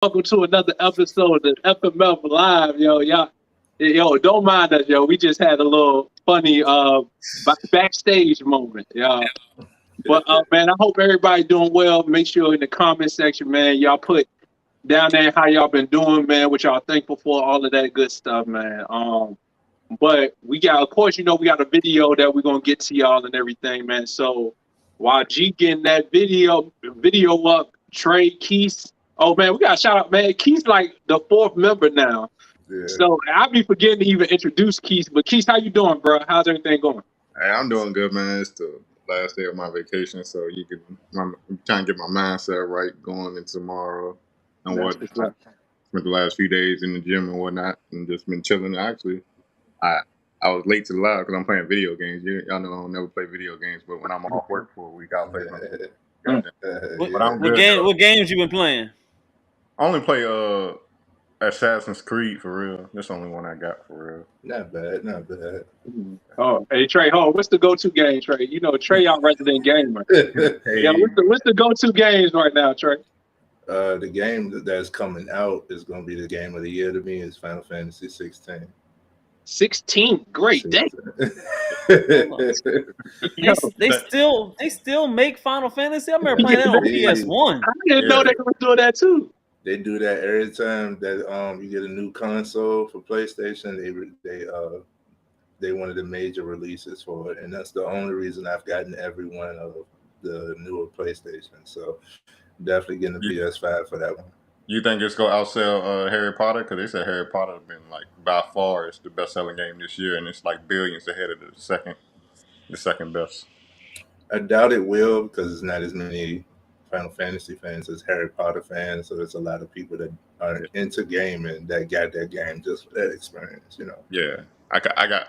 Welcome to another episode of FMF Live, yo, don't mind us, yo. We just had a little funny backstage moment, y'all. But man, I hope everybody doing well. Make sure in the comment section, man, y'all put down there how y'all been doing, man, what y'all thankful for, all of that good stuff, man. But we got, of course, we got a video that we're gonna get to y'all and everything, man. So while G getting that video up, Trey, Keith. Oh man, we gotta shout out, man. Keith's like the fourth member now. Yeah. So I'll be forgetting to even introduce Keith. But Keith, how you doing, bro? How's everything going? Hey, I'm doing good, man. It's the last day of my vacation, so I'm trying to get my mindset right going into tomorrow. And spent the last few days in the gym and whatnot, and just been chilling. Actually, I was late to the live because I'm playing video games. Y'all know I don't never play video games, but when I'm off work for a week, I'll play them. But I'm good. What games you been playing? I only play Assassin's Creed for real. That's the only one I got for real. Not bad. Oh, hey Trey, what's the go-to game, Trey? Trey, y'all resident gamer. Yeah, what's the go-to games right now, Trey? The game that's coming out is going to be the game of the year to me is Final Fantasy 16. 16, great day. They still make Final Fantasy. I remember playing that on PS1. I didn't know they were doing that too. They do that every time that you get a new console for PlayStation. They one of the major releases for it, and that's the only reason I've gotten every one of the newer PlayStation. So definitely getting the PS5 for that one. You think it's gonna outsell Harry Potter? Because they said Harry Potter has been like by far it's the best selling game this year, and it's like billions ahead of the second best. I doubt it will because it's not as many Final Fantasy fans as Harry Potter fans, so there's a lot of people that are into gaming that got that game just for that experience, Yeah,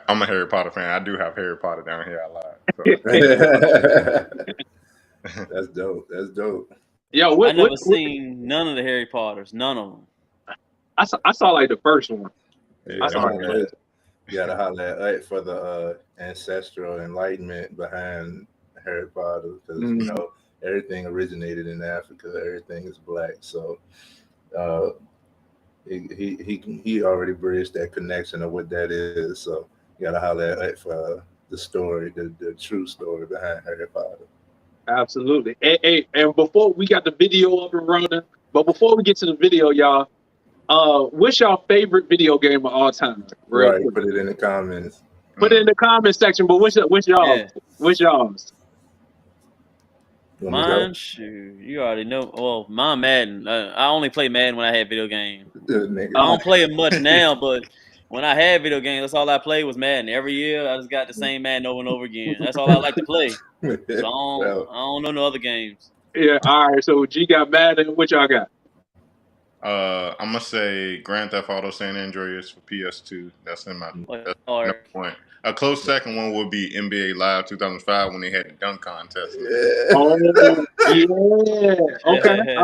I'm a Harry Potter fan. I do have Harry Potter down here. I lied. So. That's dope. Yo, I never seen none of the Harry Potters. None of them. I saw like the first one. Yeah, you gotta holler at Ike for the ancestral enlightenment behind Harry Potter because everything originated in Africa. Everything is black, so he already bridged that connection of what that is. So you gotta holler at Ike for the story, the true story behind Harry Potter. Absolutely. And before we got the video up and running, but before we get to the video, y'all, what's your favorite video game of all time? Right, put it in the comments. Put it in the comment section. But what's y'all? Yeah. What's y'all's? Mine, shoot, you already know. Well, mine Madden. I only play Madden when I had video games. I don't play it much now, but when I had video games, that's all I played was Madden. Every year, I just got the same Madden over and over again. That's all I like to play. So I don't know no other games. Yeah, all right. So G got Madden. What y'all got? I'm gonna say Grand Theft Auto San Andreas for PS2. That's in my number one. A close second one would be NBA Live 2005 when they had the dunk contest. Yeah. Oh yeah. Okay.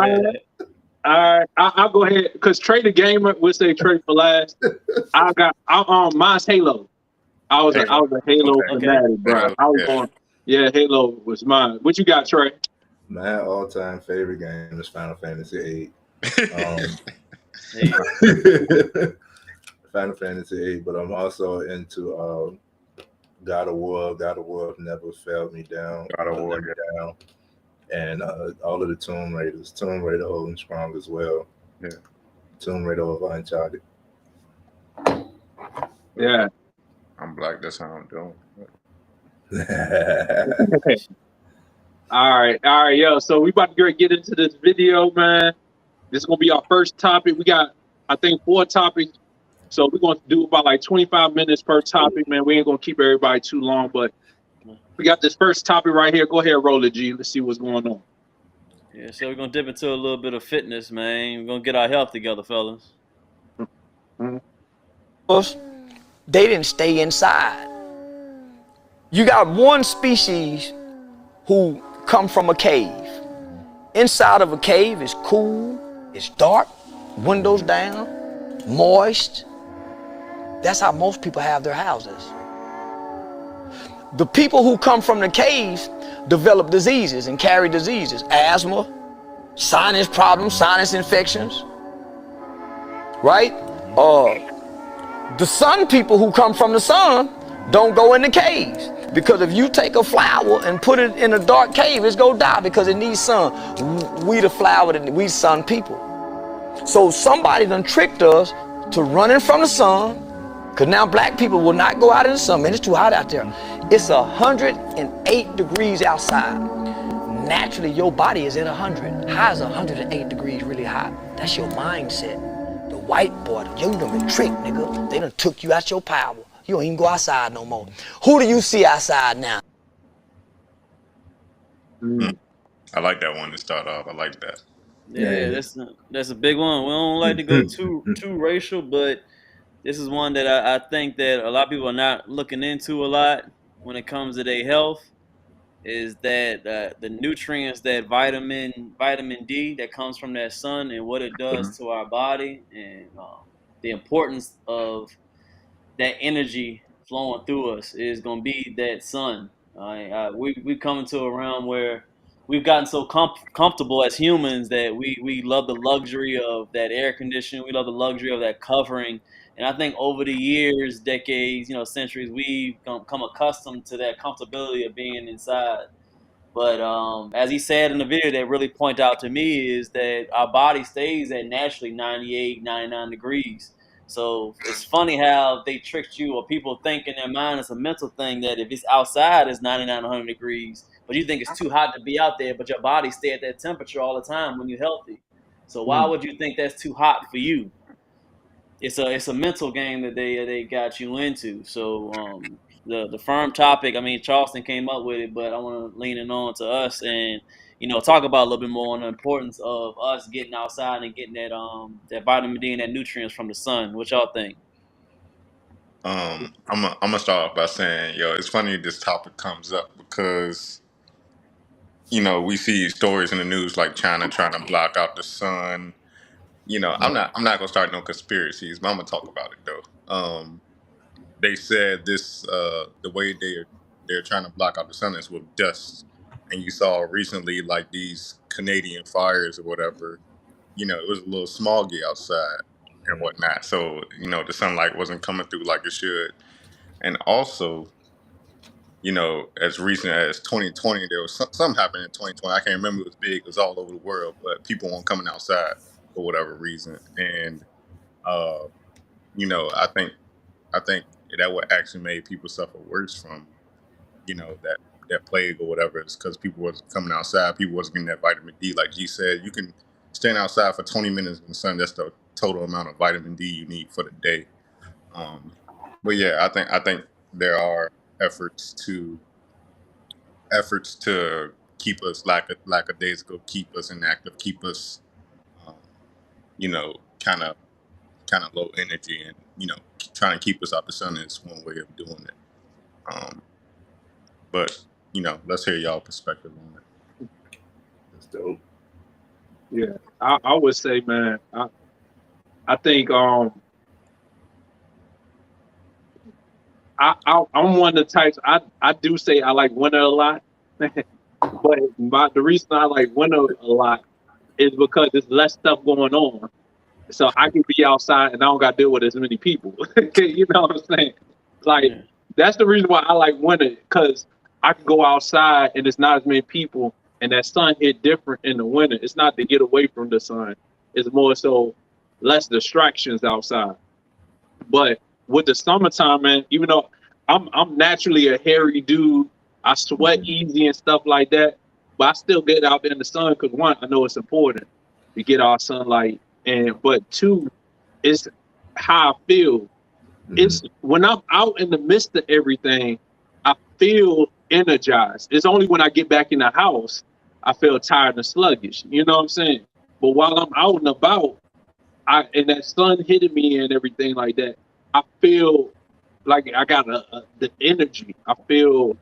All right. I'll go ahead because Trey the gamer. We'll say Trey for last. Mine's Halo. I was a Halo fanatic, bro. I was going. Yeah, Halo was mine. What you got, Trey? My all-time favorite game is Final Fantasy VIII. Final Fantasy VIII, but I'm also into God of War. God of War never failed me down. God of War, down. And all of the Tomb Raiders. Tomb Raider holding strong as well. Yeah. Tomb Raider over Uncharted. Yeah. I'm black. That's how I'm doing. All right, yo. So we about to get into this video, man. This is gonna be our first topic. We got, I think, 4 topics. So we're gonna do about like 25 minutes per topic, man. We ain't gonna keep everybody too long, but we got this first topic right here. Go ahead, roll it, G. Let's see what's going on. Yeah, so we're gonna dip into a little bit of fitness, man. We're gonna get our health together, fellas. They didn't stay inside. You got one species who come from a cave. Inside of a cave is cool, it's dark, windows down, moist. That's how most people have their houses. The people who come from the caves develop diseases and carry diseases, asthma, sinus problems, sinus infections, right? The sun people who come from the sun don't go in the caves, because if you take a flower and put it in a dark cave, it's gonna die because it needs sun. We the flower, we sun people. So somebody done tricked us to running from the sun, because now black people will not go out in the sun. Man, it's too hot out there. It's 108 degrees outside. Naturally, your body is at 100. How is 108 degrees really hot? That's your mindset. The white boy, you done been tricked, nigga. They done took you out your power. You don't even go outside no more. Who do you see outside now? I like that one to start off. I like that. Yeah, that's a big one. We don't like to go too racial, but this is one that I think that a lot of people are not looking into a lot when it comes to their health. Is that the nutrients, that vitamin D that comes from that sun and what it does to our body, and the importance of that energy flowing through us is going to be that sun. We come into a realm where we've gotten so comfortable as humans that we love the luxury of that air conditioning. We love the luxury of that covering. And I think over the years, decades, centuries, we've come accustomed to that comfortability of being inside. But as he said in the video, that really point out to me is that our body stays at naturally 98, 99 degrees. So it's funny how they tricked you, or people think in their mind it's a mental thing that if it's outside it's 99, 100 degrees, but you think it's too hot to be out there, but your body stay at that temperature all the time when you're healthy. So why would you think that's too hot for you? It's a mental game that they got you into. So the firm topic, I mean, Charleston came up with it, but I want to lean it on to us and talk about a little bit more on the importance of us getting outside and getting that vitamin D and that nutrients from the sun. What y'all think? I'm gonna start off by saying, it's funny this topic comes up because we see stories in the news like China trying to block out the sun. I'm not gonna start no conspiracies, but I'm gonna talk about it though. They said this the way they're trying to block out the sun is with dust, and you saw recently like these Canadian fires or whatever. It was a little smoggy outside and whatnot, so the sunlight wasn't coming through like it should. And also, as recent as 2020, there was something happened in 2020. I can't remember. It was big. It was all over the world, but people weren't coming outside for whatever reason. And I think that what actually made people suffer worse from that plague or whatever is because people wasn't coming outside. People wasn't getting that vitamin D. Like G said, you can stand outside for 20 minutes in the sun. That's the total amount of vitamin D you need for the day. But yeah, I think there are efforts to keep us lackadaisical, keep us inactive, keep us kind of low energy, and trying to keep us out the sun is one way of doing it. But let's hear y'all perspective on it. That's dope. Yeah, I would say, man, I think I'm one of the types. I do say I like winter a lot, but the reason I like winter a lot is because there's less stuff going on, so I can be outside and I don't got to deal with as many people. You know what I'm saying? Like that's the reason why I like winter, because I can go outside and it's not as many people, and that sun hit different in the winter. It's not to get away from the sun; it's more so less distractions outside. But with the summertime, man, even though I'm naturally a hairy dude, I sweat easy and stuff like that, but I still get out there in the sun because one, I know it's important to get our sunlight, but two, it's how I feel. It's when I'm out in the midst of everything, I feel energized. It's only when I get back in the house I feel tired and sluggish. You know what I'm saying? But while I'm out and about, and that sun hitting me and everything like that, I feel like I got the energy. I feel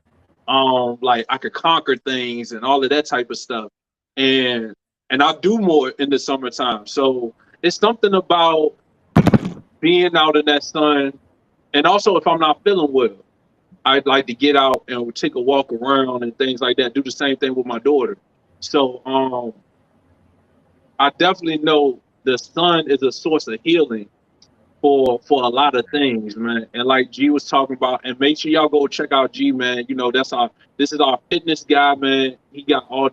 like I could conquer things and all of that type of stuff. And I do more in the summertime. So it's something about being out in that sun. And also if I'm not feeling well, I'd like to get out and take a walk around and things like that. Do the same thing with my daughter. So I definitely know the sun is a source of healing for a lot of things, man. And like G was talking about, and make sure y'all go check out G, man. You know, this is our fitness guy, man. He got all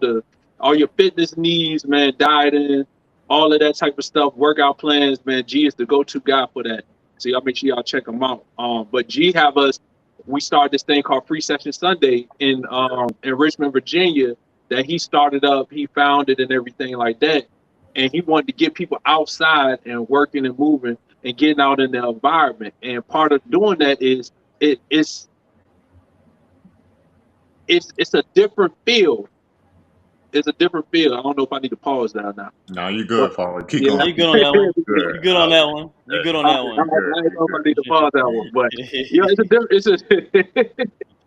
your fitness needs, man, dieting, all of that type of stuff, workout plans, man. G is the go-to guy for that. So y'all make sure y'all check him out. But G we started this thing called Free Session Sunday in Richmond, Virginia, that he started up, he founded and everything like that. And he wanted to get people outside and working and moving and getting out in the environment. And part of doing that is it's a different field. It's a different field. I don't know if I need to pause that now. No, you're good, Paul. Keep going. You're good on that one. You're good on that one. You're good on that one. I don't know if I need to pause that one, but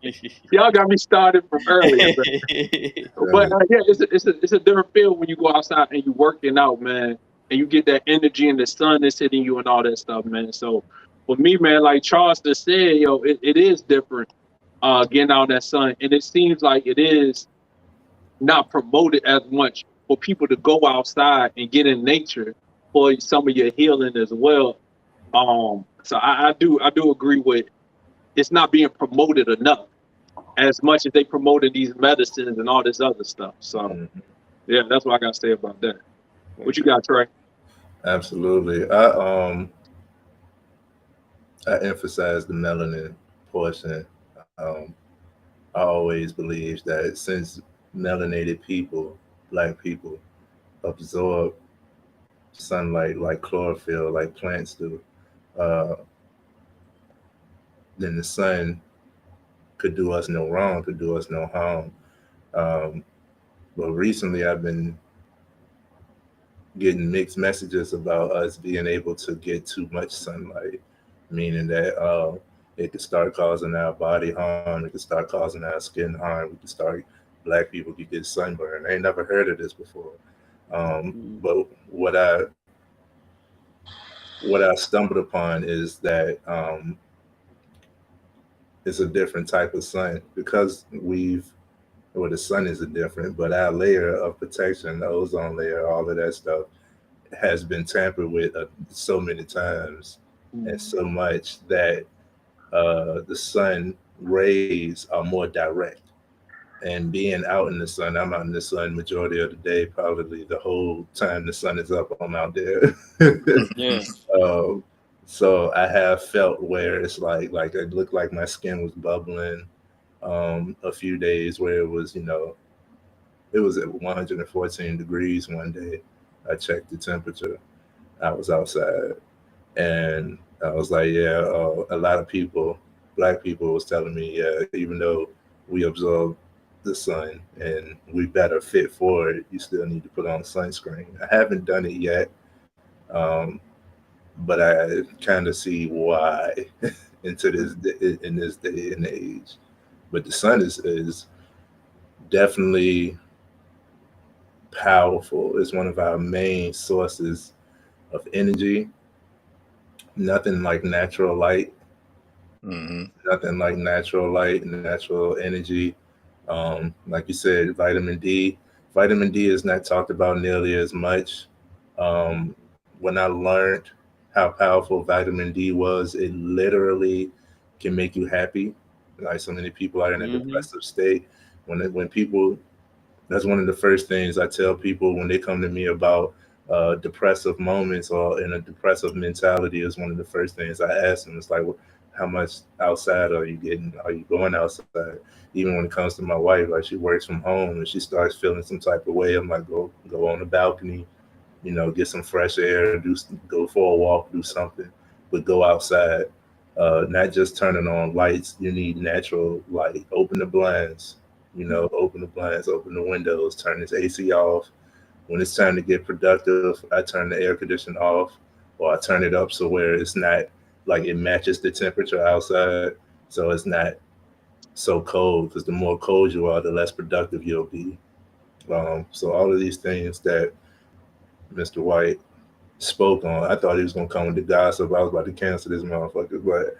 yeah, y'all got me started from earlier. But yeah, it's a different field when you go outside and you working out, man, and you get that energy and the sun is hitting you and all that stuff, man. So for me, man, like Charleston said, it is different getting out in that sun, and it seems like it is not promoted as much for people to go outside and get in nature for some of your healing as well. So I do agree with it's not being promoted enough as much as they promoted these medicines and all this other stuff. So yeah, that's what I got to say about that. What you got, Trey? Absolutely. I emphasize the melanin portion. I always believe that since melanated people, black people, absorb sunlight like chlorophyll, like plants do, then the sun could do us no wrong, could do us no harm. But recently I've been getting mixed messages about us being able to get too much sunlight, meaning that it could start causing our body harm, it could start causing our skin harm, we could start, black people could get sunburn. I ain't never heard of this before. But what I stumbled upon is that it's a different type of sun because the sun isn't different, but our layer of protection, the ozone layer, all of that stuff has been tampered with so many times and so much that the sun rays are more direct. And being out in the sun, I'm out in the sun majority of the day, probably the whole time the sun is up, I'm out there. Yeah. So I have felt where it's like it looked like my skin was bubbling a few days where it was, it was at 114 degrees one day. I checked the temperature. I was outside and I was like, yeah, a lot of people, black people was telling me, yeah, even though we absorb the sun and we better fit for it, you still need to put on sunscreen. I haven't done it yet, but I kind of see why in this day and age. But the sun is definitely powerful. It's one of our main sources of energy. Nothing like natural light. Nothing like natural light and natural energy. Like you said, vitamin D. Vitamin D is not talked about nearly as much. When I learned how powerful vitamin D was, it literally can make you happy. Like so many people are in a depressive state. When people, that's one of the first things I tell people when they come to me about depressive moments or in a depressive mentality is one of the first things I ask them. It's like, how much outside are you getting? Are you going outside? Even when it comes to my wife, like she works from home and she starts feeling some type of way, I'm like, go on the balcony, get some fresh air, go for a walk, do something, but go outside. Not just turning on lights. You need natural light. Open the blinds, open the windows, turn this AC off. When it's time to get productive, I turn the air conditioner off or I turn it up so where it's not like it matches the temperature outside. So it's not so cold, because the more cold you are, the less productive you'll be. So all of these things that Mr. White spoke on, I thought he was going to come with the gossip. I was about to cancel this motherfucker, but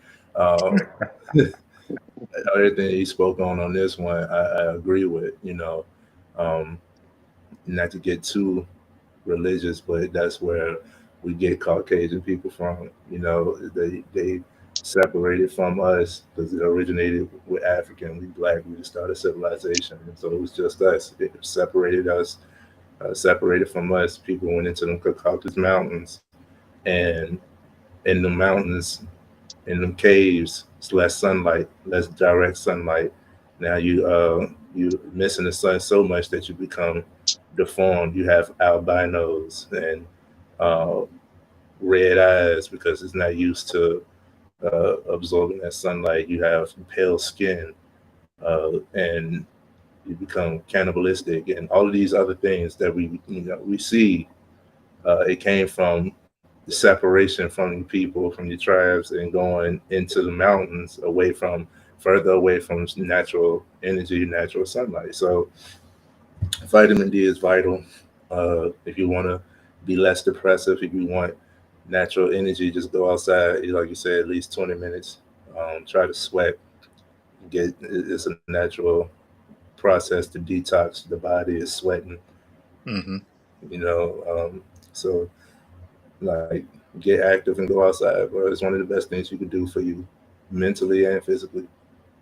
everything he spoke on this one, I agree with, not to get too religious, but that's where we get Caucasian people from. You know, they separated from us because it originated with African. We black. We just started civilization, and so it was just us. It separated us, separated from us. People went into them Caucasus Mountains, and in the mountains, in them caves, it's less sunlight, less direct sunlight. Now you missing the sun so much that you become deformed. You have albinos and uh, red eyes because it's not used to absorbing that sunlight. You have pale skin, and you become cannibalistic, and all of these other things that we see. It came from the separation from the people, from your tribes, and going into the mountains, further away from natural energy, natural sunlight. So vitamin D is vital. If you want to be less depressive, if you want natural energy, just go outside. Like you said, at least 20 minutes. Try to sweat. It's a natural process to detox the body. Is sweating. Mm-hmm. You know, so like get active and go outside, bro. It's one of the best things you can do for you, mentally and physically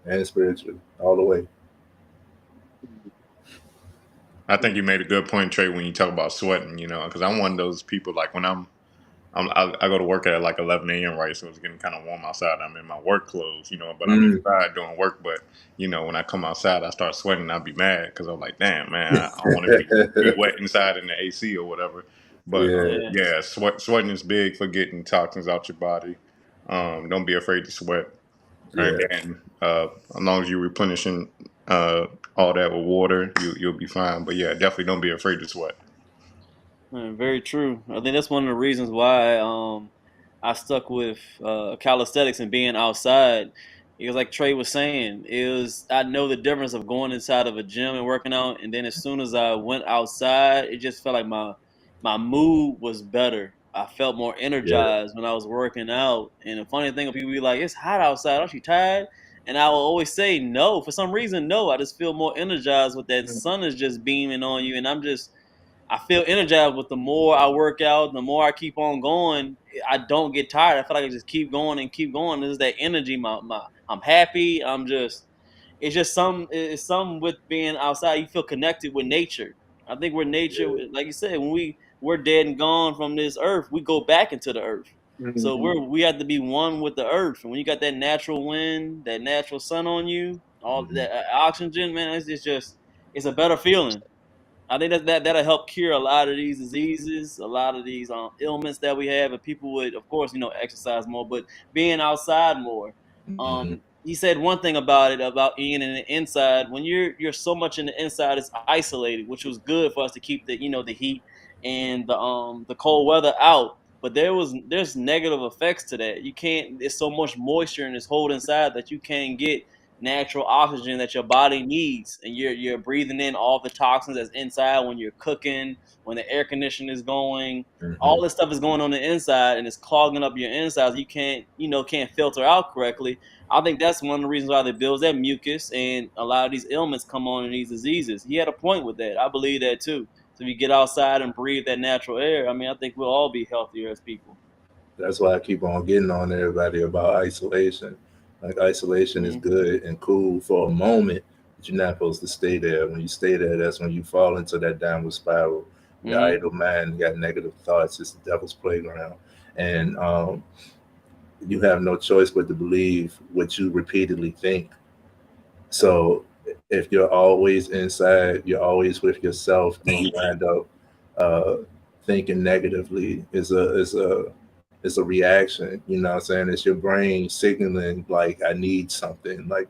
and spiritually, all the way. I think you made a good point, Trey, when you talk about sweating. You know, because I'm one of those people. Like when I go to work at like 11 a.m. right, so it's getting kind of warm outside. I'm in my work clothes, you know, but I'm inside doing work. But you know, when I come outside, I start sweating. I'll be mad because I'm like, damn, man, I don't want to be wet inside in the AC or whatever. But yeah, sweating is big for getting toxins out your body. Don't be afraid to sweat. And then as long as you're replenishing all that with water, you'll be fine. But yeah, definitely don't be afraid to sweat. Very true. I think that's one of the reasons why I stuck with calisthenics and being outside. Because like Trey was saying, I know the difference of going inside of a gym and working out, and then as soon as I went outside, it just felt like my mood was better. I felt more energized when I was working out. And the funny thing, people be like, "It's hot outside. Aren't you tired?" And I will always say, "No." For some reason, no. I just feel more energized with that sun is just beaming on you, and I feel energized with the more I work out, the more I keep on going. I don't get tired. I feel like I just keep going and keep going. This is that energy. I'm happy. It's some with being outside. You feel connected with nature. I think we're nature, like you said, when we're dead and gone from this earth, we go back into the earth. So we have to be one with the earth. And when you got that natural wind, that natural sun on you, all that oxygen, man, it's a better feeling. I think that'll help cure a lot of these diseases, a lot of these ailments that we have, and people would, of course, exercise more, but being outside more. He said one thing about it about Ian in the inside. When you're so much in the inside, it's isolated, which was good for us to keep the heat and the cold weather out. But there's negative effects to that. You can't. There's so much moisture in this hold inside that you can't get natural oxygen that your body needs, and you're breathing in all the toxins that's inside when you're cooking, when the air conditioning is going. All this stuff is going on the inside, and it's clogging up your insides. You can't filter out correctly. I think that's one of the reasons why they build that mucus, and a lot of these ailments come on in these diseases. He had a point with that. I believe that too. So if you get outside and breathe that natural air, I mean, I think we'll all be healthier as people. That's why I keep on getting on everybody about isolation. Like isolation is good and cool for a moment, but you're not supposed to stay there. When you stay there, that's when you fall into that downward spiral. Your idle mind, you got negative thoughts. It's the devil's playground, and you have no choice but to believe what you repeatedly think. So if you're always inside, you're always with yourself, then you wind up thinking negatively. It's a reaction, you know what I'm saying? It's your brain signaling like, I need something, like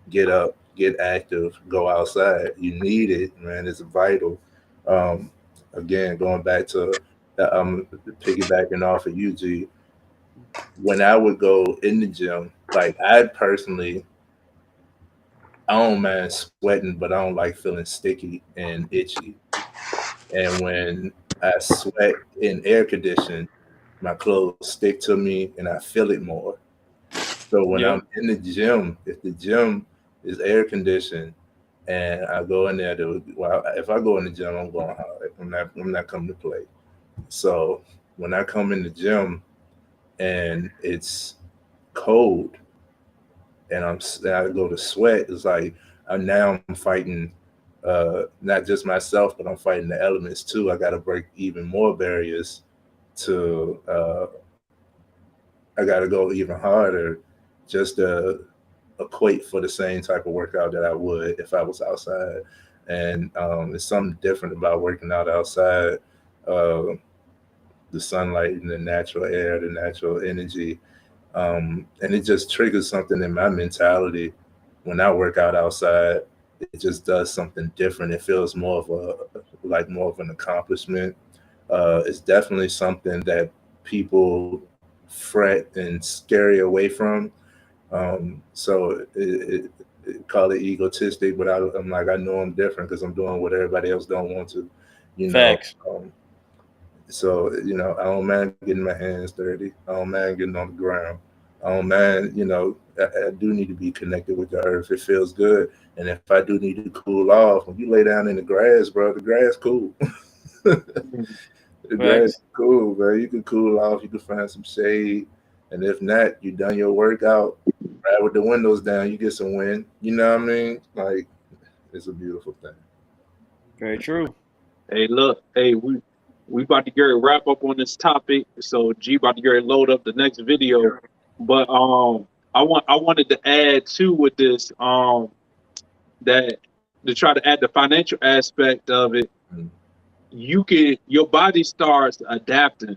get up, get active, go outside. You need it, man. It's vital. Again, going back to piggybacking off of UG, when I would go in the gym, like I don't mind sweating, but I don't like feeling sticky and itchy. And when I sweat in air conditioning, my clothes stick to me and I feel it more. So when I'm in the gym, if the gym is air conditioned and I go in there if I go in the gym, I'm going hard. I'm not coming to play. So when I come in the gym and it's cold and I go to sweat, it's like I'm fighting not just myself, but I'm fighting the elements too. I got to break even more barriers to I got to go even harder just to equate for the same type of workout that I would if I was outside. And it's something different about working out outside. The sunlight and the natural air, the natural energy. And it just triggers something in my mentality when I work out outside. It just does something different. It feels more of an accomplishment. It's definitely something that people fret and scary away from. So call it egotistic, but I'm like, I know I'm different because I'm doing what everybody else don't want to, Facts. So, I don't mind getting my hands dirty. I don't mind getting on the ground. I don't mind, I do need to be connected with the earth. It feels good. And if I do need to cool off, when you lay down in the grass, bro, the grass cool. The grass is cool, bro. You can cool off. You can find some shade. And if not, you done your workout, right with the windows down, you get some wind. You know what I mean? Like, it's a beautiful thing. Very true. Hey, look, we about to get ready to wrap up on this topic, so G about to get ready to load up the next video. But I wanted to add too with this that to try to add the financial aspect of it. Your body starts adapting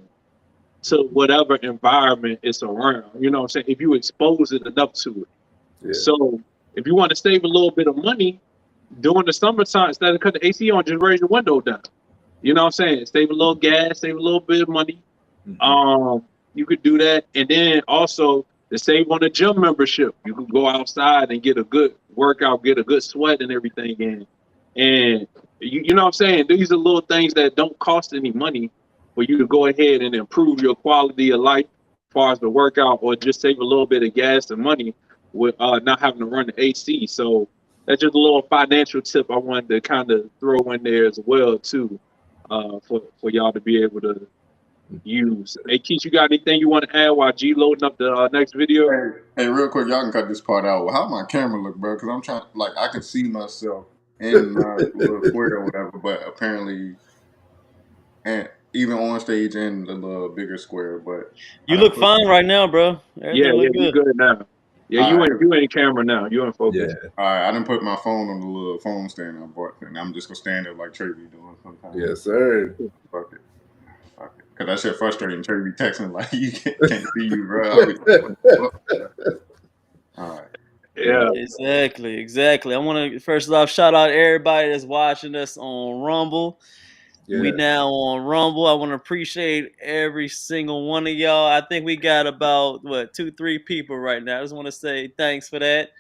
to whatever environment it's around. You know what I'm saying? If you expose it enough to it. Yeah. So if you want to save a little bit of money during the summertime, instead of cutting the AC on, just raise the window down. You know what I'm saying? Save a little gas, save a little bit of money. You could do that. And then also to save on the gym membership. You could go outside and get a good workout, get a good sweat and everything in. And you know what I'm saying? These are little things that don't cost any money for you to go ahead and improve your quality of life as far as the workout, or just save a little bit of gas and money with not having to run the AC. So that's just a little financial tip I wanted to kind of throw in there as well too, for y'all to be able to use. Hey Keith, you got anything you want to add while G loading up the next video? Hey, real quick, y'all can cut this part out. How my camera look, bro? Because I'm trying, like, I can see myself in my little square or whatever, but apparently, and even on stage in the little bigger square. But you look fine right now, bro. Everything you good now. Yeah, you in camera now. You in focus. Yeah. All right, I didn't put my phone on the little phone stand I bought, and I'm just gonna stand there like Trey be doing sometimes. Yes, sir. Fuck it. Cause that shit frustrating. Trey be texting like, you can't see you, bro. All right. Yeah. Exactly. I want to first off shout out everybody that's watching us on Rumble. Yeah. We now on Rumble. I want to appreciate every single one of y'all. I think we got about 2-3 people right now. I just want to say thanks for that.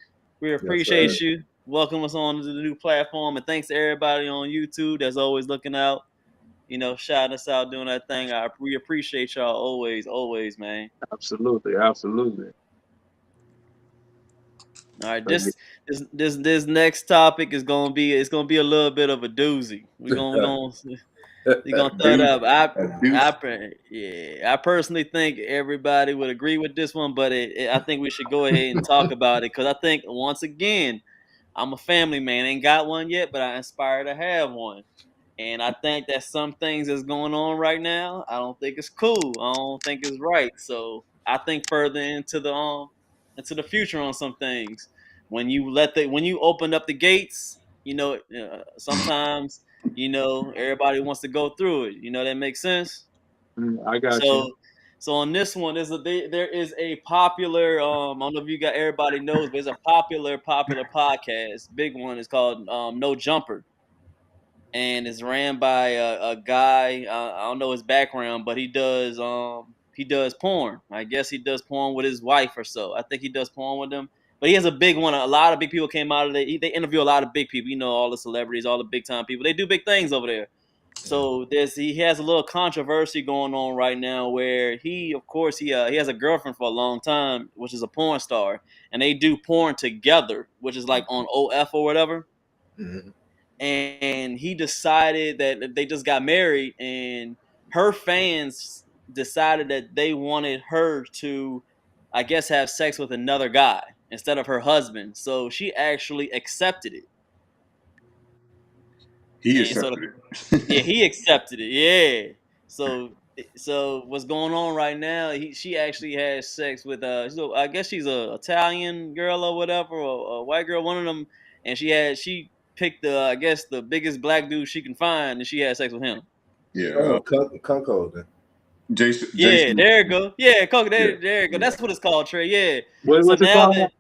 We appreciate you. Welcome us on to the new platform, and thanks to everybody on YouTube that's always looking out. Shouting us out, doing that thing. We appreciate y'all always, man. Absolutely. All right, this next topic is gonna be a little bit of a doozy. We're gonna throw it up. I personally think everybody would agree with this one, but I think we should go ahead and talk about it because I think once again, I'm a family man. Ain't got one yet, but I aspire to have one. And I think that some things that's going on right now, I don't think it's cool. I don't think it's right. So I think further into the future on some things. When you open up the gates, sometimes everybody wants to go through it. That makes sense. I got you. So on this one, there is a popular. I don't know if you got everybody knows, but there's a popular podcast. Big one is called No Jumper. And it's ran by a guy. I don't know his background, but he does porn. I guess he does porn with his wife or so. I think he does porn with them. But he has a big one. A lot of big people came out of it. They interview a lot of big people. All the celebrities, all the big time people. They do big things over there. So he has a little controversy going on right now where he has a girlfriend for a long time, which is a porn star, and they do porn together, which is like on OF or whatever. Mm-hmm. And he decided that they just got married, and her fans decided that they wanted her to, I guess, have sex with another guy instead of her husband. So she actually accepted it. He accepted it. Yeah, he accepted it. Yeah. So what's going on right now? She actually has sex with so I guess she's a Italian girl or whatever, or a white girl, one of them, and she picked I guess the biggest black dude she can find, and she had sex with him. Yeah. Cuckolding. Jason. Yeah, there you go. Yeah, there you go. That's what it's called, Trey. Yeah. What's it called?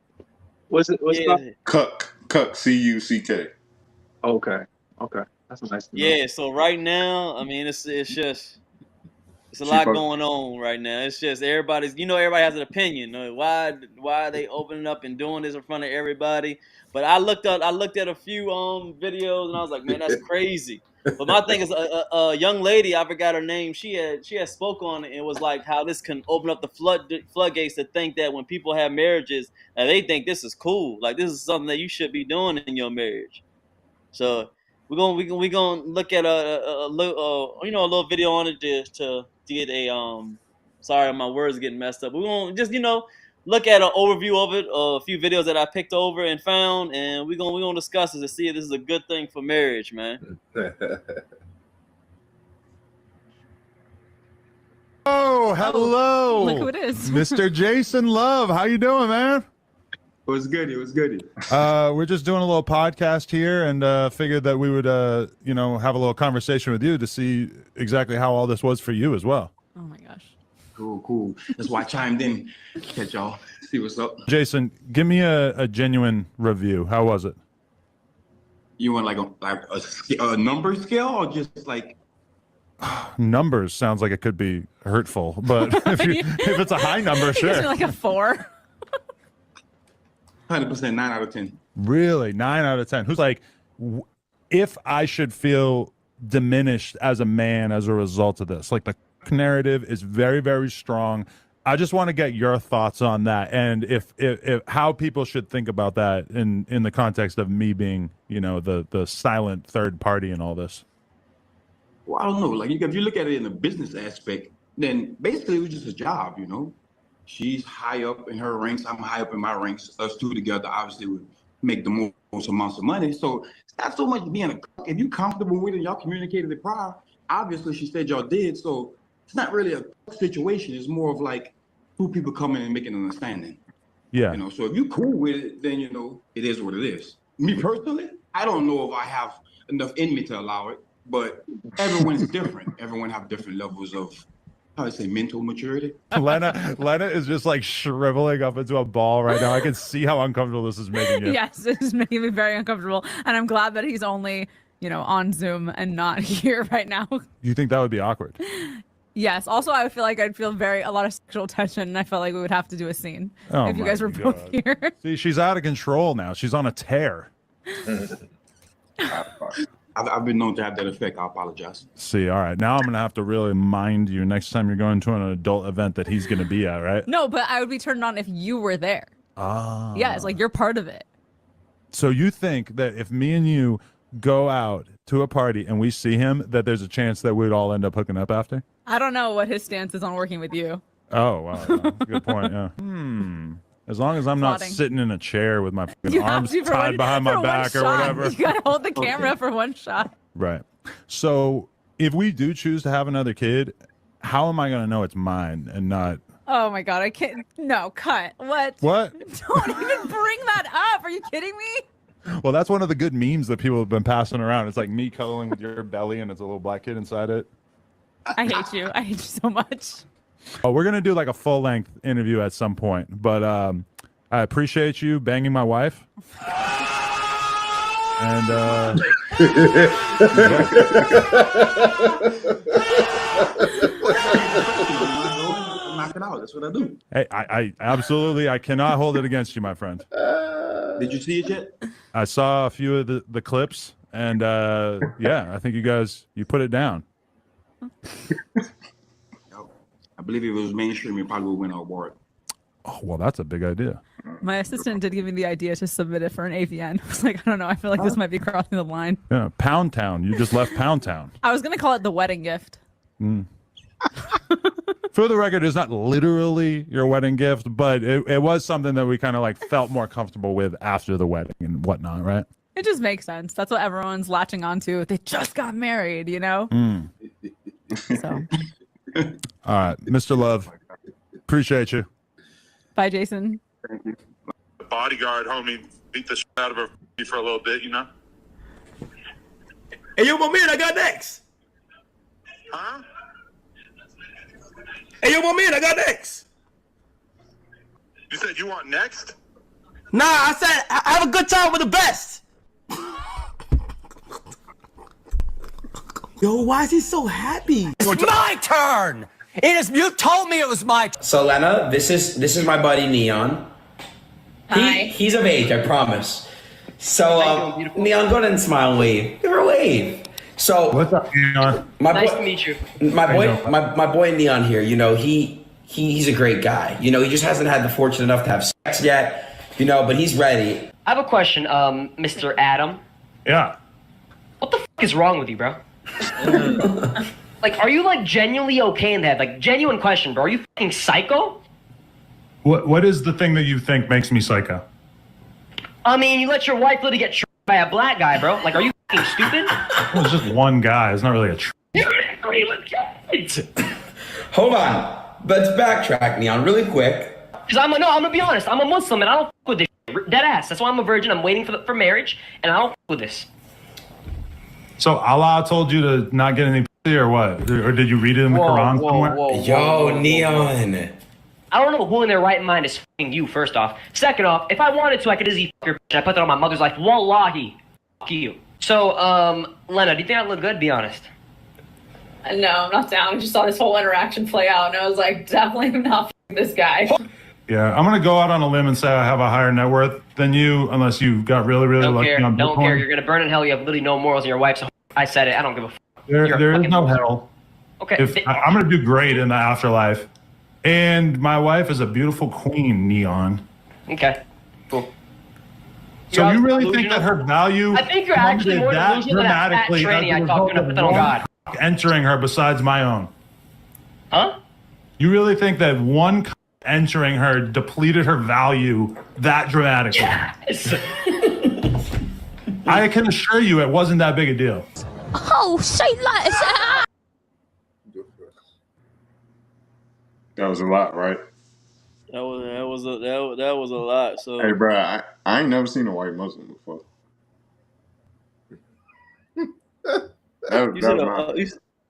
What's it called? Cuck. CUCK. Okay. That's a nice. Yeah. So right now, I mean, it's just. It's a lot going on right now. It's just everybody has an opinion. Why are they opening up and doing this in front of everybody? But I looked at a few videos and I was like, man, that's crazy. But my thing is a young lady, I forgot her name. She had spoke on it and was like how this can open up the floodgates to think that when people have marriages, they think this is cool. Like this is something that you should be doing in your marriage. So we're gonna look at a little video on it to get a sorry, my words are getting messed up. We're gonna just look at an overview of it, a few videos that I picked over and found, and we're gonna discuss it to see if this is a good thing for marriage, man. Oh, hello! Look who it is, Mr. Jason Love. How you doing, man? It was good. We're just doing a little podcast here, and figured that we would, have a little conversation with you to see exactly how all this was for you as well. Oh my gosh. Cool. That's why I chimed in. Catch y'all. See what's up. Jason, give me a genuine review. How was it? You want a number scale or just like? Numbers sounds like it could be hurtful, but if it's a high number, sure. Like a 4. 100%, 9 out of 10. Really? 9 out of 10. Who's like, if I should feel diminished as a man as a result of this? Like the narrative is very, very strong. I just want to get your thoughts on that, and if how people should think about that in the context of me being, the silent third party in all this. Well, I don't know. Like if you look at it in the business aspect, then basically it was just a job, She's high up in her ranks. I'm high up in my ranks. Us two together obviously would make the most amounts of money. So it's not so much being if you're comfortable with it, y'all communicated it prior. Obviously, she said y'all did. So it's not really a situation. It's more of like two people coming and making an understanding. Yeah. So if you're cool with it, then, it is what it is. Me personally, I don't know if I have enough in me to allow it, but everyone's different. Everyone have different levels of, how do I say, mental maturity. Lena is just like shriveling up into a ball right now. I can see how uncomfortable this is making you. Yes, it is making me very uncomfortable. And I'm glad that he's only, on Zoom and not here right now. You think that would be awkward? Yes. Also, I feel like I'd feel a lot of sexual tension, and I felt like we would have to do a scene if you guys were both here. See, she's out of control now. She's on a tear. I've been known to have that effect. I apologize. See, all right. Now I'm going to have to really mind you next time you're going to an adult event that he's going to be at, right? No, but I would be turned on if you were there. Ah. Yeah, it's like you're part of it. So you think that if me and you go out to a party and we see him, that there's a chance that we'd all end up hooking up after? I don't know what his stance is on working with you. Oh, wow. Good point, yeah. As long as I'm not sitting in a chair with my arms tied behind my back or whatever. You gotta hold the camera for one shot. Right. So if we do choose to have another kid, how am I going to know it's mine and not? Oh my God, I can't. No, cut. What? What? Don't even bring that up. Are you kidding me? Well, that's one of the good memes that people have been passing around. It's like me cuddling with your belly and it's a little black kid inside it. I hate you. I hate you so much. Oh, we're going to do like a full-length interview at some point, but I appreciate you banging my wife. And knock it out. That's what I do. Hey, I absolutely, I cannot hold it against you, my friend. Did you see it yet? I saw a few of the clips, and yeah, I think you put it down. I believe if it was mainstream, it probably would win an award. Oh, well, that's a big idea. My assistant did give me the idea to submit it for an AVN. I was like, I don't know. I feel like this might be crossing the line. Yeah, Pound Town. You just left Pound Town. I was going to call it the wedding gift. For the record, it's not literally your wedding gift, but it was something that we kind of like felt more comfortable with after the wedding and whatnot, right? It just makes sense. That's what everyone's latching onto. They just got married, you know? So. All right, Mr. Love, appreciate you. Bye, Jason. Thank you. The bodyguard, homie, beat the shit out of her for a little bit, you know? Hey, yo, my man, I got next. Huh? Hey, yo, my man, I got next. You said you want next? Nah, I said I have a good time with the best. Yo, why is he so happy? It's my turn. You told me it was my turn. So Lena, this is my buddy Neon. He's of age, I promise. So Neon, go ahead and smile and wave. Give her a wave. So what's up, Neon? Nice to meet you. My boy Neon here, you know, he's a great guy. You know, he just hasn't had the fortune enough to have sex yet, you know, but he's ready. I have a question, Mr. Adam. Yeah. What the is wrong with you, bro? Like, are you like genuinely okay in that? Like, genuine question, bro. Are you fucking psycho? What is the thing that you think makes me psycho? I mean, you let your wife literally get by a black guy, bro. Like, are you fucking stupid? Well, it's just one guy. It's not really a Hold on. Let's backtrack, Neon, really quick. Because I'm gonna be honest. I'm a Muslim and I don't fuck with this shit. Dead ass. That's why I'm a virgin. I'm waiting for marriage and I don't fuck with this. So Allah told you to not get any pussy or what? Or did you read it in the Quran somewhere? Yo, Neon. I don't know who in their right mind is fucking you, first off. Second off, if I wanted to, I could easily fuck your bitch. I put that on my mother's life. Wallahi. Fuck you. So, Lena, do you think I look good? Be honest. No, I'm not down. I just saw this whole interaction play out, and I was like, definitely not fucking this guy. Yeah, I'm gonna go out on a limb and say I have a higher net worth than you, unless you got really lucky on Bitcoin. Don't care. You're gonna burn in hell. You have literally no morals in your wife. So I said it. I don't give a fuck. There is no hell. Okay. I'm gonna do great in the afterlife, and my wife is a beautiful queen, Neon. Okay. Cool. So you really think that her value? I think you're actually more delusional than that fat tranny I talked to. Put on God. Entering her besides my own. Huh? You really think that one entering her depleted her value that dramatically? Yes. I can assure you it wasn't that big a deal. Oh, say that. That was a lot, right? That was a lot. So hey, bro, I ain't never seen a white Muslim before.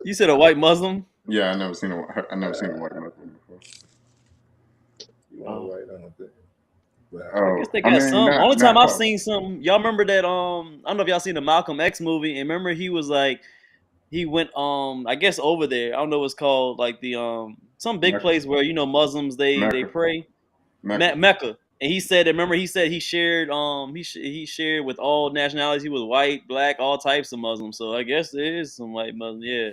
You said a white Muslim? Yeah, I never seen a white Muslim before. White, I don't think. I guess they got some. Only time I've seen some. Y'all remember that? I don't know if y'all seen the Malcolm X movie. And remember he was like, he went I guess over there. I don't know what's called, like the some big place where Muslims they pray. Mecca. And he said, remember he said he shared he shared with all nationalities. He was white, black, all types of Muslims. So I guess there is some white Muslims. Yeah.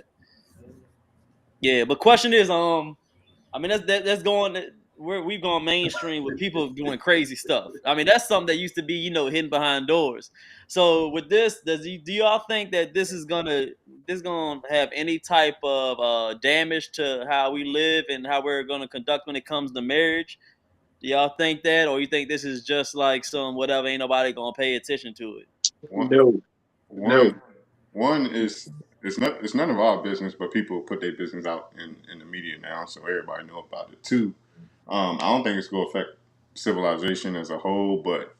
Yeah, but question is, I mean that's going we've gone mainstream with people doing crazy stuff. I mean that's something that used to be hidden behind doors. So with this, do y'all think that this is gonna have any type of damage to how we live and how we're gonna conduct when it comes to marriage? Do y'all think that, or you think this is just like some whatever, ain't nobody gonna pay attention to it? One is it's none of our business, but people put their business out in the media now, so everybody know about it. Two, I don't think it's gonna affect civilization as a whole, but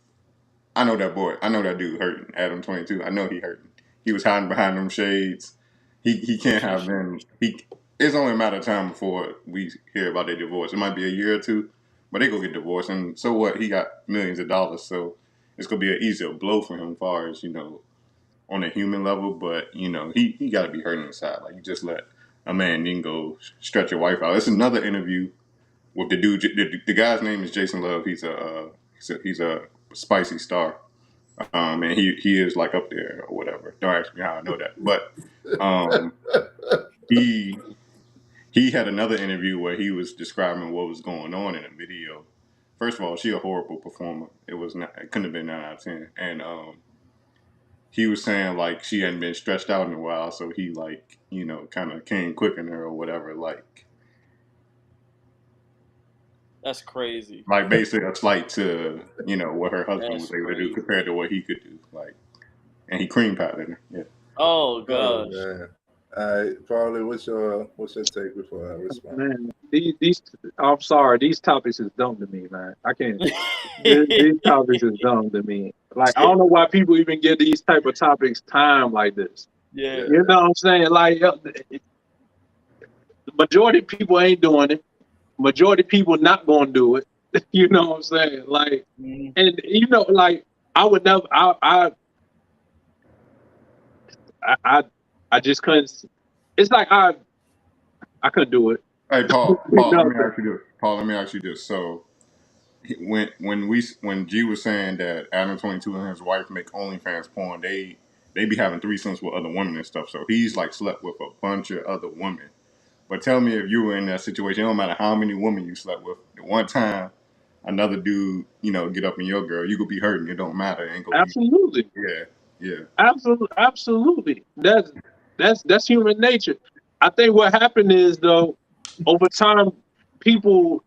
I know that dude hurting. Adam 22. I know he hurting. He was hiding behind them shades. He can't have them. It's only a matter of time before we hear about their divorce. It might be a year or two, but they go get divorced. And so what? He got millions of dollars, so it's gonna be an easier blow for him, as far as on a human level. But he got to be hurting inside. Like, you just let a man then go stretch your wife out. It's another interview with the dude. The guy's name is Jason Love. He's a spicy star, and he is like up there or whatever. Don't ask me how I know that, but he had another interview where he was describing what was going on in a video. First of all, she a horrible performer. It couldn't have been 9 out of 10, and he was saying like she hadn't been stretched out in a while, so he like, you know, kind of came quick in her or whatever. Like That's crazy. Like basically a slight to, you know, what her husband That's was able to do crazy. compared to what he could do. Like, and he cream patted her. Yeah. Oh gosh. Man. All right, Paulie, what's your take before I respond? Man, these I'm sorry, these topics is dumb to me, man. I can't. these topics is dumb to me. Like I don't know why people even give these type of topics time like this. Yeah. You know what I'm saying? Like the majority of people ain't doing it. Majority of people not gonna do it. You know what I'm saying? Like, and you know, like I would never. I just couldn't. It's like I couldn't do it. Hey, Paul, let me ask you this. Paul, let me ask you this. So, when G was saying that Adam 22 and his wife make OnlyFans porn, they be having threesomes with other women and stuff. So he's like slept with a bunch of other women. But tell me if you were in that situation, it don't matter how many women you slept with. At one time, another dude, you know, get up in your girl, you could be hurting. It don't matter. It ain't gonna Absolutely. Yeah. Absolutely. That's human nature. I think what happened is though, over time, people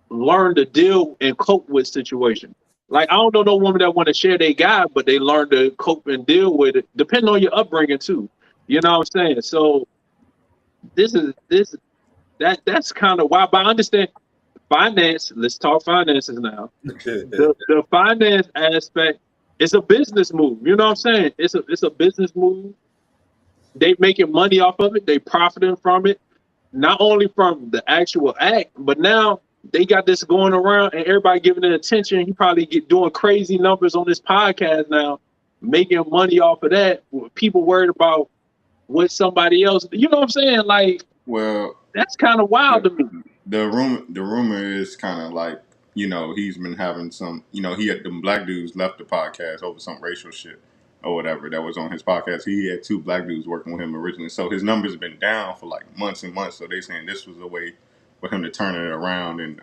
learn to deal and cope with situations. Like I don't know no woman that want to share their guy, but they learn to cope and deal with it, depending on your upbringing too. You know what I'm saying? So that's kind of why. But I understand finance. Let's talk finances now. the finance aspect is a business move. You know what I'm saying? It's a business move. They making money off of it. They profiting from it, not only from the actual act, but now they got this going around and everybody giving it attention. He probably doing crazy numbers on this podcast now, making money off of that. People worried about what somebody else. You know what I'm saying? Like, well, that's kind of wild to me. The rumor is kind of like, you know, he's been having some, you know, he had them black dudes left the podcast over some racial shit or whatever that was on his podcast. He had 2 black dudes working with him originally, so his numbers been down for like months and months. So they saying this was a way for him to turn it around and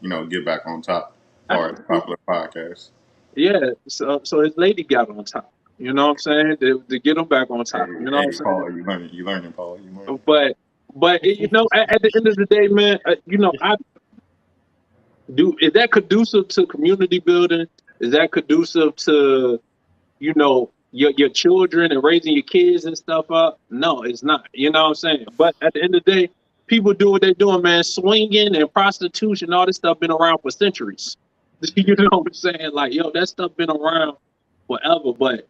you know, get back on top as far as popular podcasts. Yeah, so his lady got on top. You know what I'm saying? To get him back on top. You know what I'm saying? Paul, you learning, Paul. You learning. But you know, at the end of the day, man, you know, is that conducive to community building? Is that conducive to, you know, your children and raising your kids and stuff up? No, it's not. You know what I'm saying? But at the end of the day, people do what they're doing, man. Swinging and prostitution, all this stuff been around for centuries. You know what I'm saying? Like, yo, that stuff been around forever. But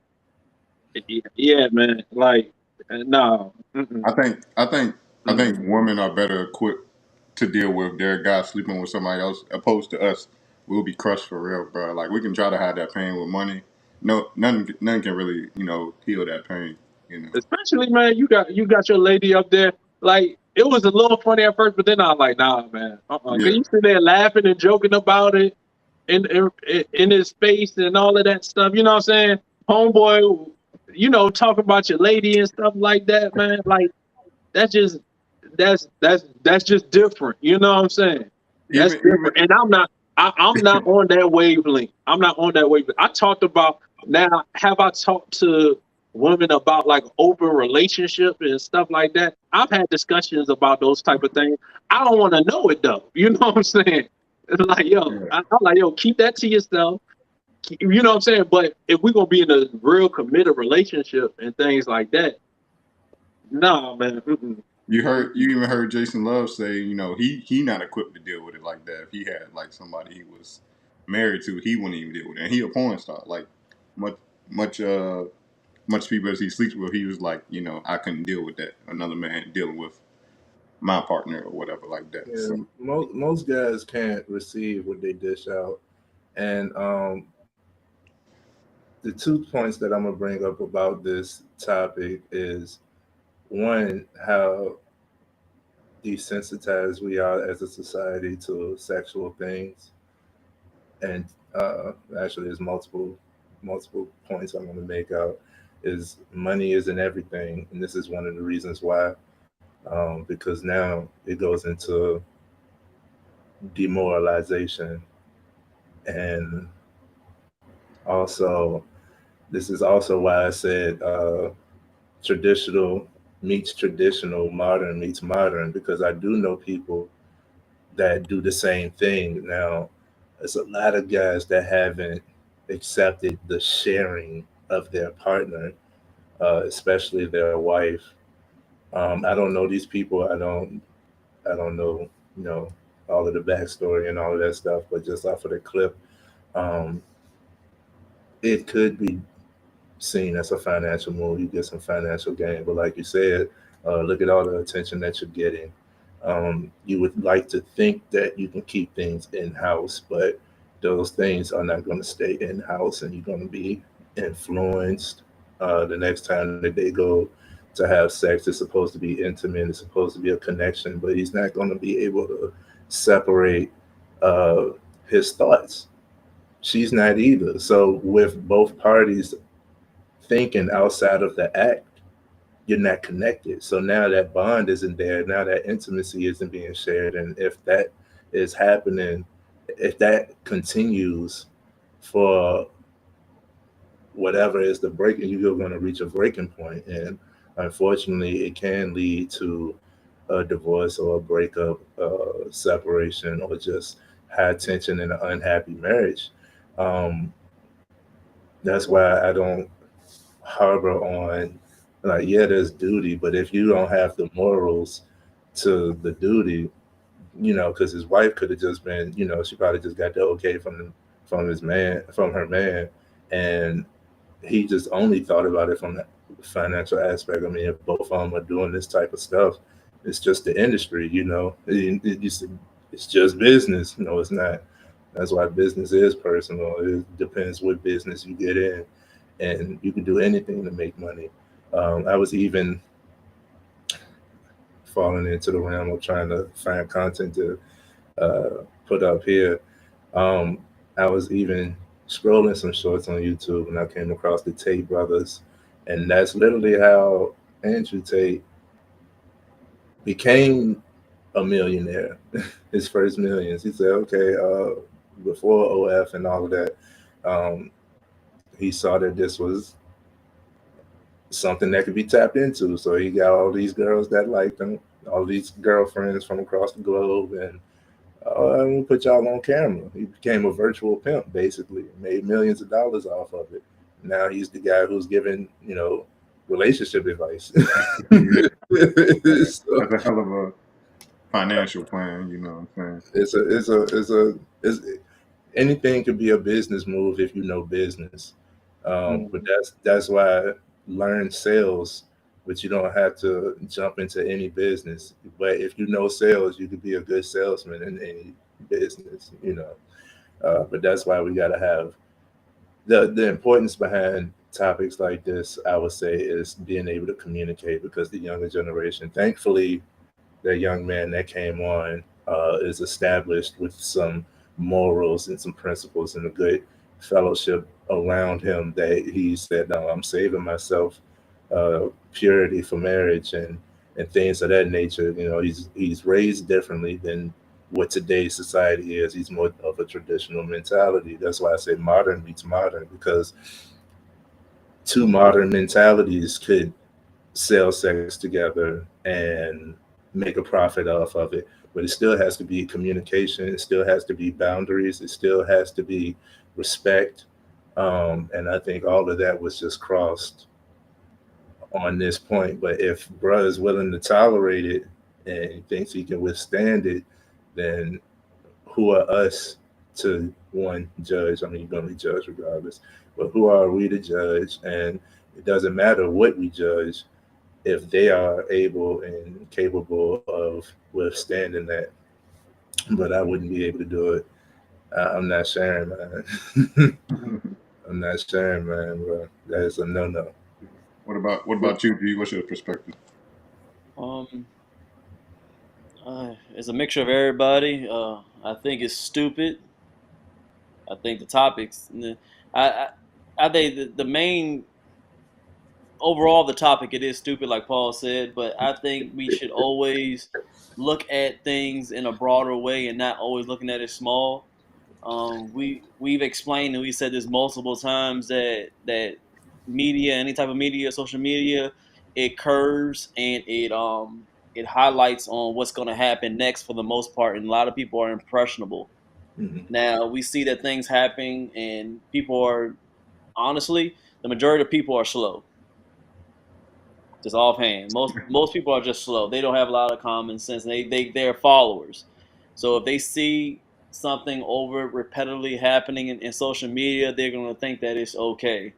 yeah, man, like, no. I think women are better equipped to deal with their guy sleeping with somebody else, opposed to us. We'll be crushed for real, bro. Like we can try to hide that pain with money. No, none can really, you know, heal that pain. You know, especially, man, you got your lady up there. Like it was a little funny at first, but then I was like, nah, man. Cause you sit there laughing and joking about it in his face and all of that stuff. You know what I'm saying? Homeboy, you know, talk about your lady and stuff like that, man. Like that's just different. You know what I'm saying? That's different. And I'm not on that wavelength. I'm not on that wavelength. I talked about now. Have I talked to women about like open relationship and stuff like that? I've had discussions about those type of things. I don't want to know it though. You know what I'm saying? It's like, yo, I'm like, yo, keep that to yourself. You know what I'm saying? But if we're gonna be in a real committed relationship and things like that, nah, man. You even heard Jason Love say, you know, he not equipped to deal with it like that. If he had like somebody he was married to, he wouldn't even deal with it. And he a porn star. Like much people as he sleeps with, he was like, you know, I couldn't deal with that. Another man dealing with my partner or whatever like that. Yeah, so. most guys can't receive what they dish out. And the 2 points that I'm gonna bring up about this topic is, one, how desensitized we are as a society to sexual things, and actually there's multiple points I'm going to make out. Is money isn't everything, and this is one of the reasons why, because now it goes into demoralization, and also this is also why I said traditional meets traditional, modern meets modern, because I do know people that do the same thing. Now, there's a lot of guys that haven't accepted the sharing of their partner, especially their wife. I don't know these people. I don't know, all of the backstory and all of that stuff, but just off of the clip, it could be seen as a financial move. You get some financial gain, but like you said, look at all the attention that you're getting. You would like to think that you can keep things in house, but those things are not going to stay in house, and you're going to be influenced. The next time that they go to have sex, it's supposed to be intimate, it's supposed to be a connection, but he's not going to be able to separate his thoughts. She's not either. So with both parties thinking outside of the act, you're not connected. So now that bond isn't there. Now that intimacy isn't being shared. And if that is happening, if that continues for whatever is the breaking, you're going to reach a breaking point. And unfortunately, it can lead to a divorce or a breakup, separation, or just high tension in an unhappy marriage. That's why I don't harbor on, like, yeah, there's duty, but if you don't have the morals to the duty, because his wife could have just been, she probably just got the okay from her man, and he just only thought about it from the financial aspect. I mean, if both of them are doing this type of stuff, it's just the industry, it's just business. No, it's not. That's why business is personal. It depends what business you get in, and you can do anything to make money. I was even falling into the realm of trying to find content to put up here. I was even scrolling some shorts on YouTube, and I came across the Tate brothers, and that's literally how Andrew Tate became a millionaire. His first millions. He said, okay, before OF and all of that, he saw that this was something that could be tapped into. So he got all these girls that liked him, all these girlfriends from across the globe, and I'm gonna put y'all on camera. He became a virtual pimp, basically, made millions of dollars off of it. Now he's the guy who's giving, relationship advice. That's a hell of a financial plan, you know what I'm saying? It's anything could be a business move if you know business. But that's why learn sales, but you don't have to jump into any business. But if you know sales, you could be a good salesman in any business, But that's why we got to have the importance behind topics like this, I would say, is being able to communicate, because the younger generation, thankfully, that young man that came on is established with some morals and some principles and a good fellowship around him, that he said, no, I'm saving myself purity for marriage and things of that nature. He's raised differently than what today's society is. He's more of a traditional mentality. That's why I say modern meets modern, because two modern mentalities could sell sex together and make a profit off of it. But it still has to be communication. It still has to be boundaries. It still has to be respect. And I think all of that was just crossed on this point. But if bruh is willing to tolerate it and thinks he can withstand it, then who are us to, one, judge? I mean, you're going to be judged regardless. But who are we to judge? And it doesn't matter what we judge if they are able and capable of withstanding that. But I wouldn't be able to do it. I'm not sharing, man. I'm not sharing, man, bro. That is a no-no. What about you, G? What's your perspective? It's a mixture of everybody. I think it's stupid. I think the topics, I think the main, overall the topic, it is stupid, like Paul said, but I think we should always look at things in a broader way and not always looking at it small. We've explained, and we said this multiple times, that media, any type of media, social media, it curves and it highlights on what's going to happen next for the most part, and a lot of people are impressionable. Now we see that things happen, and people are honestly, the majority of people are slow. Just offhand, most people are just slow. They don't have a lot of common sense. They're followers. So if they see something over repetitively happening in social media, they're going to think that it's okay.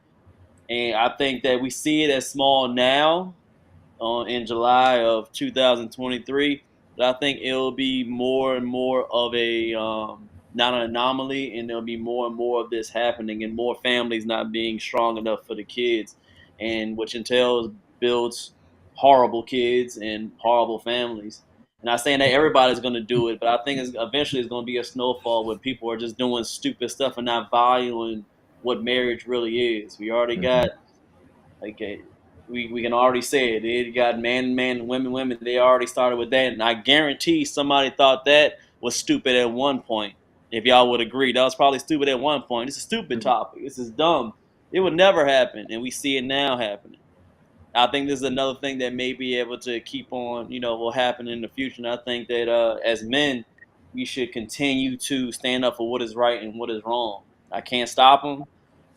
And I think that we see it as small now, in July of 2023, but I think it'll be more and more of a not an anomaly, and there'll be more and more of this happening, and more families not being strong enough for the kids, and which entails builds horrible kids and horrible families. And not saying that everybody's going to do it, but I think eventually it's going to be a snowfall where people are just doing stupid stuff and not valuing what marriage really is. We already got like we can already say it. They got man, women. They already started with that, and I guarantee somebody thought that was stupid at one point. If y'all would agree, that was probably stupid at one point. It's a stupid topic. This is dumb. It would never happen, and we see it now happening. I think this is another thing that may be able to keep on, will happen in the future. And I think that as men, we should continue to stand up for what is right and what is wrong. I can't stop them,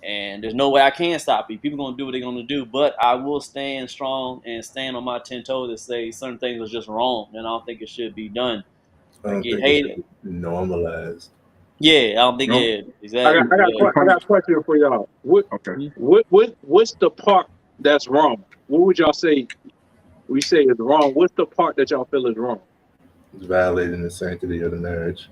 and there's no way I can stop you. People are going to do what they're going to do, but I will stand strong and stand on my 10 toes to say certain things are just wrong, and I don't think it should be done. I don't think it should be normalized. Yeah, I don't think it. Exactly. I got a question for y'all. What's the part that's wrong? What would y'all say? We say is wrong. What's the part that y'all feel is wrong? It's violating the sanctity of the marriage.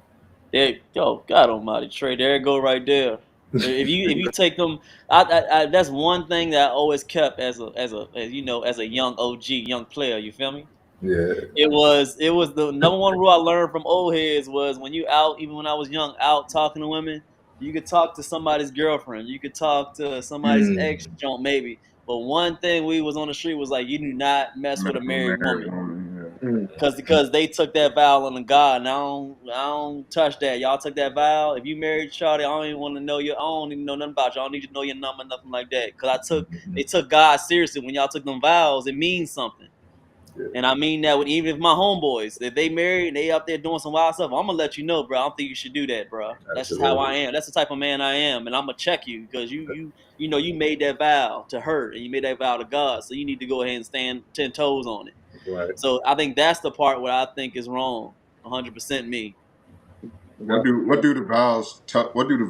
God Almighty, Trey, there it go right there. If you take them, I that's one thing that I always kept as a young OG, young player. You feel me? Yeah. It was the number one rule I learned from old heads was when you out, even when I was young, out talking to women, you could talk to somebody's girlfriend, you could talk to somebody's ex joint maybe. But one thing we was on the street was like, you do not mess with a married woman. Because they took that vow on God, and I don't touch that. Y'all took that vow. If you married Charlie, I don't even want to know you. I don't even know nothing about you. I don't need to know your number, nothing like that. Because they took God seriously. When y'all took them vows, it means something. Yeah. And I mean that with even if my homeboys, if they married and they up there doing some wild stuff, I'm gonna let you know, bro. I don't think you should do that, bro. That's just how I am. That's the type of man I am, and I'm gonna check you because you made that vow to her and you made that vow to God, so you need to go ahead and stand 10 toes on it. Right. So I think that's the part where I think is wrong. 100% me. What do the vows tell us? What do the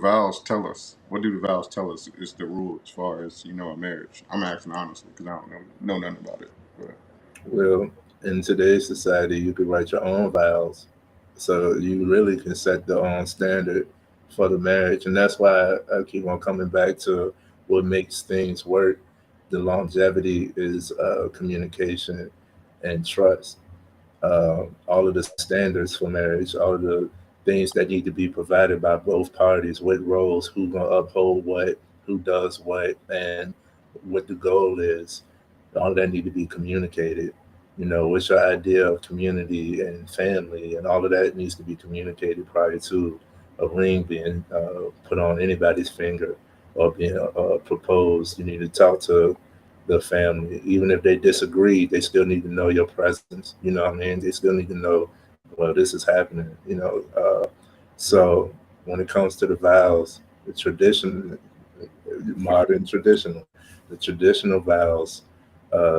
vows tell us is the rule as far as a marriage? I'm asking honestly because I don't know nothing about it. But. Well, in today's society, you could write your own vows, so you really can set the own standard for the marriage, and that's why I keep on coming back to what makes things work. The longevity is communication and trust. All of the standards for marriage, all of the things that need to be provided by both parties, what roles, who's going to uphold what, who does what, and what the goal is. All that need to be communicated. What's your idea of community and family, and all of that needs to be communicated prior to a ring being put on anybody's finger or being proposed. You need to talk to the family. Even if they disagree, they still need to know your presence. You know what I mean? They still need to know, well, this is happening, So when it comes to the vows, the traditional vows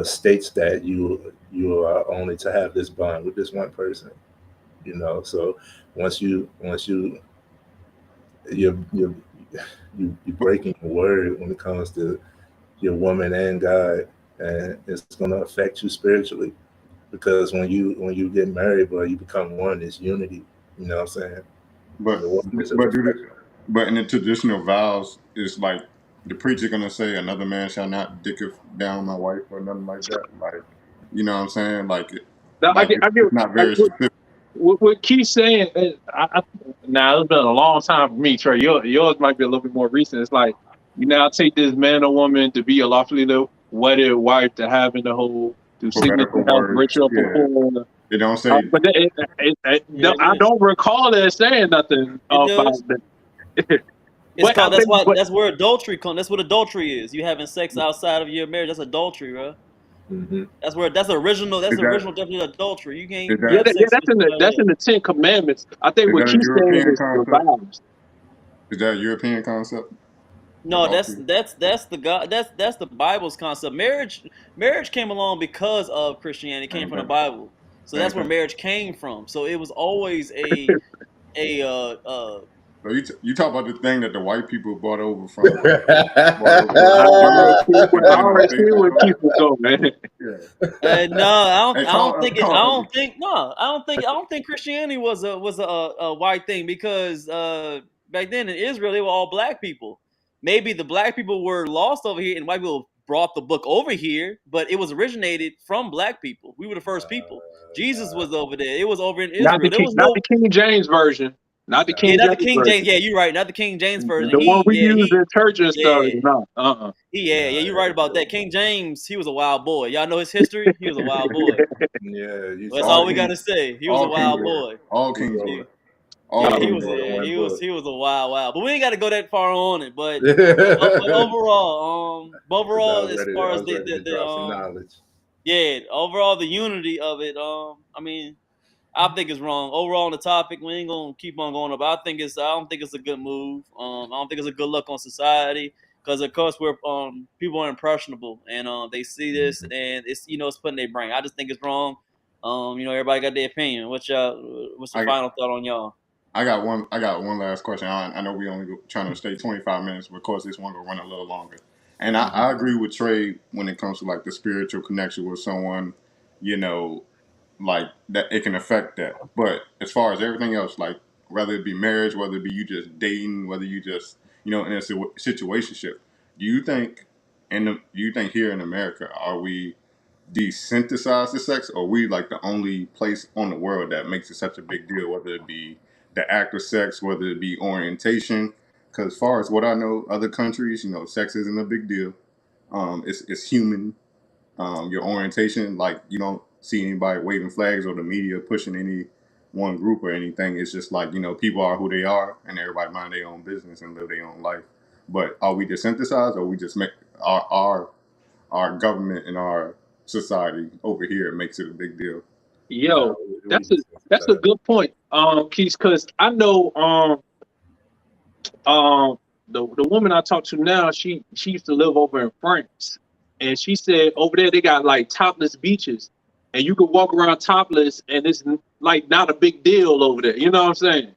states that you are only to have this bond with this one person. So once you're breaking the word when it comes to your woman and God, and it's going to affect you spiritually, because when you get married, bro, you become one. It's unity. You know what I'm saying? But in the traditional vows, it's like the preacher gonna say, "Another man shall not dick down my wife" or nothing like that. Like, you know what I'm saying? Like, it's not very specific. What Keith's saying, now it's been a long time for me, Trey. Yours might be a little bit more recent. It's like you now take this man or woman to be a lawfully wedded wife, to having the whole signature ritual before. It don't say. But I don't recall it saying nothing about that. It's called. That's where adultery comes. That's what adultery is. You having sex outside of your marriage. That's adultery, bro. Mm-hmm. That's the original definition of adultery. You can't. That's in the 10 Commandments. I think what you're saying is revised. Is that a European concept? No, that's the Bible's concept. Marriage came along because of Christianity. It came from the Bible, so that's where marriage came from. So it was always So you talk about the thing that the white people brought over from. I already see where Keith was going, man. No, I don't think Christianity was a white thing, because back then in Israel they were all black people. Maybe the black people were lost over here and white people brought the book over here, but it was originated from black people. We were the first people. Jesus was over there. It was over in Israel. Not the King James version. Not the King James. Yeah, you're right. Not the King James version. The one we use in church and stuff. No. You're right about that. King James, he was a wild boy. Y'all know his history. He was a wild boy. That's all we gotta say. He was a wild boy. All kings. He was a wild. But we ain't got to go that far on it. But overall, as far as overall the unity of it. I mean, I think it's wrong. Overall on the topic, we ain't gonna keep on going about. I don't think it's a good move. I don't think it's a good look on society, because of course people are impressionable, and they see this and it's it's put in their brain. I just think it's wrong. Everybody got their opinion. What's the final thought on y'all? I got one last question. I know we only trying to stay 25 minutes, but of course this one will run a little longer. And I agree with Trey when it comes to like the spiritual connection with someone, like that it can affect that. But as far as everything else, like whether it be marriage, whether it be you just dating, whether you just in a situationship, do you think here in America are we desensitized to sex, or are we like the only place on the world that makes it such a big deal, whether it be the act of sex, whether it be orientation? Because as far as what I know, other countries, sex isn't a big deal. It's human. Your orientation, like you don't see anybody waving flags or the media pushing any one group or anything. It's just like people are who they are, and everybody mind their own business and live their own life. But are we desensitized, or we just make our government and our society over here makes it a big deal? Yo, that's a good point, Keith, because I know the woman I talk to now, she used to live over in France, and she said over there they got like topless beaches, and you can walk around topless, and it's like not a big deal over there. You know what I'm saying?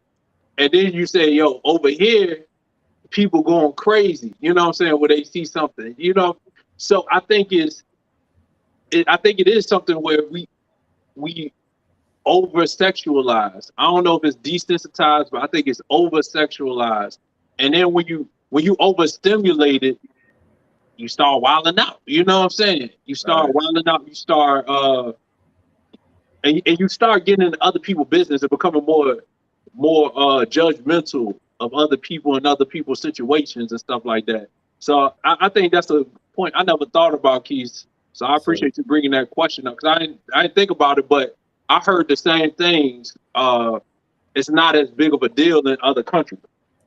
And then you say, yo, over here, people going crazy. You know what I'm saying? Where they see something. So I think it is something where we over sexualize. I don't know if it's desensitized, but I think it's over sexualized. And then when you overstimulate it, you start wilding out. You know what I'm saying? You start wilding out. You start and you start getting into other people's business and becoming more judgmental of other people and other people's situations and stuff like that. So I think that's a point I never thought about, Keith. So I appreciate you bringing that question up, because I didn't think about it, but I heard the same things. It's not as big of a deal in other countries.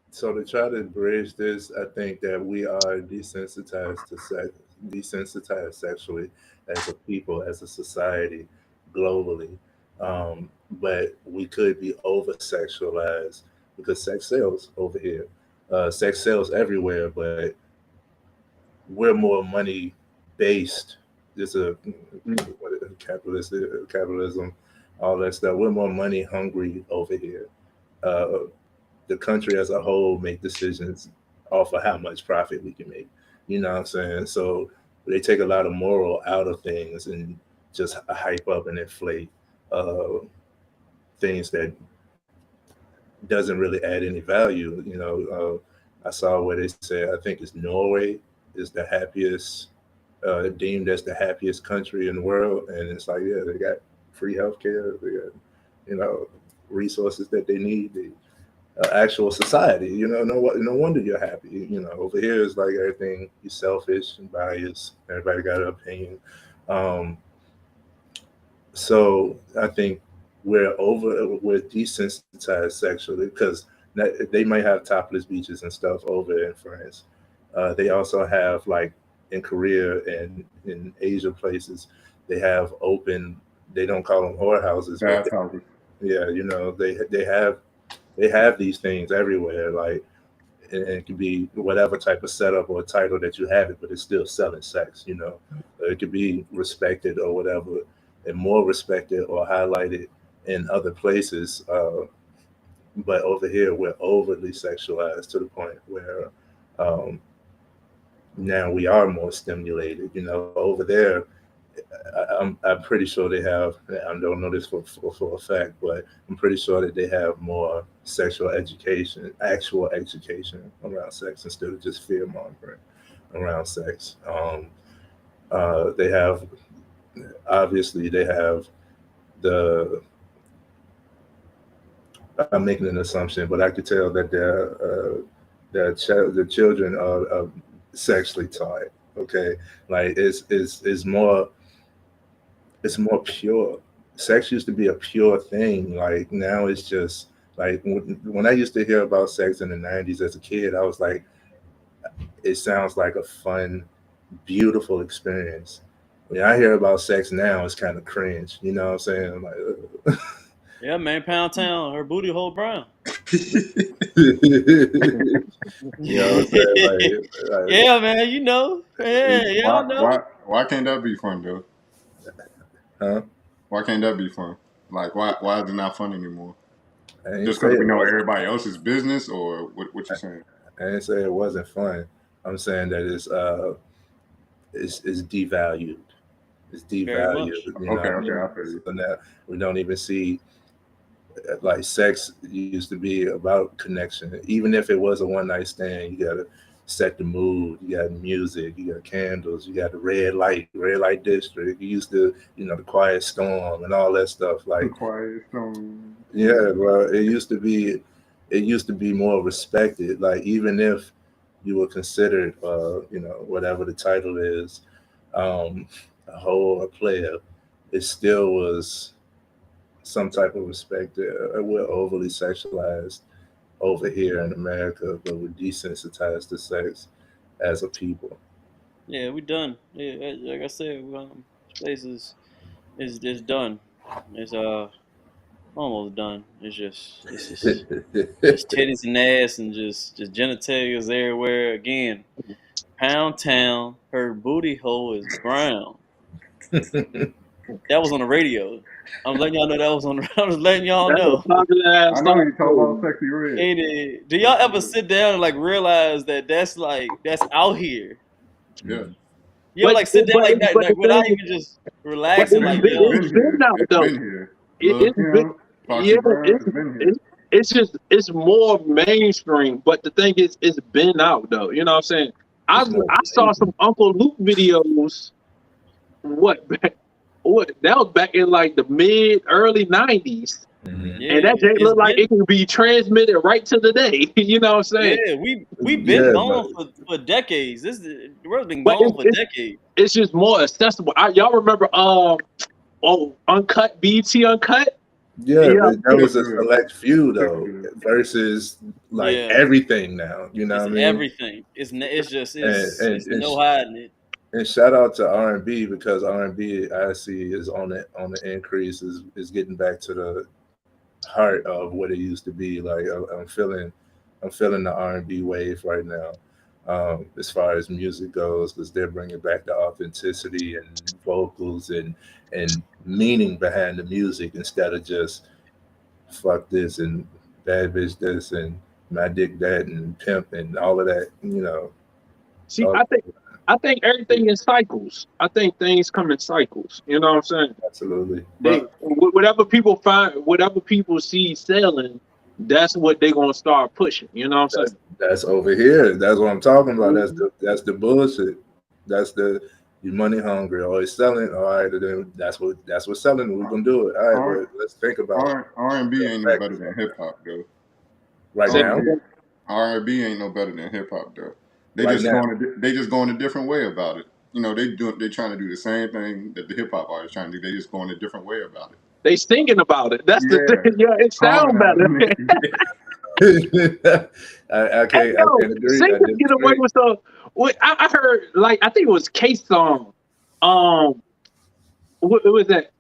So to try to bridge this, I think that we are desensitized to sex, desensitized sexually as a people, as a society, globally. But we could be over-sexualized because sex sells over here. Sex sells everywhere, but we're more money-based. It's a capitalism, all that stuff. We're more money-hungry over here. The country as a whole make decisions off of how much profit we can make. You know what I'm saying? So they take a lot of moral out of things and just hype up and inflate things that doesn't really add any value. I saw where they said, I think it's Norway is the happiest, deemed as the happiest country in the world. And it's like, yeah, they got free healthcare, they got, resources that they need, the actual society, no wonder you're happy. Over here is like everything, you're selfish and biased, everybody got an opinion. So I think we're desensitized sexually because They might have topless beaches and stuff over in France. They also have, like, in Korea and in Asia places, they have open. They don't call them whorehouses. Yeah, you know, they have these things everywhere. Like, and it could be whatever type of setup or title that you have it, but it's still selling sex. You know, it could be respected or whatever, and more respected or highlighted in other places. But over here, we're overly sexualized to the point where now we are more stimulated. You know, over there, I'm pretty sure they have. I don't know this for a fact, but I'm pretty sure that they have more sexual education, actual education around sex instead of just fear mongering around sex. They have, obviously, they have the. I'm making an assumption, but I could tell that the children are sexually taught. Okay, like it's more pure. Sex used to be a pure thing. Like, now it's just like when I used to hear about sex in the 90s as a kid, I was like, it sounds like a fun, beautiful experience. When I hear about sex now, it's kind of cringe. You know what I'm saying? I'm like, yeah, man, Pound Town, her booty hole brown. You know what I'm saying? Like, yeah, man, you know. Yeah, y'all know. Why can't that be fun, though? Huh? Why can't that be fun? Like, why is it not fun anymore? Just say because we it know wasn't. everybody else's business, or what you saying? I didn't say it wasn't fun. I'm saying that it's devalued. It's devalued. You know? Okay, I feel you. So now we don't even see, like, sex used to be about connection. Even if it was a one night stand, you gotta set the mood. You got music. You got candles. You got the red light district. You used to, you know, the quiet storm and all that stuff. Like, The quiet storm. yeah, well, it used to be more respected. Like, even if you were considered, you know, whatever the title is, a hoe or player, it still was some type of respect. We're overly sexualized over here in America, but we're desensitized to sex as a people. Yeah, we done. Yeah, like I said, space is done. It's almost done. It's just titties and ass and just genitals everywhere. Again, Pound Town, her booty hole is brown. That was on the radio. I'm letting y'all know that was on. I was letting y'all know. I know you talk about Sexy Red. Do y'all ever sit down and like realize that that's out here? Yeah. You ever like sit down like that, like without even just relaxing, like yo. It's been here. It's more mainstream, but the thing is, it's been out though. You know what I'm saying? I saw some Uncle Luke videos. That was back in like the early 90s. Yeah, and that J looked like it can be transmitted right to the day. You know what I'm saying? Yeah, we've been gone for decades. The world's been gone for decades. It's just more accessible. Y'all remember Uncut, BT Uncut? Yeah, that was a select few though, versus like everything now. You know what I mean? Everything. It's no hiding it. And shout out to R&B, because R&B I see is on the increase. Is getting back to the heart of what it used to be. Like, I'm feeling the R&B wave right now, as far as music goes, because they're bringing back the authenticity and vocals and meaning behind the music, instead of just fuck this and bad bitch this and my dick that and pimp and all of that. You know. See, I think everything in cycles. I think things come in cycles. You know what I'm saying? Absolutely. Whatever people see selling, that's what they're gonna start pushing. You know what I'm saying? That's over here. That's what I'm talking about. That's the bullshit. That's you money hungry. Always selling. All right, then that's what's selling. We're gonna do it. All right, let's think about it. R&B ain't no better than hip hop though. Right now, R&B ain't no better than hip hop though. They just going a different way about it. You know, they trying to do the same thing that the hip hop artists trying to do. They just going a different way about it. They singing about it. That's the thing. Yeah, it sounds better. I can't agree. Singers get away with stuff. I heard, like, I think it was K-Song. What was that?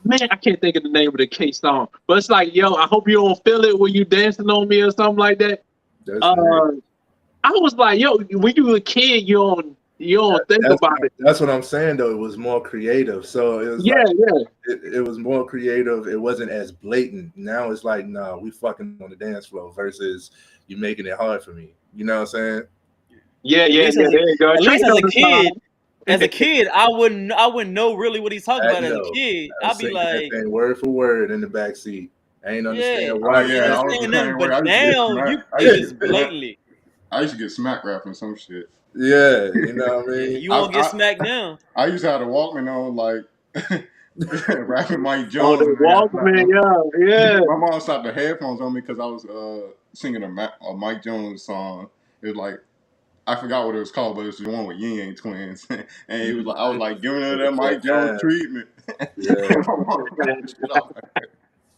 Man, I can't think of the name of the K-Song. But it's like, yo, I hope you don't feel it when you dancing on me or something like that. I was like, yo, when you were a kid, you don't think about it. That's what I'm saying, though. It was more creative. So it was it was more creative. It wasn't as blatant. Now it's like, no, we fucking on the dance floor versus you making it hard for me. You know what I'm saying? Yeah. There you go. At least as a kid, I wouldn't know really what he's talking about. As a kid, I'd be like, word for word in the back seat. I ain't understand why. But now you just blatantly. I used to get smack rapping some shit. Yeah, you know what I mean? You won't get smacked now. I used to have the Walkman on, like, rapping Mike Jones. Oh, the Walkman, yeah. My mom stopped the headphones on me because I was singing a Mike Jones song. It was like, I forgot what it was called, but it was the one with Yin Yang Twins. And it was like, I was like giving her that Mike Jones treatment. Yeah.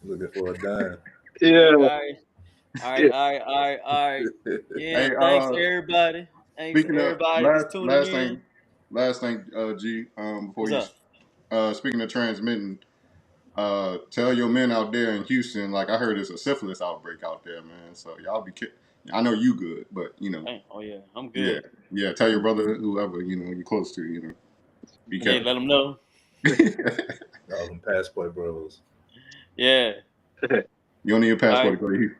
Looking for a dime. Yeah. All right. Yeah, hey, thanks everybody. Thanks everybody for tuning in. Last thing, G, before you speaking of transmitting, tell your men out there in Houston, like I heard there's a syphilis outbreak out there, man. So y'all be kidding. I know you good, but you know. Oh yeah, I'm good. Yeah. Tell your brother, whoever you're close to, be careful. Hey, let them know. All them passport bros. Yeah. You don't need a passport to go to Houston.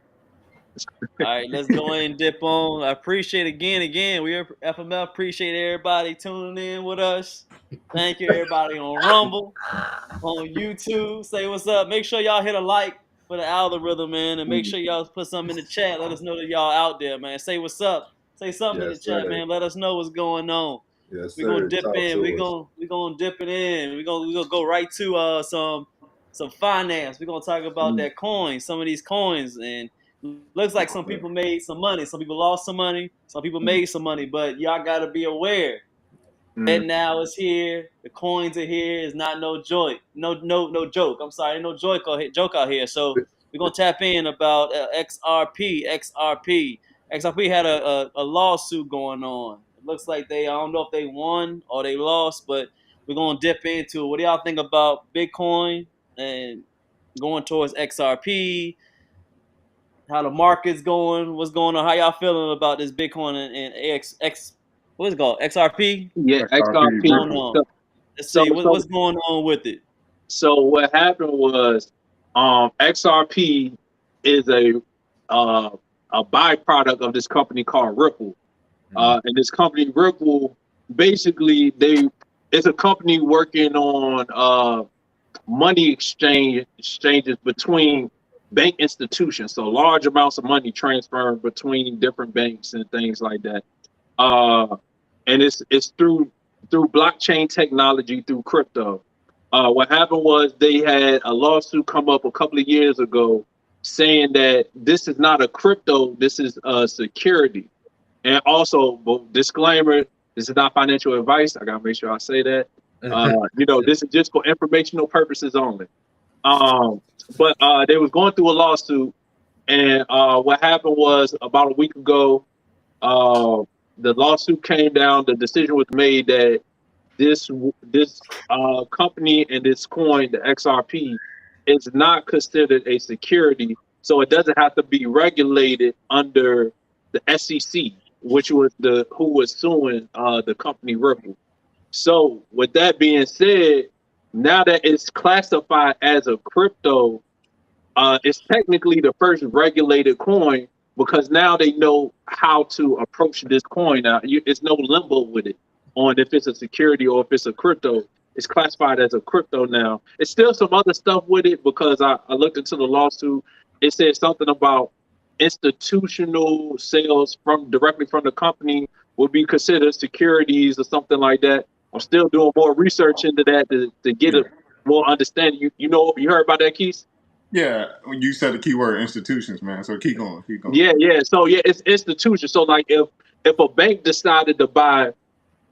All right, let's go ahead and dip on. I appreciate again. We are FML. Appreciate everybody tuning in with us. Thank you, everybody on Rumble, on YouTube. Say what's up. Make sure y'all hit a like for the algorithm, man, and make sure y'all put something in the chat. Let us know that y'all out there, man. Say what's up. Say something in the chat, man. Let us know what's going on. Yes, we're gonna dip in. We're gonna dip it in. We're gonna go right to some finance. We're gonna talk about that coin, some of these coins, and looks like some people made some money. Some people lost some money. Some people made some money. But y'all got to be aware. And now it's here. The coins are here. It's not no joke. No joke. I'm sorry. No joke out here. So we're going to tap in about XRP. XRP had a lawsuit going on. It looks like I don't know if they won or they lost, but we're going to dip into it. What do y'all think about Bitcoin and going towards XRP? How the market's going, what's going on, how y'all feeling about this Bitcoin and what is it called, XRP? Yeah, XRP. Let's see, what's going on with it? So what happened was XRP is a byproduct of this company called Ripple. And this company Ripple, basically it's a company working on money exchanges between bank institutions, so large amounts of money transferred between different banks and things like that. And it's through blockchain technology, through crypto. What happened was they had a lawsuit come up a couple of years ago saying that this is not a crypto, this is a security. And also, disclaimer, this is not financial advice. I gotta make sure I say that. This is just for informational purposes only. But they was going through a lawsuit, and what happened was about a week ago, the lawsuit came down. The decision was made that this company and this coin, the XRP, is not considered a security, so it doesn't have to be regulated under the SEC, which was who was suing the company Ripple. So with that being said, now that it's classified as a crypto, it's technically the first regulated coin, because now they know how to approach this coin. Now, it's no limbo with it on if it's a security or if it's a crypto. It's classified as a crypto now. It's still some other stuff with it, because I looked into the lawsuit. It said something about institutional sales directly from the company would be considered securities or something like that. I'm still doing more research into that to get a more understanding. You heard about that, Keith? Yeah, when you said the keyword institutions, man. So keep going. Yeah. So it's institutions. So like if a bank decided to buy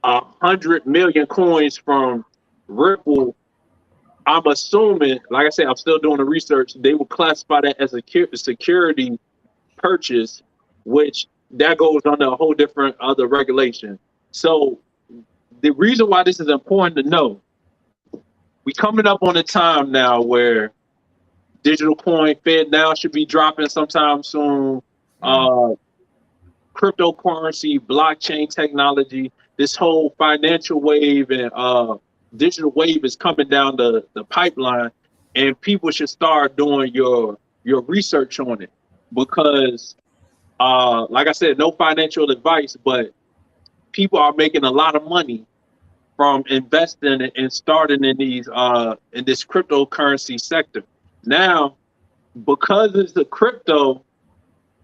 100 million coins from Ripple, I'm assuming, like I said, I'm still doing the research, they will classify that as a security purchase, which that goes under a whole different other regulation. So the reason why this is important to know, we coming up on a time now where digital coin Fed now should be dropping sometime soon. Cryptocurrency, blockchain technology, this whole financial wave and digital wave is coming down the pipeline, and people should start doing your research on it, because like I said, no financial advice, but people are making a lot of money from investing and starting in these in this cryptocurrency sector. Now, because it's a crypto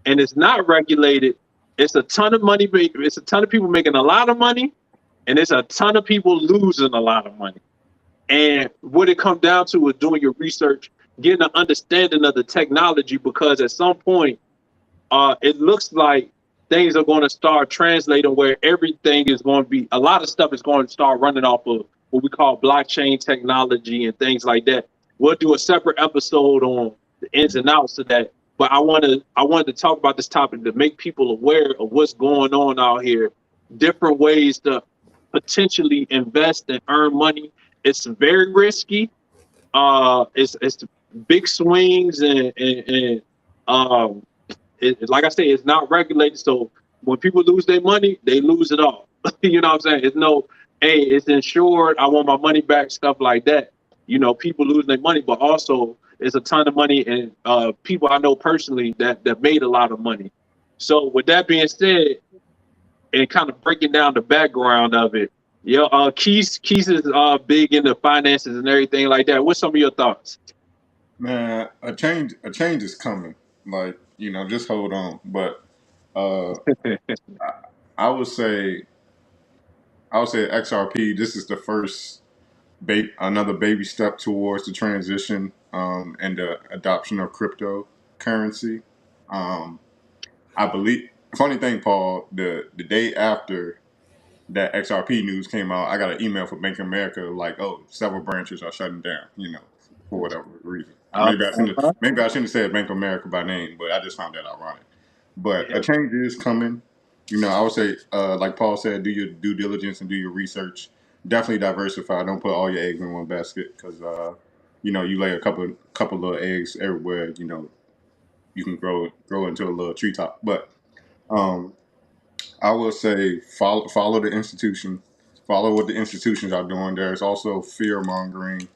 and it's not regulated, it's a ton of money. It's a ton of people making a lot of money, and it's a ton of people losing a lot of money. And what it comes down to is doing your research, getting an understanding of the technology, because at some point, it looks like things are going to start translating where everything is going to be, a lot of stuff is going to start running off of what we call blockchain technology and things like that. We'll do a separate episode on the ins and outs of that. But I wanted to talk about this topic to make people aware of what's going on out here, different ways to potentially invest and earn money. It's very risky. It's big swings and like I say, it's not regulated. So when people lose their money, they lose it all. You know what I'm saying? It's no, hey, it's insured, I want my money back, stuff like that. You know, people lose their money, but also it's a ton of money, and people I know personally that made a lot of money. So with that being said, and kind of breaking down the background of it, Keith is big into finances and everything like that. What's some of your thoughts? Man, a change is coming. Like, you know, just hold on. But I would say XRP. This is the first another baby step towards the transition and the adoption of cryptocurrency. I believe. Funny thing, Paul, the day after that XRP news came out, I got an email from Bank of America like, oh, several branches are shutting down, you know, for whatever reason. Maybe I shouldn't have said Bank of America by name, but I just found that ironic. But a change is coming. You know, I would say, like Paul said, do your due diligence and do your research. Definitely diversify. Don't put all your eggs in one basket, because, you know, you lay a couple little eggs everywhere, you know, you can grow into a little treetop. But I will say follow the institution, follow what the institutions are doing. There's also fear mongering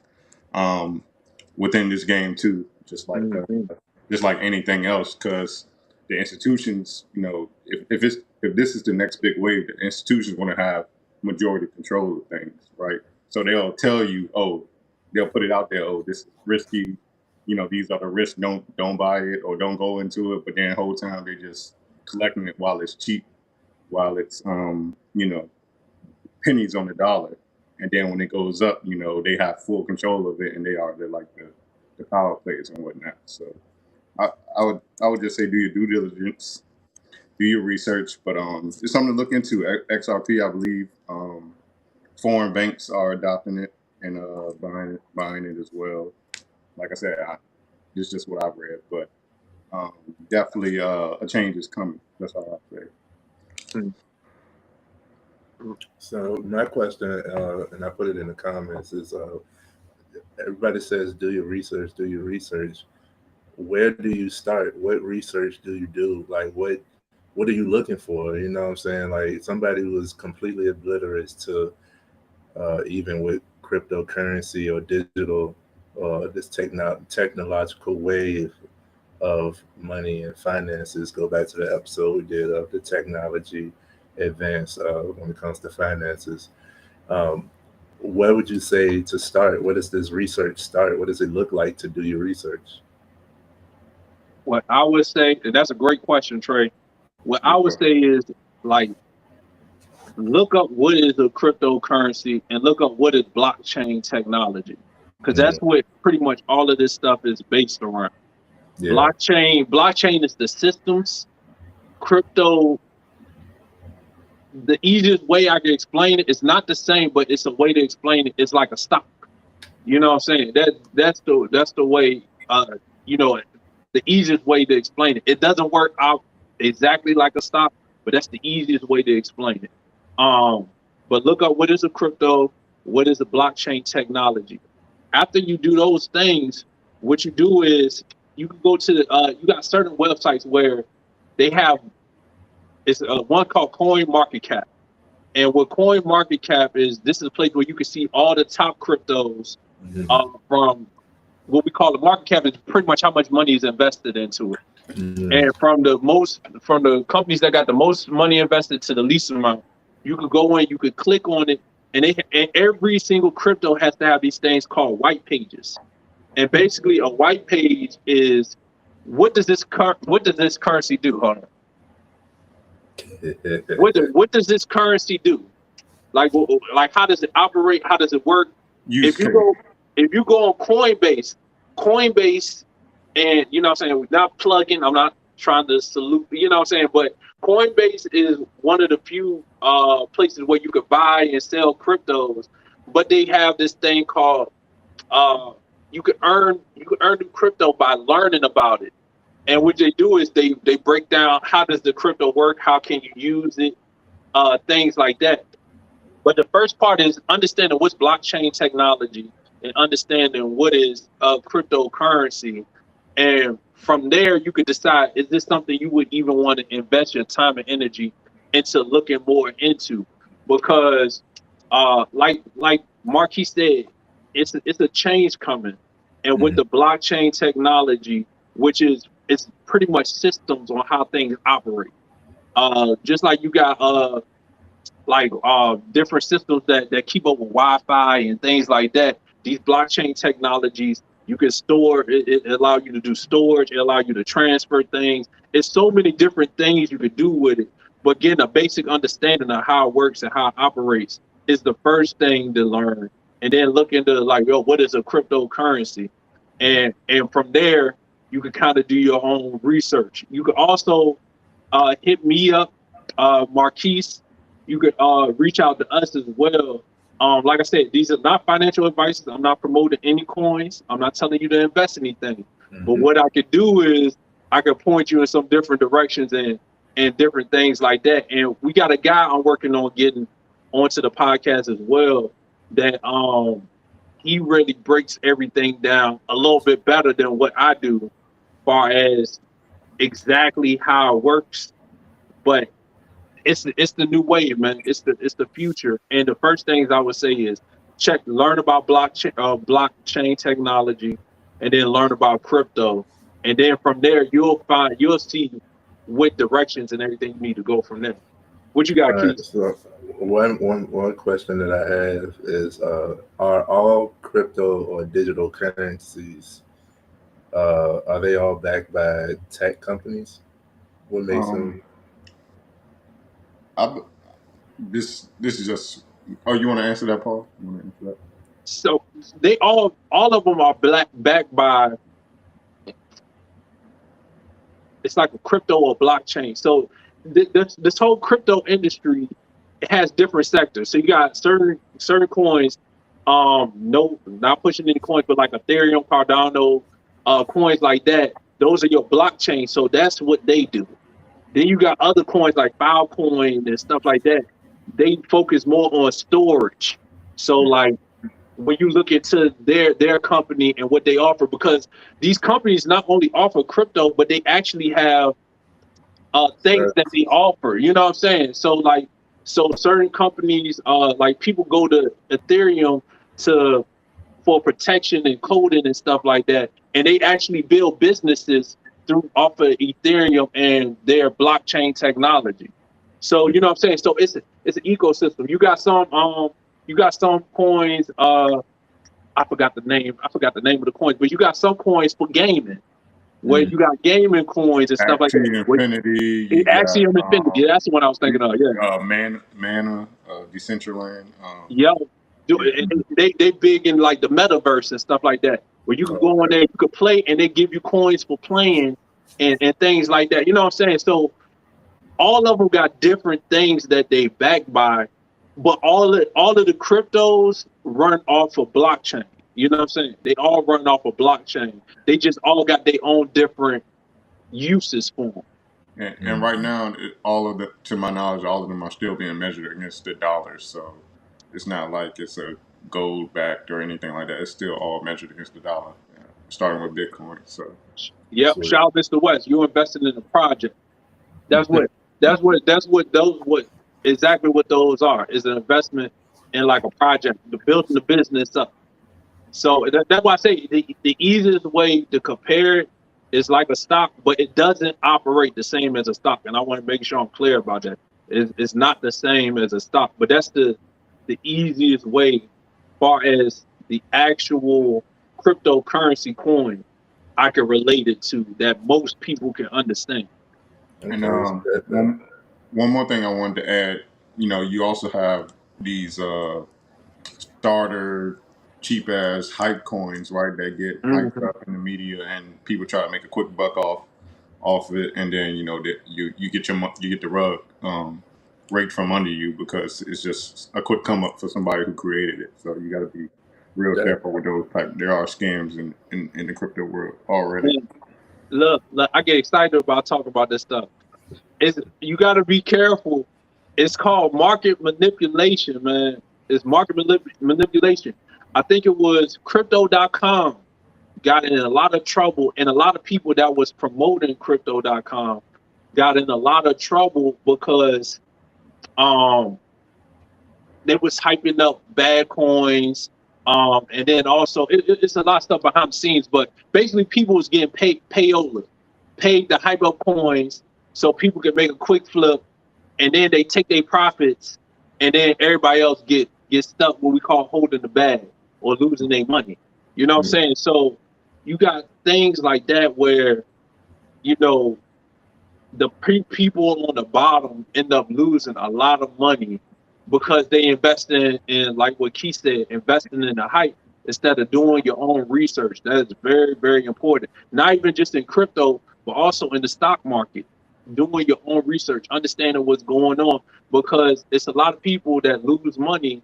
within this game too, just like anything else, because the institutions, you know, if this is the next big wave, the institutions want to have majority control of things, right? So they'll tell you, they'll put it out there, this is risky, you know, these are the risks, don't buy it or don't go into it. But then the whole time they're just collecting it while it's cheap, while it's you know, pennies on the dollar. And then when it goes up, you know, they have full control of it, and they're like the power players and whatnot. So I would just say do your due diligence, do your research, but it's something to look into. XRP, I believe, foreign banks are adopting it and buying it as well. Like I said, it's just what I've read, but definitely a change is coming. That's all I say. So my question, and I put it in the comments, is everybody says do your research, do your research. Where do you start? What research do you do? Like what are you looking for? You know what I'm saying? Like somebody who is completely oblivious to even with cryptocurrency or digital this technological wave of money and finances. Go back to the episode we did of the technology advance when it comes to finances. Where would you say to start? What does this research start? What does it look like to do your research? What I would say, and that's a great question, Trey. What I would say is, like, look up what is a cryptocurrency and look up what is blockchain technology, because that's what pretty much all of this stuff is based around. Yeah. Blockchain is the systems. Crypto, the easiest way I can explain it, it's not the same, but it's a way to explain it. It's like a stock. You know what I'm saying? That's the way, you know, the easiest way to explain it. It doesn't work out exactly like a stock, but that's the easiest way to explain it. But look up what is a crypto, what is a blockchain technology. After you do those things, what you do is you can go to you got certain websites where they have one called CoinMarketCap. And what CoinMarketCap is, this is a place where you can see all the top cryptos from what we call the market cap is pretty much how much money is invested into it. And from the companies that got the most money invested to the least amount, you could go in, you could click on it, and every single crypto has to have these things called white pages. And basically, a white page is what does this currency do? Hold on. What does this currency do? Like how does it operate? How does it work? If you go on Coinbase, and you know what I'm saying, we're not plugging, I'm not trying to salute, you know what I'm saying, but Coinbase is one of the few places where you could buy and sell cryptos, but they have this thing called you could earn new crypto by learning about it. And what they do is they break down how does the crypto work, how can you use it, things like that. But the first part is understanding what's blockchain technology and understanding what is cryptocurrency. And from there, you could decide, is this something you would even want to invest your time and energy into looking more into? Because like Marquis said, it's a change coming. And with the blockchain technology, which is it's pretty much systems on how things operate. Just like you got different systems that keep up with Wi-Fi and things like that. These blockchain technologies, you can store, it allows you to do storage, it allows you to transfer things. It's so many different things you could do with it. But getting a basic understanding of how it works and how it operates is the first thing to learn. And then look into what is a cryptocurrency? And from there, you can kind of do your own research. You could also hit me up, Marquise. You could reach out to us as well. Like I said, these are not financial advice. I'm not promoting any coins. I'm not telling you to invest anything. But what I could do is I could point you in some different directions and different things like that. And we got a guy I'm working on getting onto the podcast as well that he really breaks everything down a little bit better than what I do, as far as exactly how it works. But it's the new wave, man. It's the future. And the first things I would say is learn about blockchain technology, and then learn about crypto. And then from there, you'll see what directions and everything you need to go from there. What you got, Keith? So one question that I have is, are all crypto or digital currencies, are they all backed by tech companies? What makes them? This is just. Oh, you want to answer that, Paul? You want to answer that? So they all of them are backed by. It's like a crypto or blockchain. So this whole crypto industry, it has different sectors. So you got certain coins, not pushing any coins, but like Ethereum, Cardano, coins like that. Those are your blockchain. So that's what they do. Then you got other coins like Filecoin and stuff like that. They focus more on storage. So like when you look into their company and what they offer, because these companies not only offer crypto, but they actually have things that they offer. You know what I'm saying? So certain companies, like people go to Ethereum for protection and coding and stuff like that, and they actually build businesses off of Ethereum and their blockchain technology. So you know what I'm saying? So it's an ecosystem. You got some coins. I forgot the name of the coins, but you got some coins for gaming, where you got gaming coins and stuff like that. Infinity. Axiom Infinity. That's the one I was thinking of. Yeah. Mana, Decentraland. They big in like the metaverse and stuff like that, where you can go on there, you can play, and they give you coins for playing and things like that. You know what I'm saying? So all of them got different things that they backed by, but all of the cryptos run off of blockchain. You know what I'm saying? They all run off a blockchain. They just all got their own different uses for them. And right now, all of the, to my knowledge, all of them are still being measured against the dollars. So it's not like it's a gold backed or anything like that. It's still all measured against the dollar, starting with Bitcoin. So yep, shout out Mr. West. You invested in a project. That's what exactly what those are. Is an investment in like a project, the building the business up. So that's why I say the easiest way to compare it is like a stock, but it doesn't operate the same as a stock. And I want to make sure I'm clear about that. It's not the same as a stock, but that's the easiest way as far as the actual cryptocurrency coin I can relate it to that most people can understand. And one more thing I wanted to add, you also have these starter cheap ass hype coins, right? That get hyped up in the media, and people try to make a quick buck off it, and then that you get the rug raked from under you because it's just a quick come up for somebody who created it. So you got to be real careful with those type. There are scams in the crypto world already. Look, I get excited about talking about this stuff. You got to be careful. It's called market manipulation, man. It's market manipulation. I think it was crypto.com got in a lot of trouble, and a lot of people that was promoting crypto.com got in a lot of trouble because they was hyping up bad coins. And then also it's a lot of stuff behind the scenes, but basically people was getting paid to hype up coins so people can make a quick flip, and then they take their profits, and then everybody else get stuck what we call holding the bag or losing their money. You know what I'm saying? So you got things like that where, the people on the bottom end up losing a lot of money because they invest in like what Keith said, investing in the hype instead of doing your own research. That is very, very important. Not even just in crypto, but also in the stock market. Doing your own research, understanding what's going on, because it's a lot of people that lose money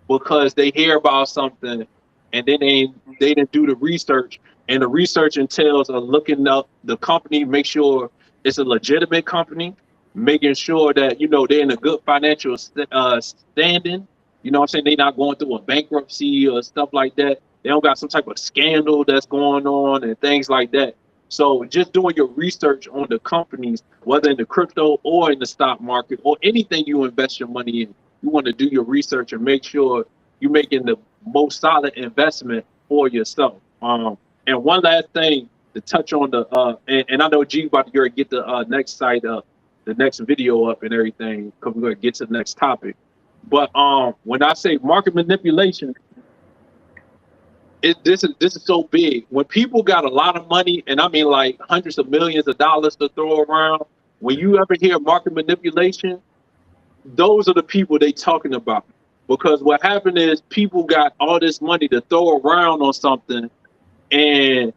because they hear about something and then they didn't do the research, and the research entails looking up the company, make sure it's a legitimate company, making sure that they're in a good financial standing. You know what I'm saying? They're not going through a bankruptcy or stuff like that. They don't got some type of scandal that's going on and things like that. So just doing your research on the companies, whether in the crypto or in the stock market or anything you invest your money in, you want to do your research and make sure you're making the most solid investment for yourself. And one last thing to touch on and I know G about to get the next site up, the next video up and everything, because we're going to get to the next topic. But when I say market manipulation, this is so big. When people got a lot of money, and I mean like hundreds of millions of dollars to throw around, when you ever hear market manipulation, those are the people they talking about. Because what happened is people got all this money to throw around on something, and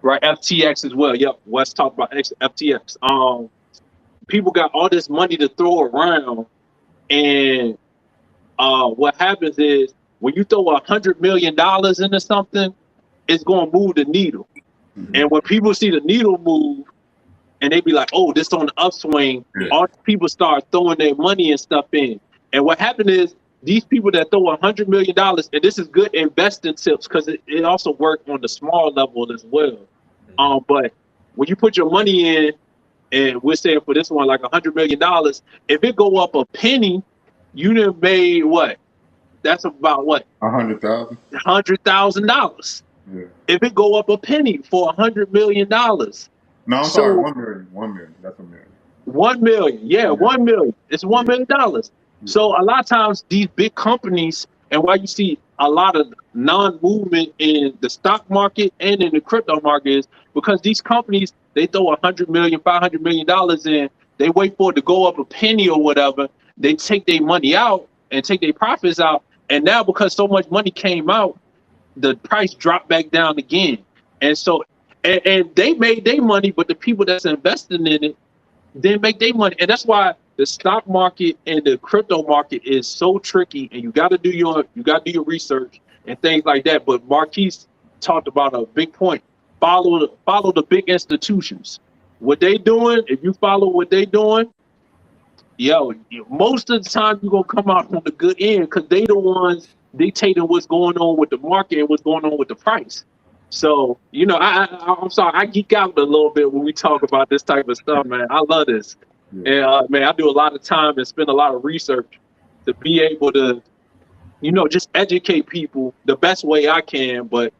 right, FTX as well. Yep, let's talk about FTX. People got all this money to throw around, and what happens is when you throw $100 million into something, it's going to move the needle. And when people see the needle move, and they be like, "Oh, this on the upswing," all people start throwing their money and stuff in. And what happened is these people that throw $100 million, and this is good investing tips because it also works on the small level as well. But when you put your money in, and we're saying for this one like $100 million, if it go up a penny, you done made what? That's about what? $100,000. $100,000. Yeah. If it go up a penny for $100 million. No, I'm sorry, 1 million. 1 million. That's a million. 1 million. Yeah, 1 million. It's $1 million. So a lot of times these big companies, and why you see a lot of non-movement in the stock market and in the crypto market is because these companies, they throw $100 million, $500 million in, they wait for it to go up a penny or whatever, they take their money out and take their profits out, and now because so much money came out, the price dropped back down again. And so, and they made their money, but the people that's investing in it didn't make their money. And that's why the stock market and the crypto market is so tricky, and you got to do your research. and things like that. But Marquise talked about a big point. Follow the big institutions. What they doing, if you follow what they doing, most of the time you're gonna come out on the good end because they the ones dictating what's going on with the market and what's going on with the price. So, I'm sorry, I geek out a little bit when we talk about this type of stuff, man. I love this. Yeah. And man, I do a lot of time and spend a lot of research to be able to, just educate people the best way I can. But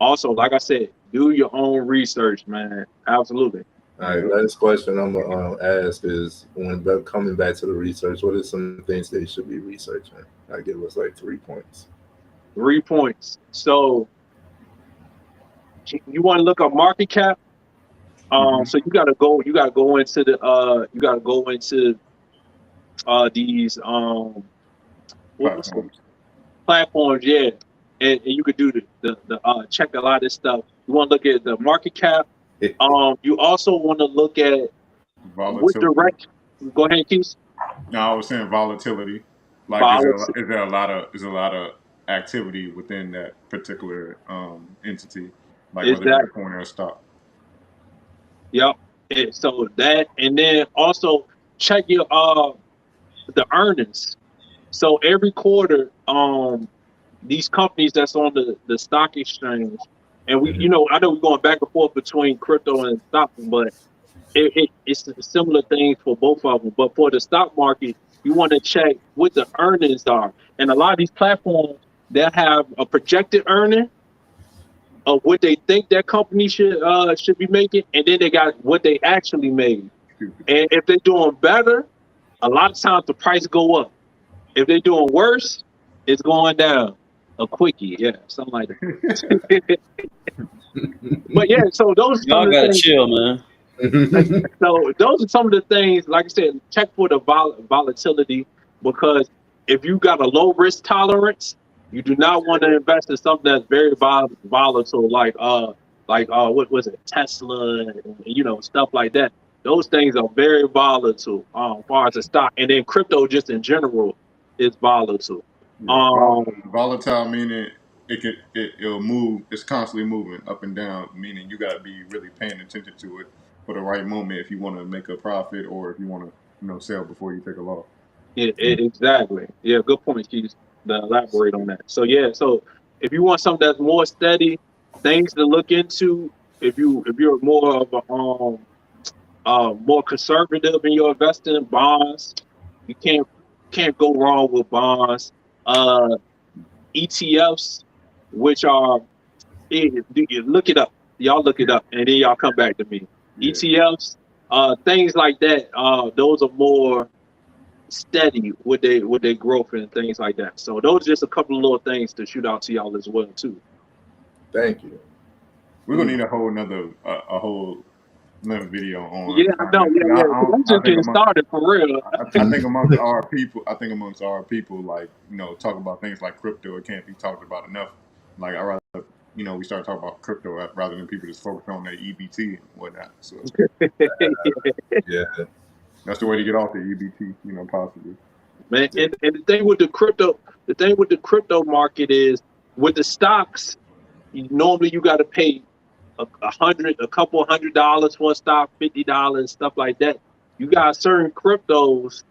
also, like I said, do your own research, man. Absolutely. All right, last question I'm gonna ask is, when coming back to the research, what are some things they should be researching? I give us like 3 points. 3 points. So you want to look at market cap. So you gotta go into these platforms, yeah, and you could do the check a lot of this stuff. You want to look at the market cap. You also want to look at what direction. Go ahead, Keith. No, I was saying volatility. Like, is there a lot of activity within that particular entity, like whether it's a coin or a stock? Yep. So that, and then also check your the earnings. So every quarter, these companies that's on the stock exchange, and we, I know we're going back and forth between crypto and stock, but it's similar things for both of them. But for the stock market, you want to check what the earnings are, and a lot of these platforms, they'll have a projected earning of what they think that company should be making, and then they got what they actually made. And if they're doing better, a lot of times the price go up. If they're doing worse, it's going down. A quickie, something like that. But yeah, so those y'all gotta chill, man. So those are some of the things. Like I said, check for the volatility, because if you got a low risk tolerance, you do not want to invest in something that's very volatile, like what was it, Tesla, and stuff like that. Those things are very volatile as far as the stock, and then crypto just in general is volatile. Volatile meaning it'll move. It's constantly moving up and down, meaning you got to be really paying attention to it for the right moment if you want to make a profit or if you want to sell before you take a loss. Yeah, exactly. Yeah, good point, Keith. To elaborate on that. So so if you want something that's more steady, things to look into. If you're more of a more conservative in your investing, bonds, you can't go wrong with bonds. ETFs, which are, look it up. Y'all look it up, and then y'all come back to me. Yeah. ETFs, things like that. Those are more steady with their growth and things like that. So those are just a couple of little things to shoot out to y'all as well too. Thank you. We're gonna need a whole another video on. Yeah, I know. I'm just getting started for real. I think amongst our people, like, talk about things like crypto. It can't be talked about enough. Like, I rather, we start talking about crypto rather than people just focus on their EBT and whatnot. So yeah, that's the way to get off the EBT, possibly. Man, and the thing with the crypto market is, with the stocks, normally you got to pay a couple $100 for a stock, $50, stuff like that. You got certain cryptos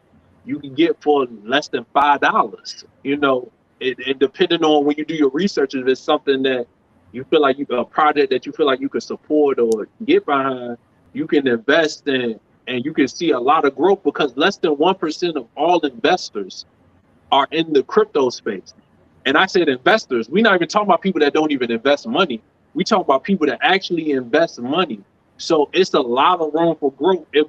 you can get for less than $5. And depending on when you do your research, if it's something that you feel like a project that you feel like you can support or get behind, you can invest in, and you can see a lot of growth, because less than 1% of all investors are in the crypto space. And I said investors, we're not even talking about people that don't even invest money. We talk about people that actually invest money. So it's a lot of room for growth if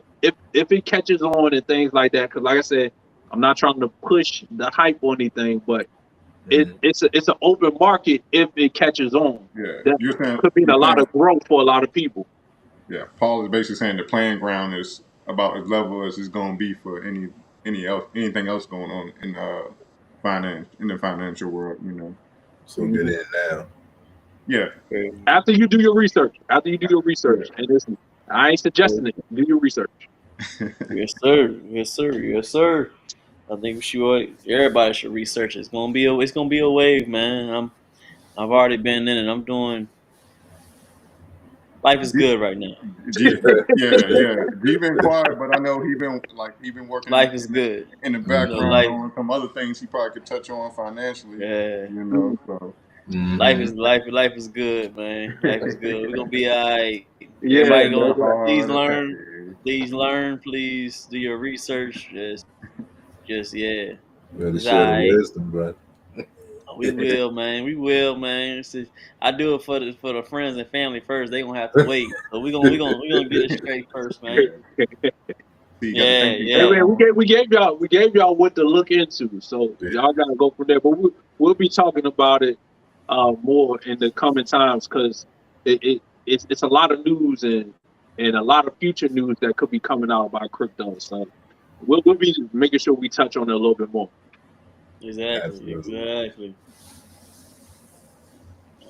it catches on and things like that. Because like I said, I'm not trying to push the hype or anything, but it's an open market if it catches on. Yeah, that could be a lot of growth for a lot of people. Yeah, Paul is basically saying the playing ground is about as level as it's going to be for anything else going on in the financial world. So get in now. Yeah. After you do your research, and listen, I ain't suggesting it. Do your research. Yes, sir. I think everybody should research. It's gonna be a wave, man. I've already been in it. I'm doing. Life is good right now. Yeah. He been quiet, but I know he been working. Life is good in the background on some other things he probably could touch on financially. Yeah, you know. So life is good, man. Life is good. We're gonna be all right. Yeah, Everybody no go. Please learn. Please do your research. Just yeah. Better It's share all the right. wisdom, bro. We will, man. We will, man. I do it for the friends and family first. They gonna have to wait, but we gonna get it straight first, man. Yeah. Man, we gave y'all what to look into, so y'all gotta go from there. But we'll be talking about it more in the coming times because it's a lot of news and a lot of future news that could be coming out about crypto. So we'll be making sure we touch on it a little bit more. Exactly.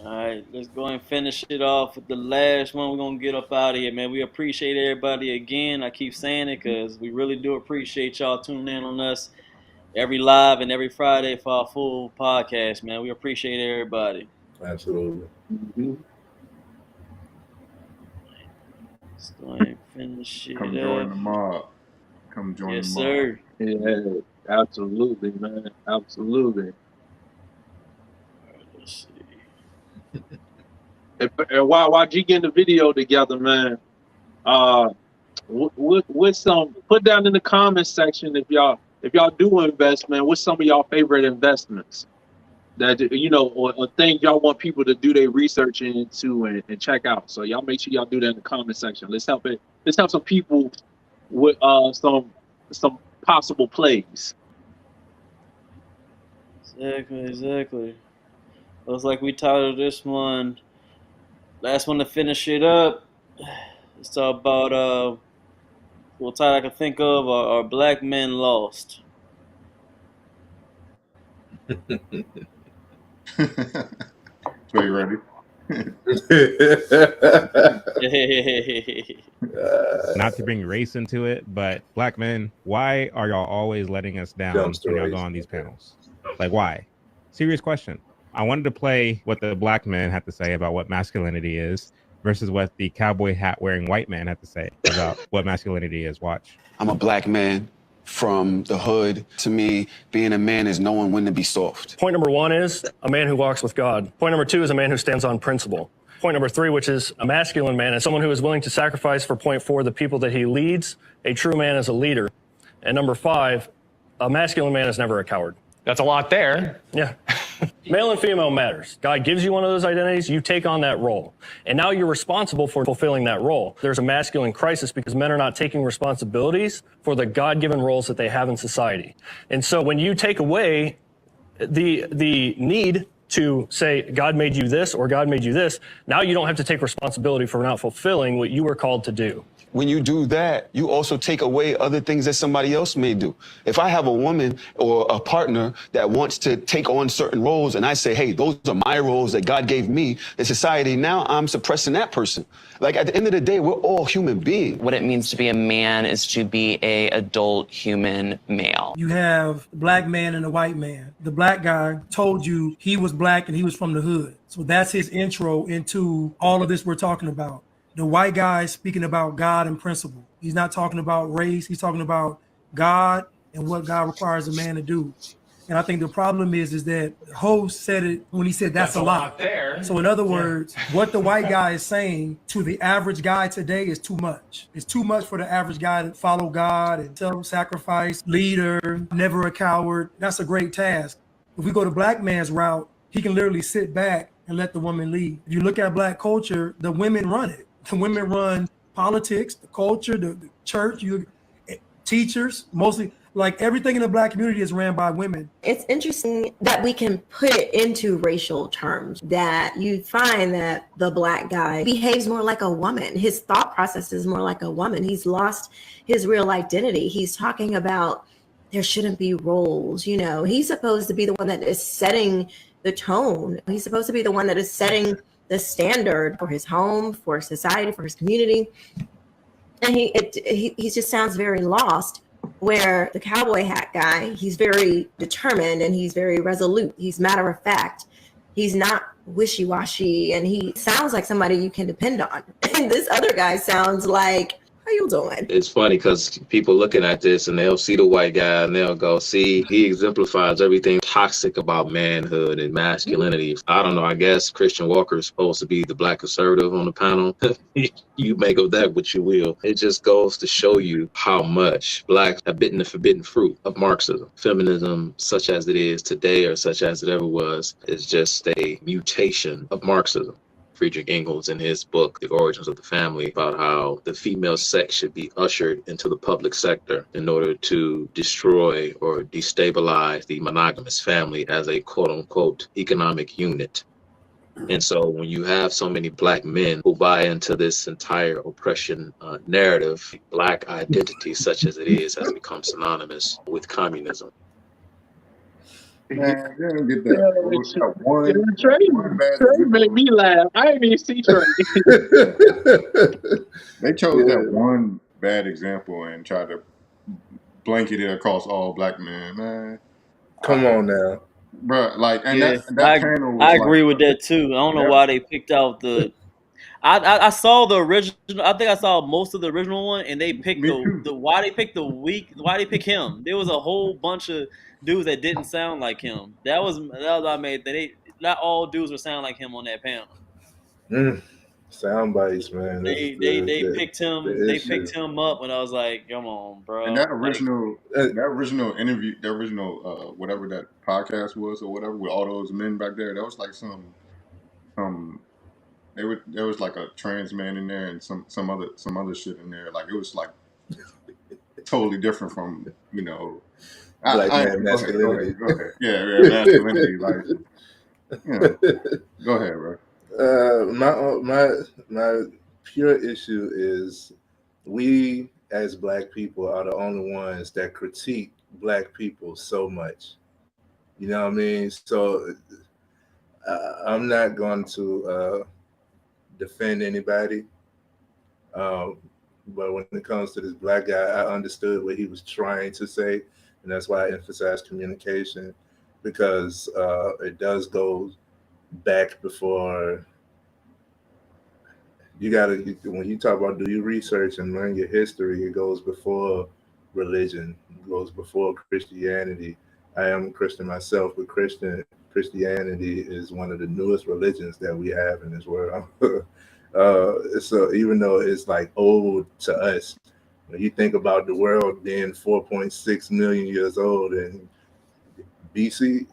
All right, let's go and finish it off with the last one. We're going to get up out of here, man. We appreciate everybody again. I keep saying it because we really do appreciate y'all tuning in on us every live and every Friday for our full podcast, man. We appreciate everybody. Absolutely. Let's go and finish it Come join the mob. Come join the mob. Yes, sir. Yeah, absolutely, man. Absolutely. Let's see. And while G getting the video together, man, with some put down in the comments section if y'all do invest, man. What's some of y'all favorite investments that or things y'all want people to do their research into and check out? So y'all make sure y'all do that in the comment section. Let's help some people with some possible plays. Exactly. Looks like we titled this one. Last one to finish it up. Let's talk about what title I can think of are Black Men Lost. So you ready? Not to bring race into it, but black men, why are y'all always letting us down when y'all go on these panels? Like, why? Serious question. I wanted to play what the black men had to say about what masculinity is versus what the cowboy hat wearing white man had to say about what masculinity is. Watch. I'm a black man from the hood. To me, being a man is knowing when to be soft. Point number one is a man who walks with God. Point number two is a man who stands on principle. Point number three, which is a masculine man, is someone who is willing to sacrifice for point four, the people that he leads. A true man is a leader. And number five, a masculine man is never a coward. That's a lot there. Yeah. Male and female matters. God gives you one of those identities, you take on that role. And now you're responsible for fulfilling that role. There's a masculine crisis because men are not taking responsibilities for the God-given roles that they have in society. And so when you take away the need to say, God made you this or God made you this, now you don't have to take responsibility for not fulfilling what you were called to do. When you do that, you also take away other things that somebody else may do. If I have a woman or a partner that wants to take on certain roles and I say, hey, those are my roles that God gave me in society, now I'm suppressing that person. Like at the end of the day, we're all human beings. What it means to be a man is to be a adult human male. You have the black man and the white man. The black guy told you he was black and he was from the hood. So that's his intro into all of this we're talking about. The white guy is speaking about God and principle. He's not talking about race. He's talking about God and what God requires a man to do. And I think the problem is that the host said it when he said that's a lot there. So in other words, what the white guy is saying to the average guy today is too much. It's too much for the average guy to follow God and self-sacrifice, leader, never a coward. That's a great task. If we go the black man's route, he can literally sit back and let the woman lead. If you look at black culture, the women run it. The women run politics, the culture, the church, teachers, mostly, like everything in the black community is ran by women. It's interesting that we can put it into racial terms, that you find that the black guy behaves more like a woman. His thought process is more like a woman. He's lost his real identity. He's talking about there shouldn't be roles. You know, he's supposed to be the one that is setting the tone. He's supposed to be the one that is setting the standard for his home, for society, for his community. And he just sounds very lost, where the cowboy hat guy, he's very determined and he's very resolute. He's matter of fact. He's not wishy-washy, and he sounds like somebody you can depend on. And this other guy sounds like, how you doing? It's funny because people looking at this and they'll see the white guy and they'll go, see, he exemplifies everything toxic about manhood and masculinity. I don't know, I guess Christian Walker is supposed to be the black conservative on the panel. You make of that what you will. It just goes to show you how much blacks have bitten the forbidden fruit of Marxism. Feminism, such as it is today or such as it ever was, is just a mutation of Marxism. Friedrich Engels in his book, The Origins of the Family, about how the female sex should be ushered into the public sector in order to destroy or destabilize the monogamous family as a quote-unquote economic unit. And so when you have so many black men who buy into this entire oppression narrative, black identity, such as it is, has become synonymous with communism. Man, they don't get that. Trey made me laugh. I didn't even see Trey. They chose that one bad example and tried to blanket it across all black men. Man, come on now, bro. Like, and Yeah, that panel was I agree like, with that too. I don't know why they picked out the. I saw the original. I think I saw most of the original one, and they picked the why they picked why they pick him. There was a whole bunch of dudes that didn't sound like him. That was I made that not all dudes would sound like him on that panel. Sound bites, man. They picked him. They picked him up, and I was like, "Come on, bro!" And that original interview, that original whatever that podcast was or whatever with all those men back there, that was like there was like a trans man in there and some other shit in there. Like it was like totally different from black man masculinity. Go ahead. Yeah, masculinity. Like, go ahead, bro. My pure issue is we as black people are the only ones that critique black people so much. You know what I mean? So I'm not going to defend anybody. But when it comes to this black guy, I understood what he was trying to say. And that's why I emphasize communication, because it does go back before. You gotta, when you talk about do your research and learn your history, it goes before religion, it goes before Christianity. I am a Christian myself, but Christianity is one of the newest religions that we have in this world. So even though it's like old to us, when you think about the world being 4.6 million years old and BC,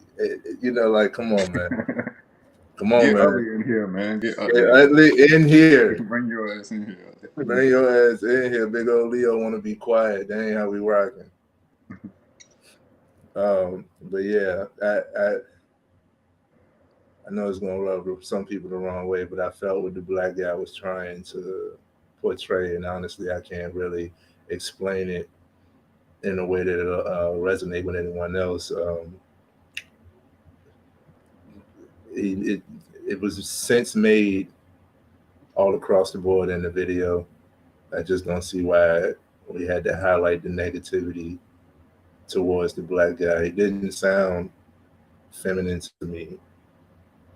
like, come on, man. Come on, Get man. ugly in here, man. Get ugly in here. Bring your ass in here. Bring your ass in here. Big old Leo want to be quiet. That ain't how we rocking. But yeah, I know it's gonna rub some people the wrong way, but I felt what the black guy was trying to portray, and honestly, I can't really explain it in a way that it'll resonate with anyone else. It was since made all across the board in the video. I just don't see why we had to highlight the negativity towards the black guy. It didn't sound feminine to me.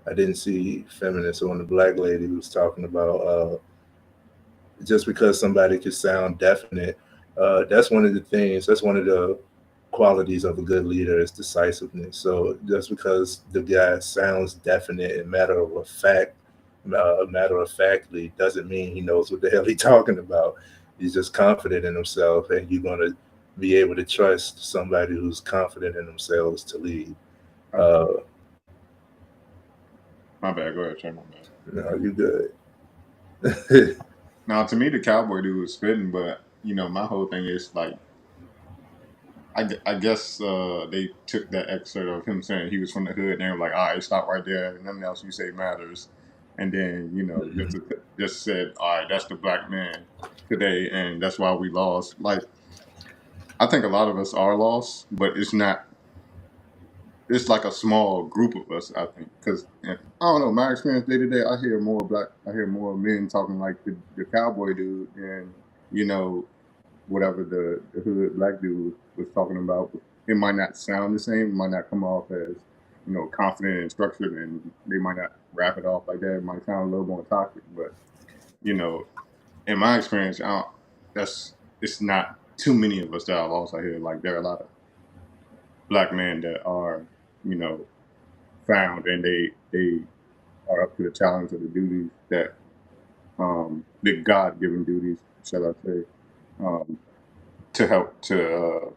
I didn't see feminine. So when the black lady was talking about just because somebody could sound definite, that's one of the things, that's one of the qualities of a good leader is decisiveness. So just because the guy sounds definite and matter of factly doesn't mean he knows what the hell he's talking about. He's just confident in himself, and you're going to be able to trust somebody who's confident in themselves to lead. My bad. Go ahead, Trey. My bad. No, you good. Now, to me, the cowboy dude was spitting, but my whole thing is like, I guess they took that excerpt of him saying he was from the hood, and they were like, all right, stop right there. Nothing else you say matters. And then, just said, all right, that's the black man today, and that's why we lost. Like, I think a lot of us are lost, but it's not. It's like a small group of us, I think, because I don't know. My experience day to day, I hear more men talking like the cowboy dude, and whatever the hood black dude was talking about. It might not sound the same. It might not come off as confident and structured, and they might not wrap it off like that. It might sound a little more toxic, but in my experience, it's not too many of us that are lost out here. Like there are a lot of black men that are, found, and they are up to the challenge of the duties that the God-given duties, shall I say, to help to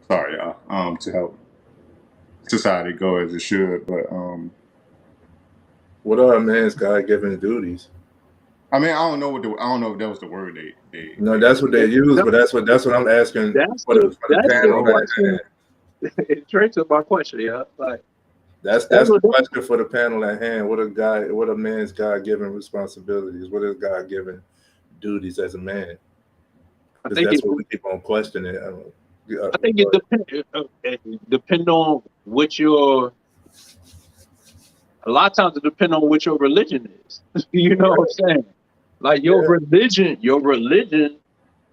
help society go as it should. But what are a man's God-given duties? I mean, I don't know if that was the word they No, that's what they use, but that's what I'm asking for the panel. It tracks up my question, yeah. Like that's the question for the panel at hand. What a man's God-given responsibilities? What is God-given duties as a man? Because that's what we keep on questioning. I think it depends on what your. A lot of times it depends on what your religion is. You know what I'm saying? Like your religion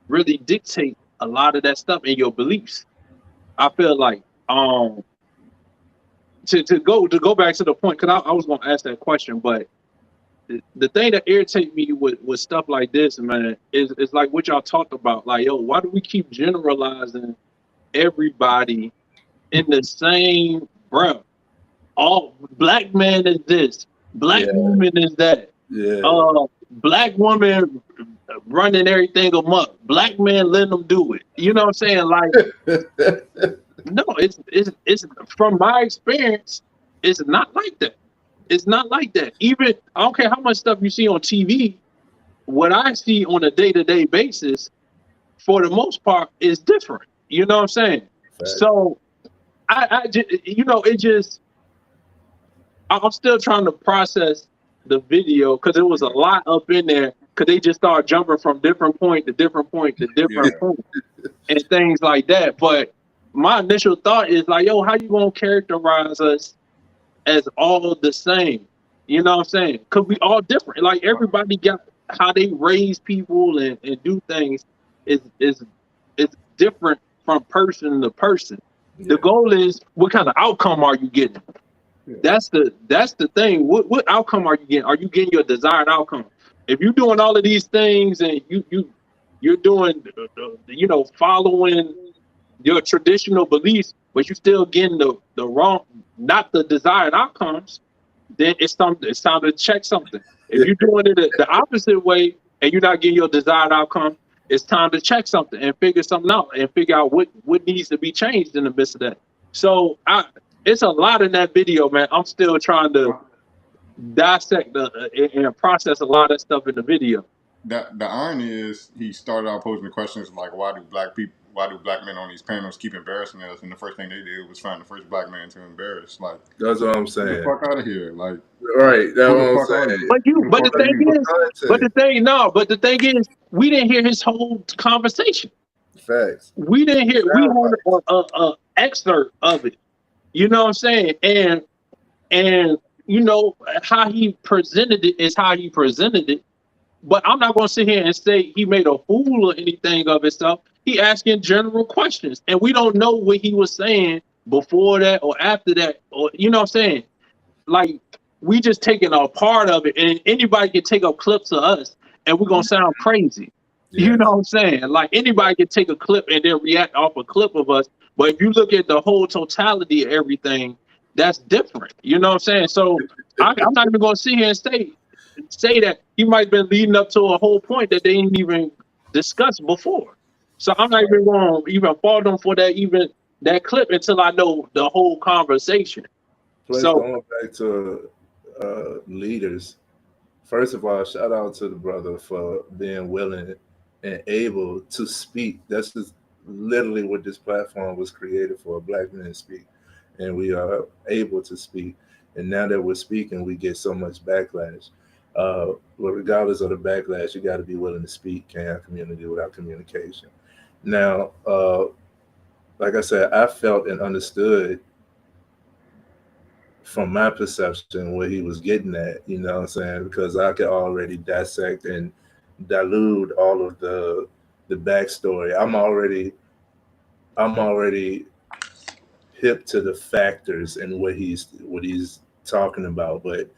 really dictates a lot of that stuff in your beliefs. I feel like to go back to the point, because I was going to ask that question, but the thing that irritates me with stuff like this, man, is like what y'all talked about. Like, yo, why do we keep generalizing everybody in the same breath? All black man is this, black woman is that. Black woman running everything amok, black man letting them do it. You know what I'm saying? Like, no, it's from my experience, it's not like that. It's not like that. Even I don't care how much stuff you see on TV, what I see on a day-to-day basis, for the most part, is different. You know what I'm saying? Right. So I just, it just. I'm still trying to process the video because it was a lot up in there because they just started jumping from different point to different point to different point and things like that. But my initial thought is like, yo, how you gonna characterize us as all the same? You know what I'm saying? Because we all different. Like everybody got how they raise people and do things is different from person to person. Yeah. The goal is what kind of outcome are you getting? That's the thing. What outcome are you getting? Are you getting your desired outcome? If you're doing all of these things and you're doing following your traditional beliefs, but you're still getting the wrong, not the desired outcomes, then it's time to check something. If you're doing it the opposite way and you're not getting your desired outcome, it's time to check something and figure something out and figure out what needs to be changed in the midst of that. So it's a lot in that video, man. I'm still trying to dissect and process a lot of stuff in the video. The irony is he started out posing the questions like, why do black men on these panels keep embarrassing us? And the first thing they did was find the first black man to embarrass. Like, that's what I'm saying. Get the fuck out of here. Like, right. That's what I'm saying. But the thing is, we didn't hear his whole conversation. Facts. We didn't hear. We heard an excerpt of it. You know what I'm saying? And how he presented it is how he presented it. But I'm not going to sit here and say he made a fool or anything of himself. He asking general questions, and we don't know what he was saying before that or after that, or you know what I'm saying? Like, we just taking a part of it, and anybody can take up clips of us, and we're gonna sound crazy. Yes. You know what I'm saying? Like, anybody can take a clip and then react off a clip of us. But if you look at the whole totality of everything, that's different. You know what I'm saying? So I'm not even going to sit here and say that he might have been leading up to a whole point that they didn't even discuss before. So I'm not even going to even fault them for that clip until I know the whole conversation. Plus, so going back to leaders, first of all, shout out to the brother for being willing and able to speak. That's just literally what this platform was created for, black men to speak. And we are able to speak. And now that we're speaking, we get so much backlash. But regardless of the backlash, you got to be willing to speak. Can't have community without communication. Now, like I said, I felt and understood from my perception what he was getting at, you know what I'm saying? Because I could already dissect and dilute all of the backstory. I'm already hip to the factors and what he's talking about. But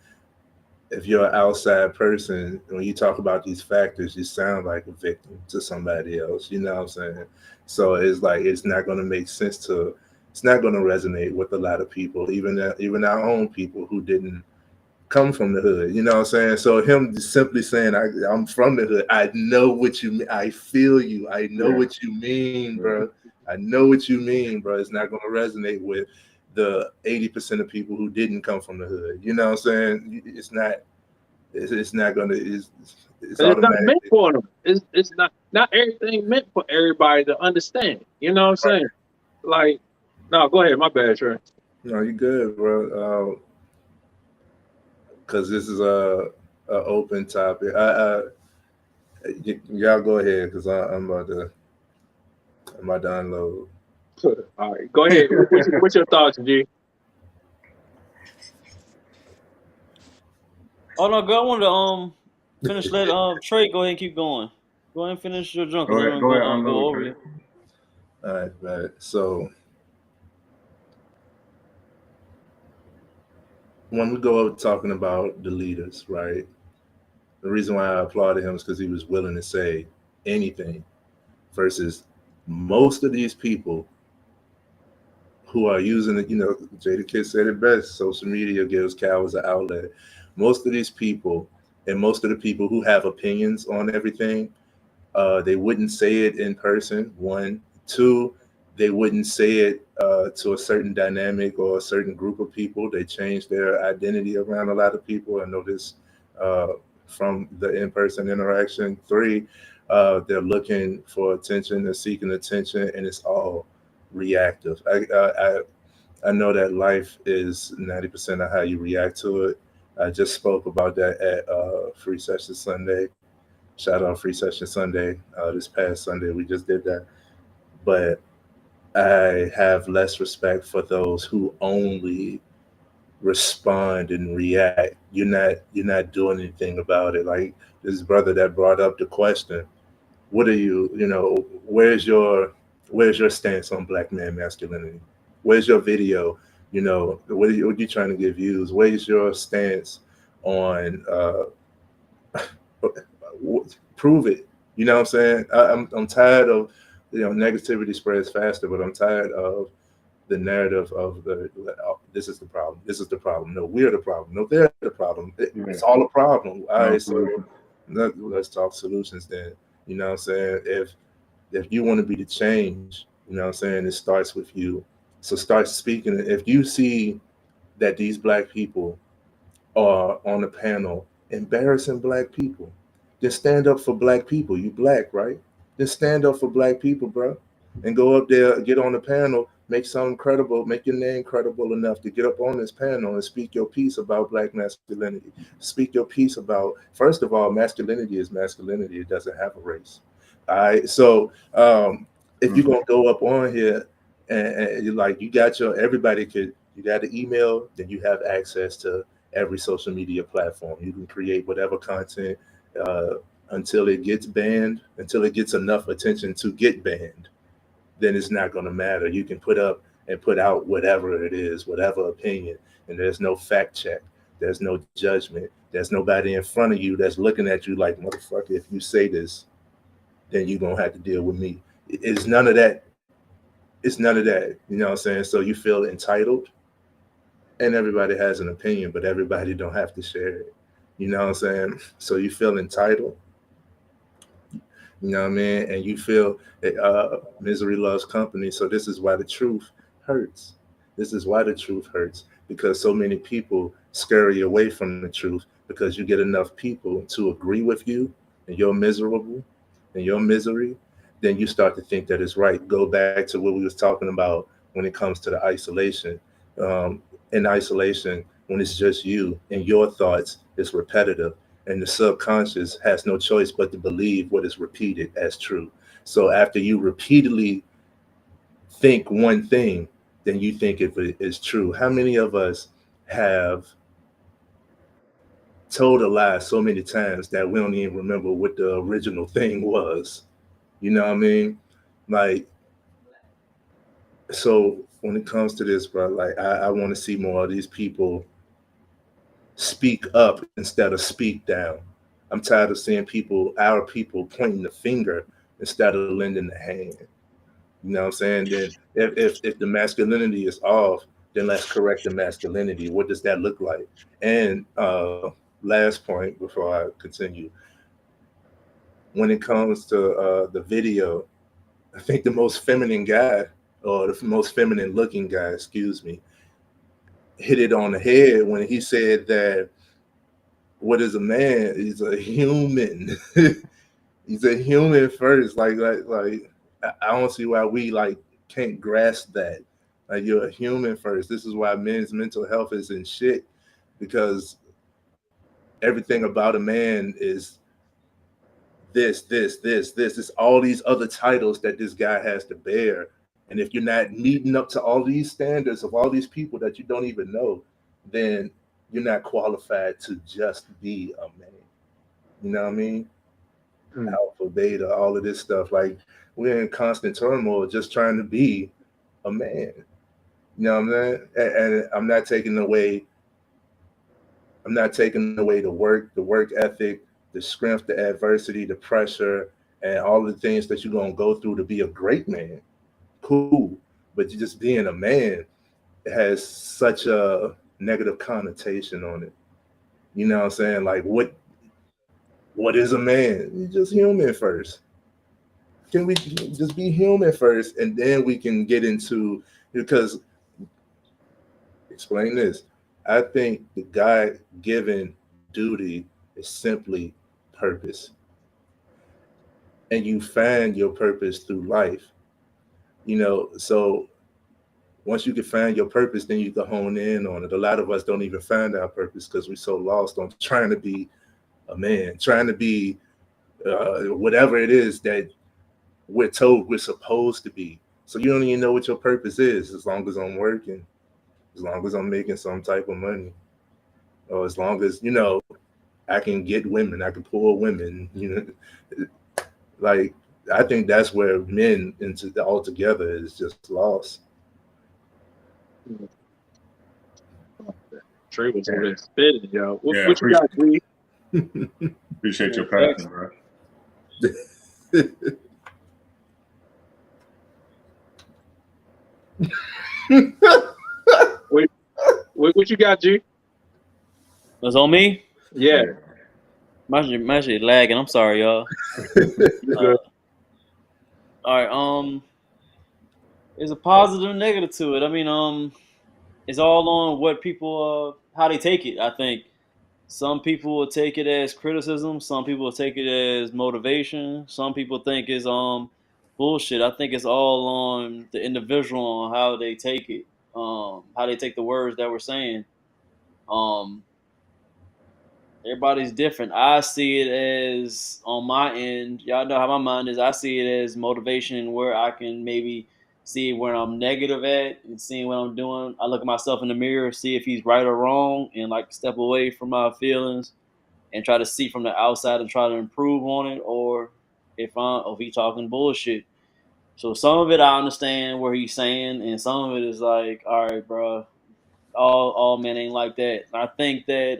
if you're an outside person, when you talk about these factors, you sound like a victim to somebody else. You know what I'm saying? So it's like it's not going to make sense to. It's not going to resonate with a lot of people, even our own people who didn't come from the hood. You know what I'm saying? So him simply saying, I'm from the hood. I know what you mean. I feel you. I know what you mean, bro. I know what you mean, bro. It's not going to resonate with the 80% of people who didn't come from the hood. You know what I'm saying? It's not going to. It's not meant for them. It's not everything meant for everybody to understand. You know what I'm saying? Like, no, go ahead. My bad, Trey. No, you good, bro. Because this is a open topic. Y'all go ahead, because I'm about to unload. All right, go ahead. What's your thoughts, G? Oh no, girl, I wanted to finish. Let Trey go ahead and keep going. Go ahead and finish your junk. Go ahead, go over you. All right, man. So when we go over talking about the leaders, right? The reason why I applauded him is because he was willing to say anything versus most of these people who are using it. You know, Jada Kid said it best. Social media gives cowards an outlet. Most of these people and most of the people who have opinions on everything, they wouldn't say it in person. 1, 2, they wouldn't say it to a certain dynamic or a certain group of people. They change their identity around a lot of people. I know this from the in-person interaction. 3, they're looking for attention, they're seeking attention, and it's all reactive. I know that life is 90% of how you react to it. I just spoke about that at Free Session Sunday. Shout out Free Session Sunday. This past Sunday, we just did that. But I have less respect for those who only respond and react. You're not doing anything about it. Like this brother that brought up the question, what are you, where's your stance on black man masculinity? Where's your video? What are you trying to get views? Where's your stance on prove it? You know what I'm saying? I'm tired of negativity spreads faster, but I'm tired of the narrative of this is the problem. This is the problem. No, we're the problem. No, they're the problem. It's all a problem. All right, so let's talk solutions then. You know what I'm saying? If you want to be the change, you know what I'm saying, it starts with you. So start speaking. If you see that these black people are on a panel embarrassing black people, then stand up for black people. You black, right? Then stand up for black people, bro. And go up there, get on the panel, make something credible, make your name credible enough to get up on this panel and speak your piece about black masculinity. Speak your piece about, first of all, masculinity is masculinity. It doesn't have a race. All right. So if you're gonna go up on here and you're like, you got the email, then you have access to every social media platform. You can create whatever content until it gets banned, until it gets enough attention to get banned. Then it's not going to matter. You can put up and put out whatever it is, whatever opinion, and there's no fact check. There's no judgment. There's nobody in front of you that's looking at you like, motherfucker, if you say this, then you're going to have to deal with me. It's none of that. It's none of that. You know what I'm saying? So you feel entitled, and everybody has an opinion, but everybody don't have to share it. You know what I'm saying? So you feel entitled. You know what I mean? And you feel misery loves company. So this is why the truth hurts. This is why the truth hurts, because so many people scurry away from the truth, because you get enough people to agree with you and you're miserable and your misery, then you start to think that it's right. Go back to what we was talking about when it comes to the isolation. In isolation, when it's just you and your thoughts, it's repetitive. And the subconscious has no choice but to believe what is repeated as true. So after you repeatedly think one thing, then you think if it is true. How many of us have told a lie so many times that we don't even remember what the original thing was? You know what I mean? Like, so when it comes to this, bro, like I want to see more of these people speak up instead of speak down. I'm tired of seeing our people pointing the finger instead of lending the hand. You know what I'm saying? Then if the masculinity is off, then let's correct the masculinity. What does that look like? And last point before I continue, when it comes to the video, I think the most feminine guy, or the most feminine looking guy, excuse me, hit it on the head when he said that what is a man? He's a human. He's a human first. Like I don't see why we can't grasp that. Like, you're a human first. This is why men's mental health is in shit, because everything about a man is this. It's all these other titles that this guy has to bear. And if you're not meeting up to all these standards of all these people that you don't even know, then you're not qualified to just be a man. You know what I mean? Alpha, beta, all of this stuff. Like, we're in constant turmoil just trying to be a man. You know what I'm saying? And I'm not taking away the work ethic, the strength, the adversity, the pressure, and all the things that you're gonna go through to be a great man. Cool. But you just being a man has such a negative connotation on it. You know what I'm saying? Like, what is a man? You're just human first. Can we just be human first, and then we can get into, because explain this. I think the God-given duty is simply purpose. And you find your purpose through life. You know, so once you can find your purpose, then you can hone in on it. A lot of us don't even find our purpose because we're so lost on trying to be a man, trying to be whatever it is that we're told we're supposed to be. So you don't even know what your purpose is, as long as I'm working, as long as I'm making some type of money, or as long as, you know, I can get women, I can pull women, you know. Like, I think that's where men into the altogether is just lost. Trey was over there spitting, yo. What you got, G? Appreciate your passion, bro. What you got, G? That's on me? Yeah. My shit lagging. I'm sorry, y'all. All right. There's a positive and negative to it. I mean, it's all on what people, how they take it. I think some people will take it as criticism. Some people will take it as motivation. Some people think it's bullshit. I think it's all on the individual on how they take it, how they take the words that we're saying. Everybody's different. I see it as, on my end, y'all know how my mind is. I see it as motivation, where I can maybe see where I'm negative at and seeing what I'm doing. I look at myself in the mirror, see if he's right or wrong, and like step away from my feelings and try to see from the outside and try to improve on it, or if he's talking bullshit. So some of it I understand where he's saying, and some of it is like, all right, bro, all men ain't like that. And I think that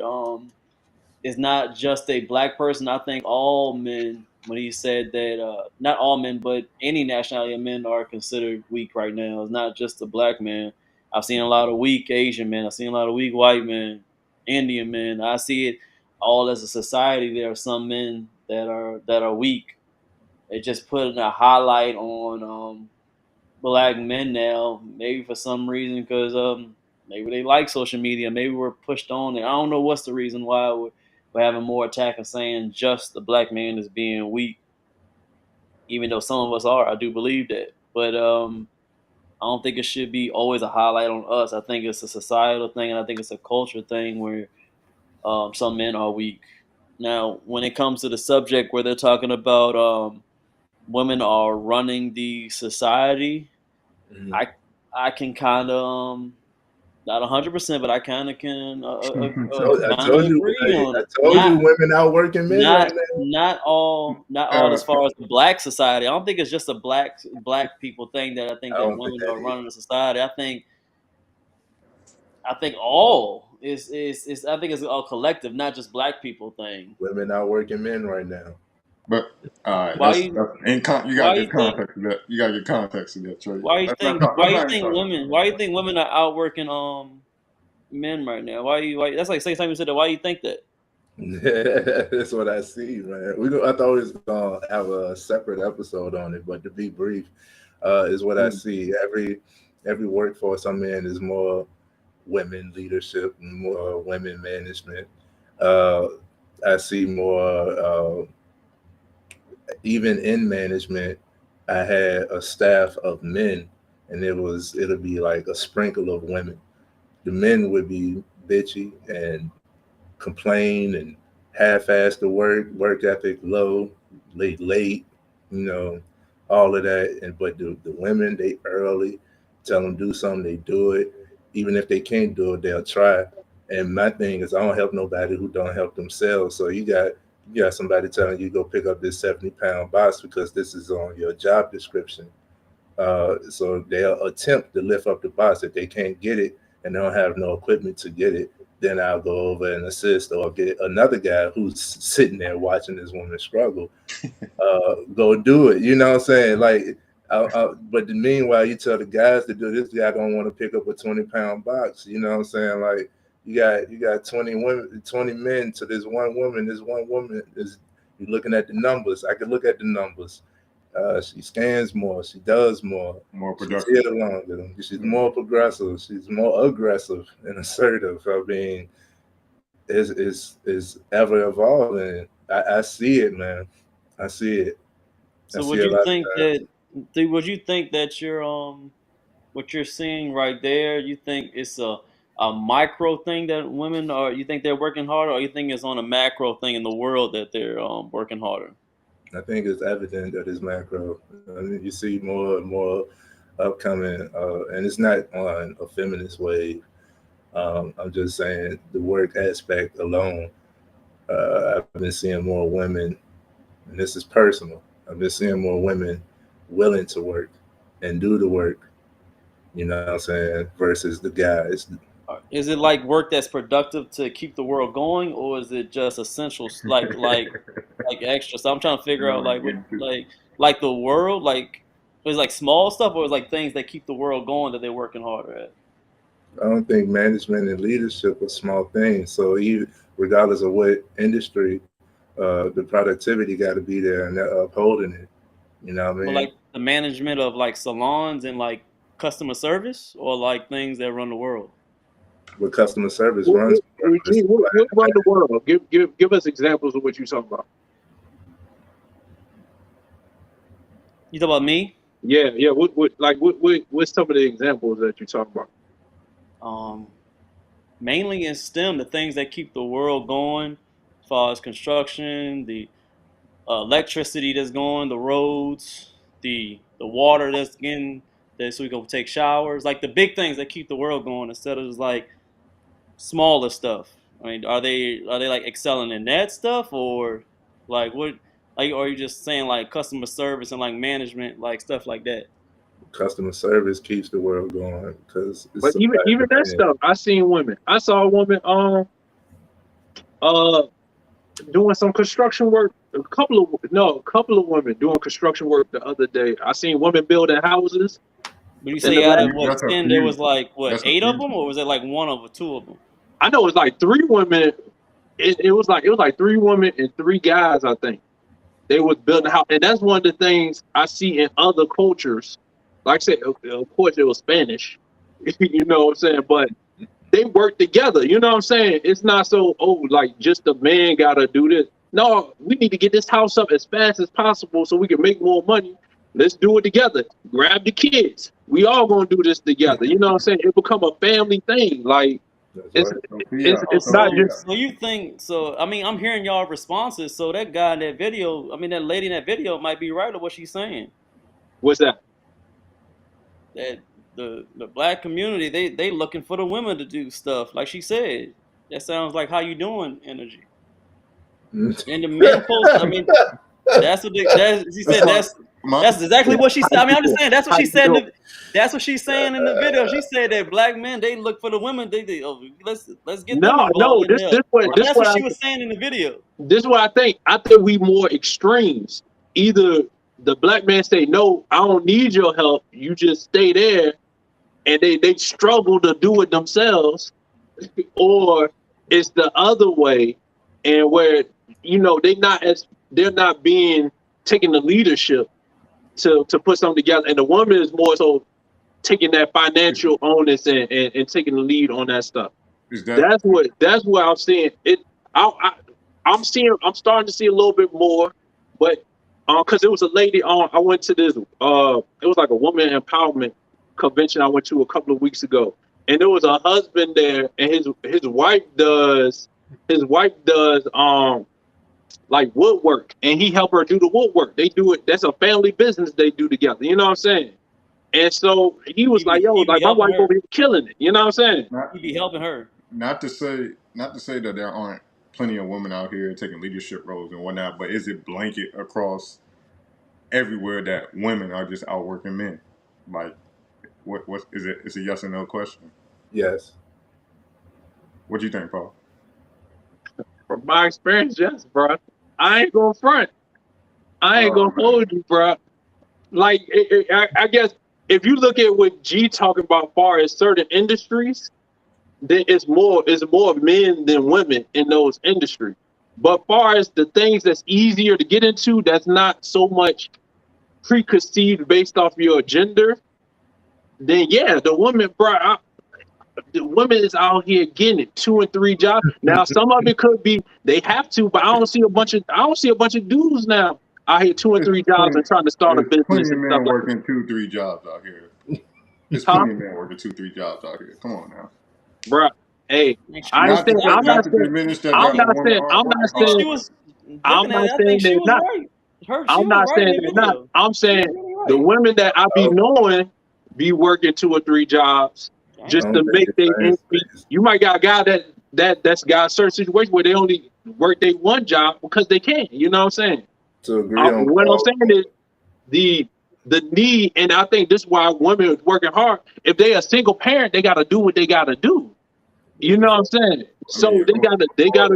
it's not just a black person. I think all men, when he said that, not all men, but any nationality of men are considered weak right now. It's not just a black man. I've seen a lot of weak Asian men. I've seen a lot of weak white men, Indian men. I see it all as a society. There are some men that are weak. It just put a highlight on black men now, maybe for some reason, because maybe they like social media. Maybe we're pushed on it. I don't know what's the reason why we're having more attack and saying just the black man is being weak, even though some of us are. I do believe that. But I don't think it should be always a highlight on us. I think it's a societal thing, and I think it's a culture thing where some men are weak. Now, when it comes to the subject where they're talking about women are running the society, I can kind of Not 100%, but I kind of can I kind told of you, agree on I it. told you, Not, women outworking men right now. not all as far as the black society. I don't think it's just a black people thing that I think that women are running the society. I think all is I think it's all collective, not just black people thing. Women outworking men right now. But Why you gotta get context to that. You gotta get context to that, Trey. Why you think women are outworking men right now? Why that's like the second time you said that. Why do you think that? That's what I see, man. I thought we was gonna have a separate episode on it, but to be brief, is what I see. Every workforce I'm in is more women leadership, more women management. I see more even in management. I had a staff of men, and it'll be like a sprinkle of women. The men would be bitchy and complain and half-ass the work ethic low, late, all of that. But the women, they early, tell them do something, they do it. Even if they can't do it, they'll try. And my thing is, I don't help nobody who don't help themselves. So you got somebody telling you go pick up this 70-pound box because this is on your job description. So they'll attempt to lift up the box. If they can't get it and they don't have no equipment to get it, then I'll go over and assist, or get another guy who's sitting there watching this woman struggle, go do it. You know what I'm saying? Like, but meanwhile, you tell the guys to do this, guy don't want to pick up a 20-pound box. You know what I'm saying? Like, you got 20 women, 20 men to this one woman. This one woman you're looking at the numbers. I can look at the numbers. She scans more. She does more. More productive. She's here longer. She's more progressive. She's more aggressive and assertive. I mean, is ever evolving. I see it, man. I see it. So would you think that you're what you're seeing right there? You think it's a micro thing that women are? You think they're working harder, or you think it's on a macro thing in the world that they're working harder? I think it's evident that it's macro. I mean, you see more and more upcoming, and it's not on a feminist wave. I'm just saying the work aspect alone. I've been seeing more women, and this is personal. I've been seeing more women willing to work and do the work. You know what I'm saying? Versus the guys. Is it like work that's productive to keep the world going, or is it just essentials like extra? So I'm trying to figure out like the world, like is like small stuff, or is like things that keep the world going that they're working harder at? I don't think management and leadership are small things. So even regardless of what industry, the productivity got to be there, and they're upholding it. You know what I mean? But like the management of like salons and like customer service, or like things that run the world. What customer service runs? What run the world? Give us examples of what you're talking about. You talking about me? Yeah. What's some of the examples that you're talking about? Mainly in STEM, the things that keep the world going, as far as construction, the electricity that's going, the roads, the water that's getting there, so we can take showers, like the big things that keep the world going, instead of just like smaller stuff. I mean, are they like excelling in that stuff, or like what? Like, or are you just saying like customer service and like management, like stuff like that? Customer service keeps the world going because. But even that stuff, I saw a woman doing some construction work. A couple of women doing construction work the other day. I seen women building houses. But you say out of what 10, there was like what 8 of them, or was it like 1 or 2 of them? I know it was like 3 women. It was like 3 women and 3 guys. I think they was building a house, and that's one of the things I see in other cultures. Like I said, of course it was Spanish, you know what I'm saying, but they work together. You know what I'm saying? It's not so like just the man gotta do this. No, we need to get this house up as fast as possible so we can make more money. Let's do it together. Grab the kids. We all gonna do this together. You know what I'm saying? It become a family thing. Like it's not just. So you think so? I mean, I'm hearing y'all responses. So that guy in that video, I mean, that lady in that video might be right of what she's saying. What's that? That the black community, they looking for the women to do stuff. Like she said, that sounds like how you doing energy. And the men post. I mean, that's what she said. That's exactly what she said. I mean, I'm just saying that's what she said. That's what she's saying in the video. She said that black men, they look for the women. They let's get them involved. That's what she was saying in the video. This is what I think. I think we more extremes. Either the black man say, no, I don't need your help. You just stay there, and they struggle to do it themselves, or it's the other way, and where they're not being taking the leadership to put something together, and the woman is more so taking that financial onus and taking the lead on that stuff. That's what I'm seeing. I'm starting to see a little bit more, but because it was a lady on, I went to this it was like a woman empowerment convention I went to a couple of weeks ago, and there was a husband there, and his wife does like woodwork, and he helped her do the woodwork. They do it. That's a family business they do together. You know what I'm saying? And so he was like, "Yo, like my wife over here killing it." You know what I'm saying? He be helping her. Not to say that there aren't plenty of women out here taking leadership roles and whatnot, but is it blanket across everywhere that women are just outworking men? Like, what is it? It's a yes or no question. Yes. What do you think, Paul? From my experience, yes, bro. I ain't gonna front. I ain't gonna hold you, bro. Like, I guess if you look at what G talking about, far as certain industries, then it's more men than women in those industries. But far as the things that's easier to get into, that's not so much preconceived based off your gender, then yeah, the women, bro. The women is out here getting it, 2 and 3 jobs. Now some of it could be they have to, but I don't see a bunch of dudes now out here 2 and 3 jobs and trying to start a business. Plenty of men working 2-3 jobs out here. There's plenty of men working 2-3 jobs out here. Come on now, bro. Hey, I'm not saying they're not. I'm saying the women that I be knowing be working 2 or 3 jobs. Just to make they you might got a guy that's got a certain situation where they only work they one job because they can. You know what I'm saying? To agree on what I'm saying is the need, and I think this is why women are working hard. If they a single parent, they got to do what they got to do. You know what I'm saying? So they got to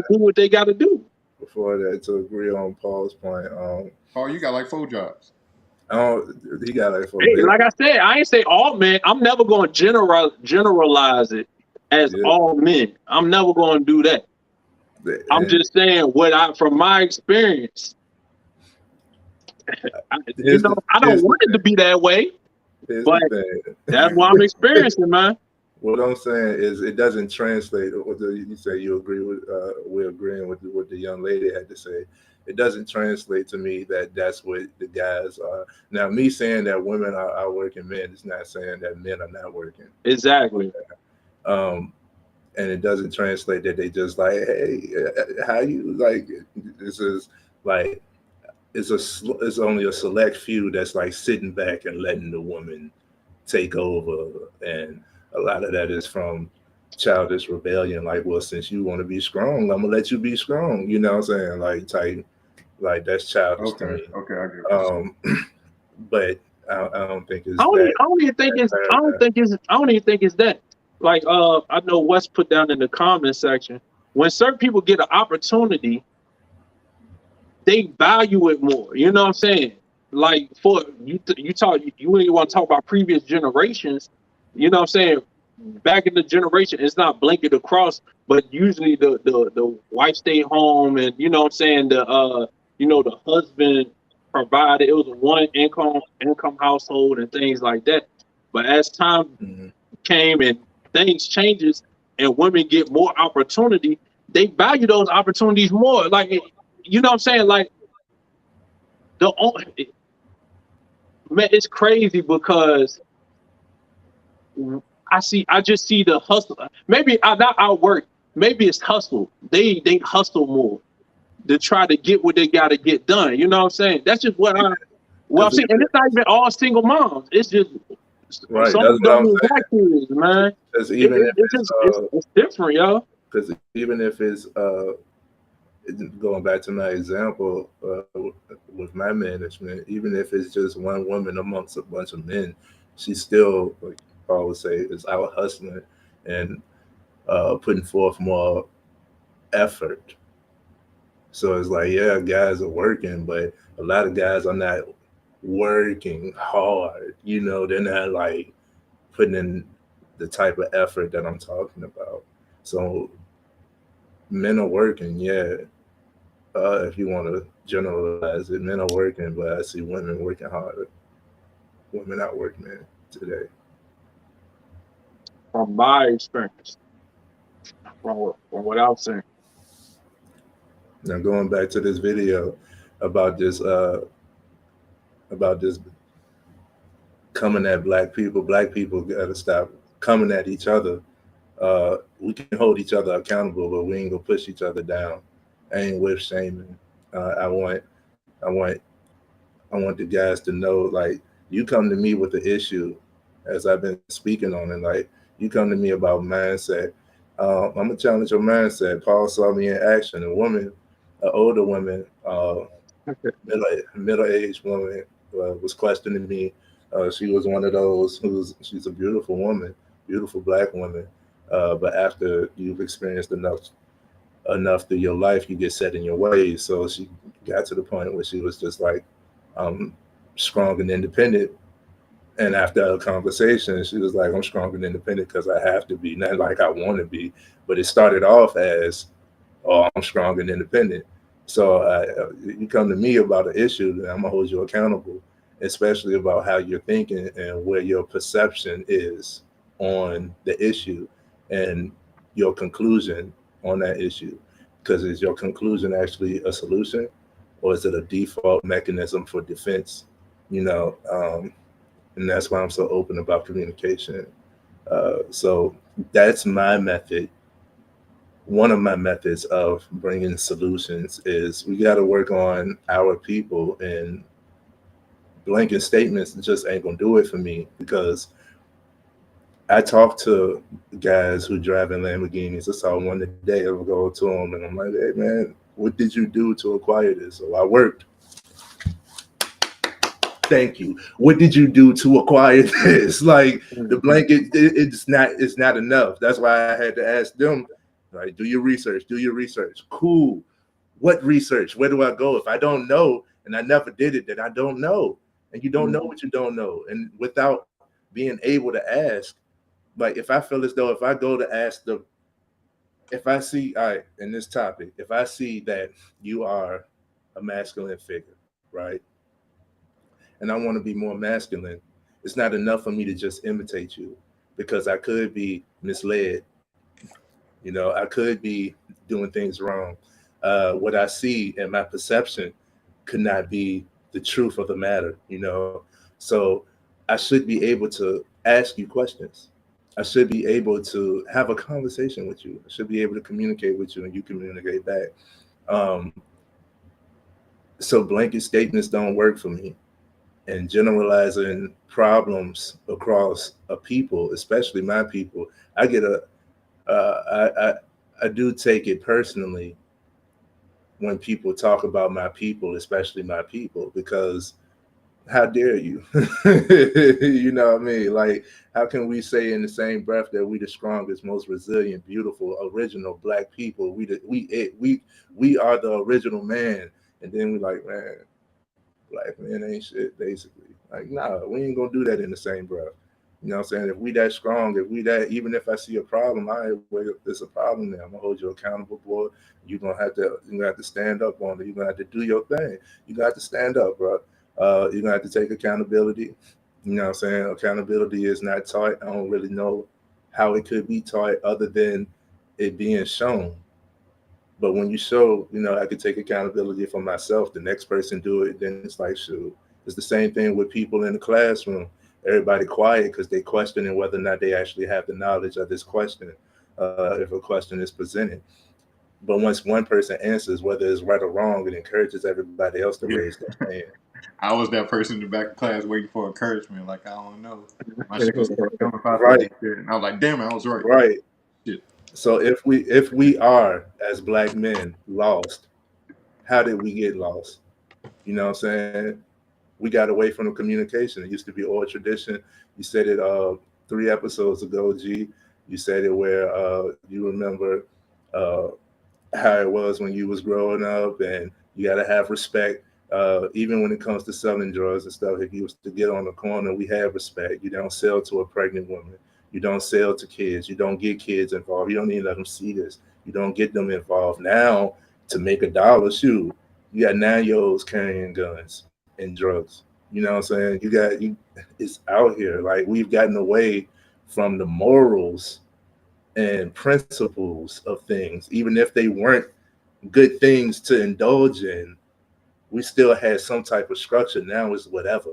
do what they got to do. Before that, to agree on Paul's point, Paul, you got like 4 jobs. He got like 4. Hey, like I said, I ain't say all men. I'm never going to generalize it as all men. I'm never going to do that. I'm just saying from my experience. I don't want it to be that way, but that's what I'm experiencing, man. What I'm saying is, it doesn't translate. You say you agree with? We're agreeing with what the young lady had to say. It doesn't translate to me that that's what the guys are. Now, me saying that women are working men is not saying that men are not working. Exactly. And it doesn't translate that they just like, hey, how you like? This is like, it's only a select few that's like sitting back and letting the woman take over, and a lot of that is from childish rebellion. Like, well, since you want to be strong, I'm gonna let you be strong. You know what I'm saying? Like that's childish to me. Okay, I get it. But I don't think it's. I don't even think it's that. Like, I know Wes put down in the comment section, when certain people get an opportunity, they value it more. You know what I'm saying? Like, for you really want to talk about previous generations. You know what I'm saying? Back in the generation, it's not blanket across, but usually the wife stayed home, and you know what I'm saying, the husband provided. It was a one income household and things like that. But as time came and things changes and women get more opportunity, they value those opportunities more. Like, you know what I'm saying? Like, man, it's crazy because I just see the hustle. Maybe not outwork. Maybe it's hustle. They hustle more to try to get what they got to get done. You know what I'm saying? That's just what I'm saying. And it's not even all single moms. It's just Right. Some That's people what I'm don't saying. like kids, man. Because even if It's different, yo. Because even if it's going back to my example with my management, even if it's just one woman amongst a bunch of men, she's still, like Paul would say, is out hustling and putting forth more effort. So it's like, yeah, guys are working, but a lot of guys are not working hard. You know, they're not like putting in the type of effort that I'm talking about. So men are working, yeah. If you want to generalize it, men are working, but I see women working harder. Women out working today. From my experience, from what I've seen. Now going back to this video about this coming at black people got to stop coming at each other. We can hold each other accountable, but we ain't gonna push each other down. I ain't with shaming. I want the guys to know, like, you come to me with the issue, as I've been speaking on, and like, you come to me about mindset. I'm gonna challenge your mindset. Paul saw me in action. A woman, an older woman, middle-aged woman, was questioning me. She was one of those she's a beautiful woman, beautiful black woman. But after you've experienced enough through your life, you get set in your ways. So she got to the point where she was just like, strong and independent. And after a conversation, she was like, I'm strong and independent because I have to be, not like I want to be. But it started off as, oh, I'm strong and independent. So you come to me about an issue, then I'm going to hold you accountable, especially about how you're thinking and where your perception is on the issue and your conclusion on that issue. Because is your conclusion actually a solution, or is it a default mechanism for defense? You know, and that's why I'm so open about communication. So that's my method. One of my methods of bringing solutions is we got to work on our people, and blanket statements just ain't gonna do it for me, because I talk to guys who drive in Lamborghinis. I saw one today. I would go to them and I'm like, hey man, what did you do to acquire this? So I worked. Thank you. What did you do to acquire this? Like, the blanket, it's not enough. That's why I had to ask them, like, do your research. Cool. What research? Where do I go? If I don't know and I never did it, then I don't know. And you don't know what you don't know. And without being able to ask, like, if I feel as though if I go to ask them, if I see, all right, in this topic, if I see that you are a masculine figure, right? And I want to be more masculine, it's not enough for me to just imitate you, because I could be misled. You know, I could be doing things wrong. What I see and my perception could not be the truth of the matter, you know? So I should be able to ask you questions. I should be able to have a conversation with you. I should be able to communicate with you and you communicate back. So blanket statements don't work for me. And generalizing problems across a people, especially my people, I get I do take it personally when people talk about my people, especially my people, because how dare you? You know what I mean? Like, how can we say in the same breath that we the strongest, most resilient, beautiful, original black people? We are the original man, and then we like, man, black men ain't shit, basically. Like, nah, we ain't gonna do that in the same breath. You know what I'm saying? If we that strong, if we that, even if I see a problem, there's a problem there. I'm gonna hold you accountable, boy. You're gonna have to stand up on it. You're gonna have to do your thing. You got to stand up, bro. You're gonna have to take accountability. You know what I'm saying? Accountability is not taught. I don't really know how it could be taught other than it being shown. But when you show, you know, I could take accountability for myself, the next person do it, then it's like, shoot. It's the same thing with people in the classroom. Everybody quiet because they questioning whether or not they actually have the knowledge of this question, if a question is presented. But once one person answers, whether it's right or wrong, it encourages everybody else to raise their hand. I was that person in the back of class waiting for encouragement. Like, I don't know. My shit was Right. and I was like, damn, I was right. Right. Shit. So if we are as black men lost, how did we get lost? You know what I'm saying? We got away from the communication. It used to be oral tradition. You said it 3 episodes ago, G. You said it where you remember how it was when you was growing up, and you got to have respect. Even when it comes to selling drugs and stuff, if you was to get on the corner, we have respect. You don't sell to a pregnant woman. You don't sell to kids. You don't get kids involved. You don't even let them see this. You don't get them involved. Now, to make $1, shoot, you got 9-year-olds carrying guns and drugs. You know what I'm saying? It's out here. Like, we've gotten away from the morals and principles of things. Even if they weren't good things to indulge in, we still had some type of structure. Now it's whatever.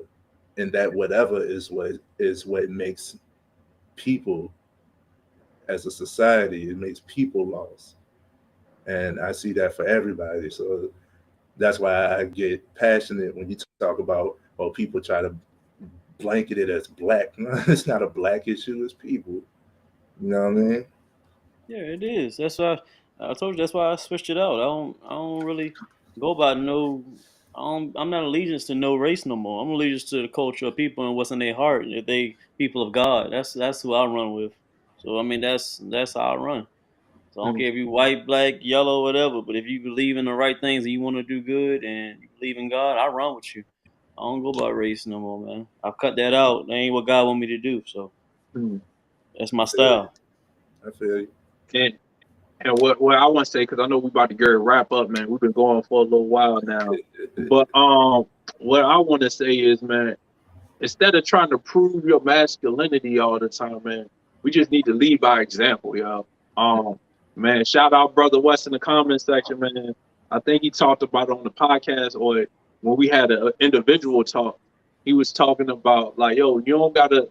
And that whatever is what makes people as a society, it makes people lost. And I see that for everybody. So that's why I get passionate when you talk about, people try to blanket it as black. No, it's not a black issue, it's people. You know what I mean? Yeah, it is. That's why I told you. That's why I switched it out. I don't really go by no. I'm not allegiance to no race no more. I'm allegiance to the culture of people and what's in their heart. If they people of God, that's who I run with. So I mean, that's how I run. So I don't care if you white, black, yellow, whatever. But if you believe in the right things and you want to do good and you believe in God, I run with you. I don't go by race no more, man. I've cut that out. That ain't what God want me to do. So that's my style. I feel you. And what I want to say, because I know we about to get a wrap up, man. We've been going for a little while now. But what I want to say is, man, instead of trying to prove your masculinity all the time, man, we just need to lead by example, y'all. Man, shout out Brother West in the comment section, man. I think he talked about it on the podcast, or when we had an individual talk, he was talking about like, yo, you don't gotta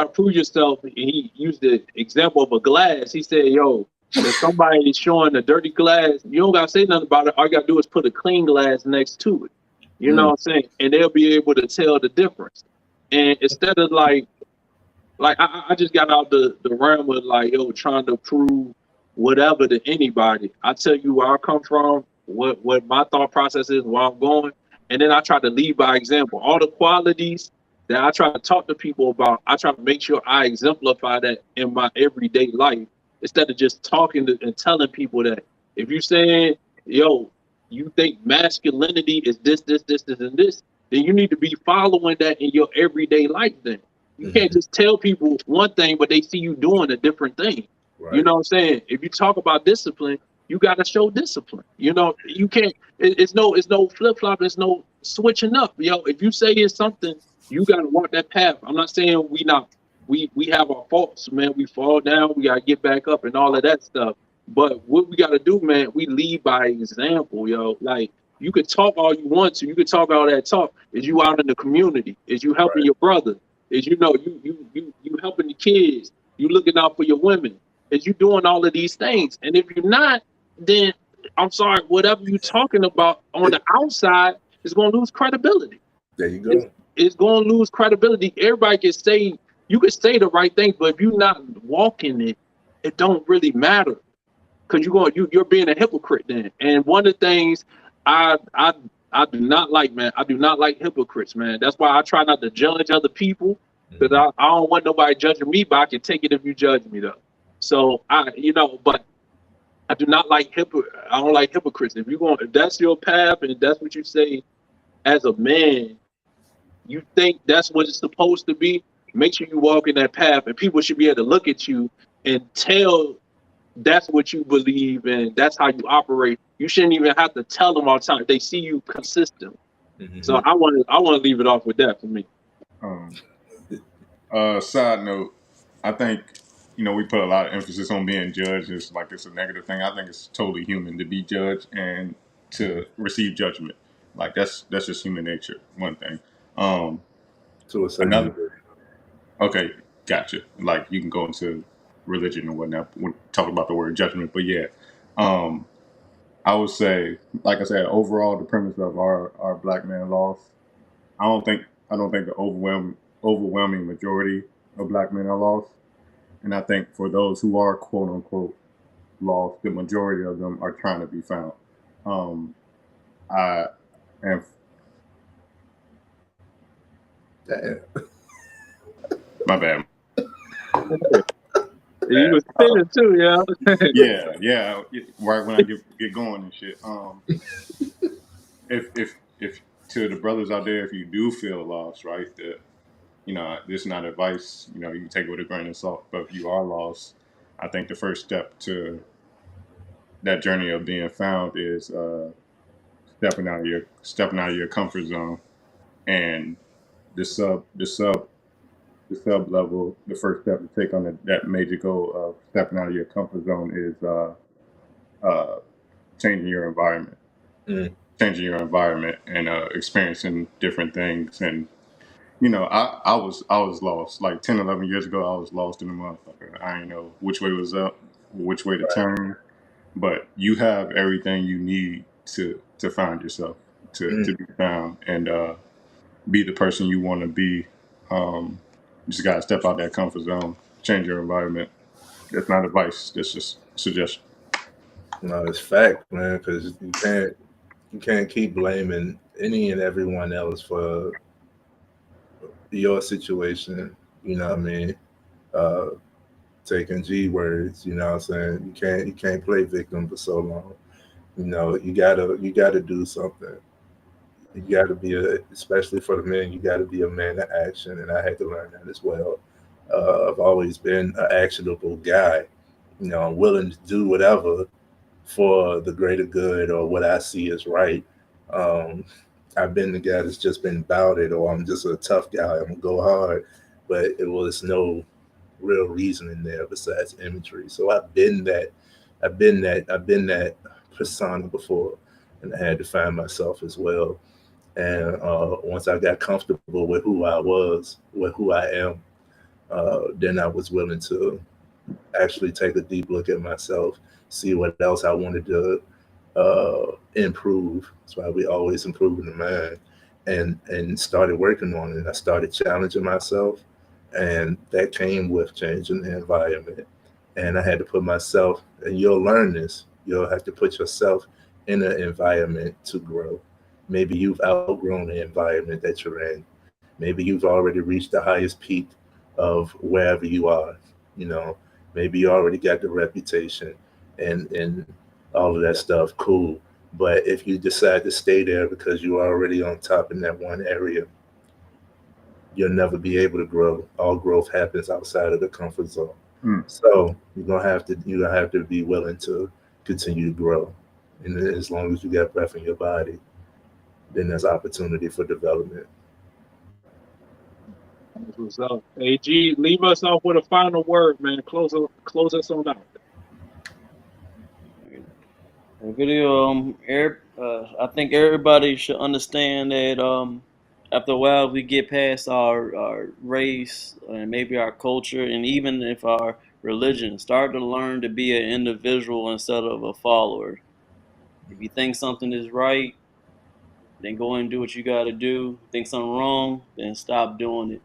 prove yourself. And he used the example of a glass. He said, yo, if somebody is showing a dirty glass, you don't gotta say nothing about it. All you gotta do is put a clean glass next to it. You know what I'm saying? And they'll be able to tell the difference. And instead of like I just got out the realm of like, yo, trying to prove whatever to anybody. I tell you where I come from, what my thought process is, where I'm going, and then I try to lead by example. All the qualities that I try to talk to people about, I try to make sure I exemplify that in my everyday life, instead of just talking and telling people that. If you're saying, yo, you think masculinity is this, and this, then you need to be following that in your everyday life then. You can't just tell people one thing, but they see you doing a different thing. Right. You know what I'm saying? If you talk about discipline, you got to show discipline. You know, you can't, it's no flip flop. It's no switching up. Yo, if you say it's something, you got to walk that path. I'm not saying we have our faults, man. We fall down, we got to get back up and all of that stuff. But what we got to do, man, we lead by example, yo. Like, you could talk all you want to. You could talk all that talk. Is you out in the community? Is you helping your brother? Is you helping the kids? You looking out for your women? Is you doing all of these things? And if you're not, then I'm sorry, whatever you're talking about on the outside is going to lose credibility. There you go. It's going to lose credibility. Everybody can say, you can say the right things, but if you're not walking it, it don't really matter, because you're being a hypocrite then. And one of the things I do not like, man, I do not like hypocrites, man. That's why I try not to judge other people, because I don't want nobody judging me, but I can take it if you judge me though. So but I do not like I don't like hypocrites. If that's your path and that's what you say as a man, you think that's what it's supposed to be, make sure you walk in that path, and people should be able to look at you and tell that's what you believe and that's how you operate. You shouldn't even have to tell them all the time. They see you consistent. So I want to leave it off with that for me. Side note, I think, we put a lot of emphasis on being judged. It's like it's a negative thing. I think it's totally human to be judged and to receive judgment. Like that's just human nature. One thing. To a certain degree. Okay, gotcha. Like you can go into religion or whatnot when talk about the word judgment, but yeah, I would say, like I said, overall the premise of our Black Man Lost I don't think the overwhelming majority of black men are lost, and I think for those who are quote unquote lost, the majority of them are trying to be found. I am. Damn. My bad. You was spinning too, yeah. Yeah. Right when I get going and shit. If to the brothers out there, if you do feel lost, right, that this is not advice. You can take it with a grain of salt. But if you are lost, I think the first step to that journey of being found is stepping out of your comfort zone, and the sub level. The first step to take on that major goal of stepping out of your comfort zone is changing your environment. Changing your environment and experiencing different things. And I was lost like 10, 11 years ago. I was lost in the motherfucker. I didn't know which way was up, which way to turn. But you have everything you need to find yourself, to be found, and be the person you want to be. You just gotta step out that comfort zone, change your environment. That's not advice. That's just suggestion. No, it's fact, man. Because you can't keep blaming any and everyone else for your situation. You know what I mean? Taking G words. You know what I'm saying? You can't play victim for so long. You gotta do something. You gotta be especially for the men. You gotta be a man of action, and I had to learn that as well. I've always been an actionable guy. I'm willing to do whatever for the greater good or what I see as right. I've been the guy that's just been about it, or I'm just a tough guy. I'm gonna go hard, but it was no real reason in there besides imagery. So I've been that persona before, and I had to find myself as well. And once I got comfortable with who I was, with who I am, then I was willing to actually take a deep look at myself, see what else I wanted to improve. That's why we always improve in the mind, and started working on it. I started challenging myself, and that came with changing the environment. And I had to put myself, and you'll learn this, you'll have to put yourself in an environment to grow. Maybe you've outgrown the environment that you're in. Maybe you've already reached the highest peak of wherever you are. Maybe you already got the reputation and all of that stuff. Cool. But if you decide to stay there because you're already on top in that one area, you'll never be able to grow. All growth happens outside of the comfort zone. So you're gonna have to be willing to continue to grow. And as long as you got breath in your body, then there's opportunity for development. What's up? Hey, G, leave us off with a final word, man. Close us on out. Video. I think everybody should understand that after a while we get past our race and maybe our culture, and even if our religion, start to learn to be an individual instead of a follower. If you think something is right, then go and do what you got to do. Think something wrong, then stop doing it.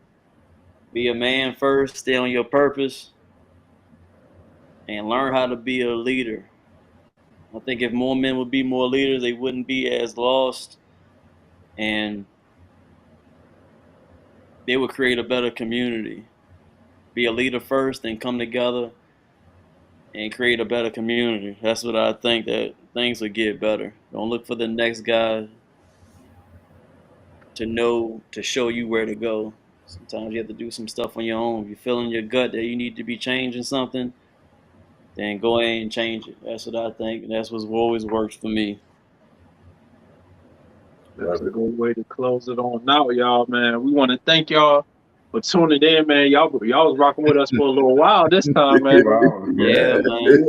Be a man first, stay on your purpose, and learn how to be a leader. I think if more men would be more leaders, they wouldn't be as lost, and they would create a better community. Be a leader first, then come together and create a better community. That's what I think, that things would get better. Don't look for the next guy to show you where to go. Sometimes you have to do some stuff on your own. If you feel in your gut that you need to be changing something, then go ahead and change it. That's what I think, and that's what always works for me. That's a good way to close it on out, y'all, man. We want to thank y'all for tuning in, man. Y'all was rocking with us for a little while this time, man. Yeah, man.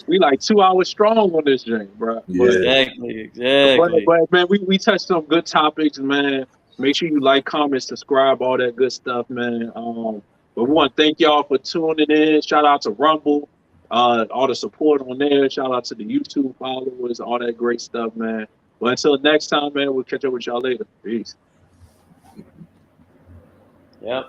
We like 2 hours strong on this thing, bro. Yeah. Exactly. But man, we touched some good topics, man. Make sure you like, comment, subscribe, all that good stuff, man. But we want to thank y'all for tuning in. Shout out to Rumble, all the support on there. Shout out to the YouTube followers, all that great stuff, man. Well, until next time, man, we'll catch up with y'all later. Peace. Yep.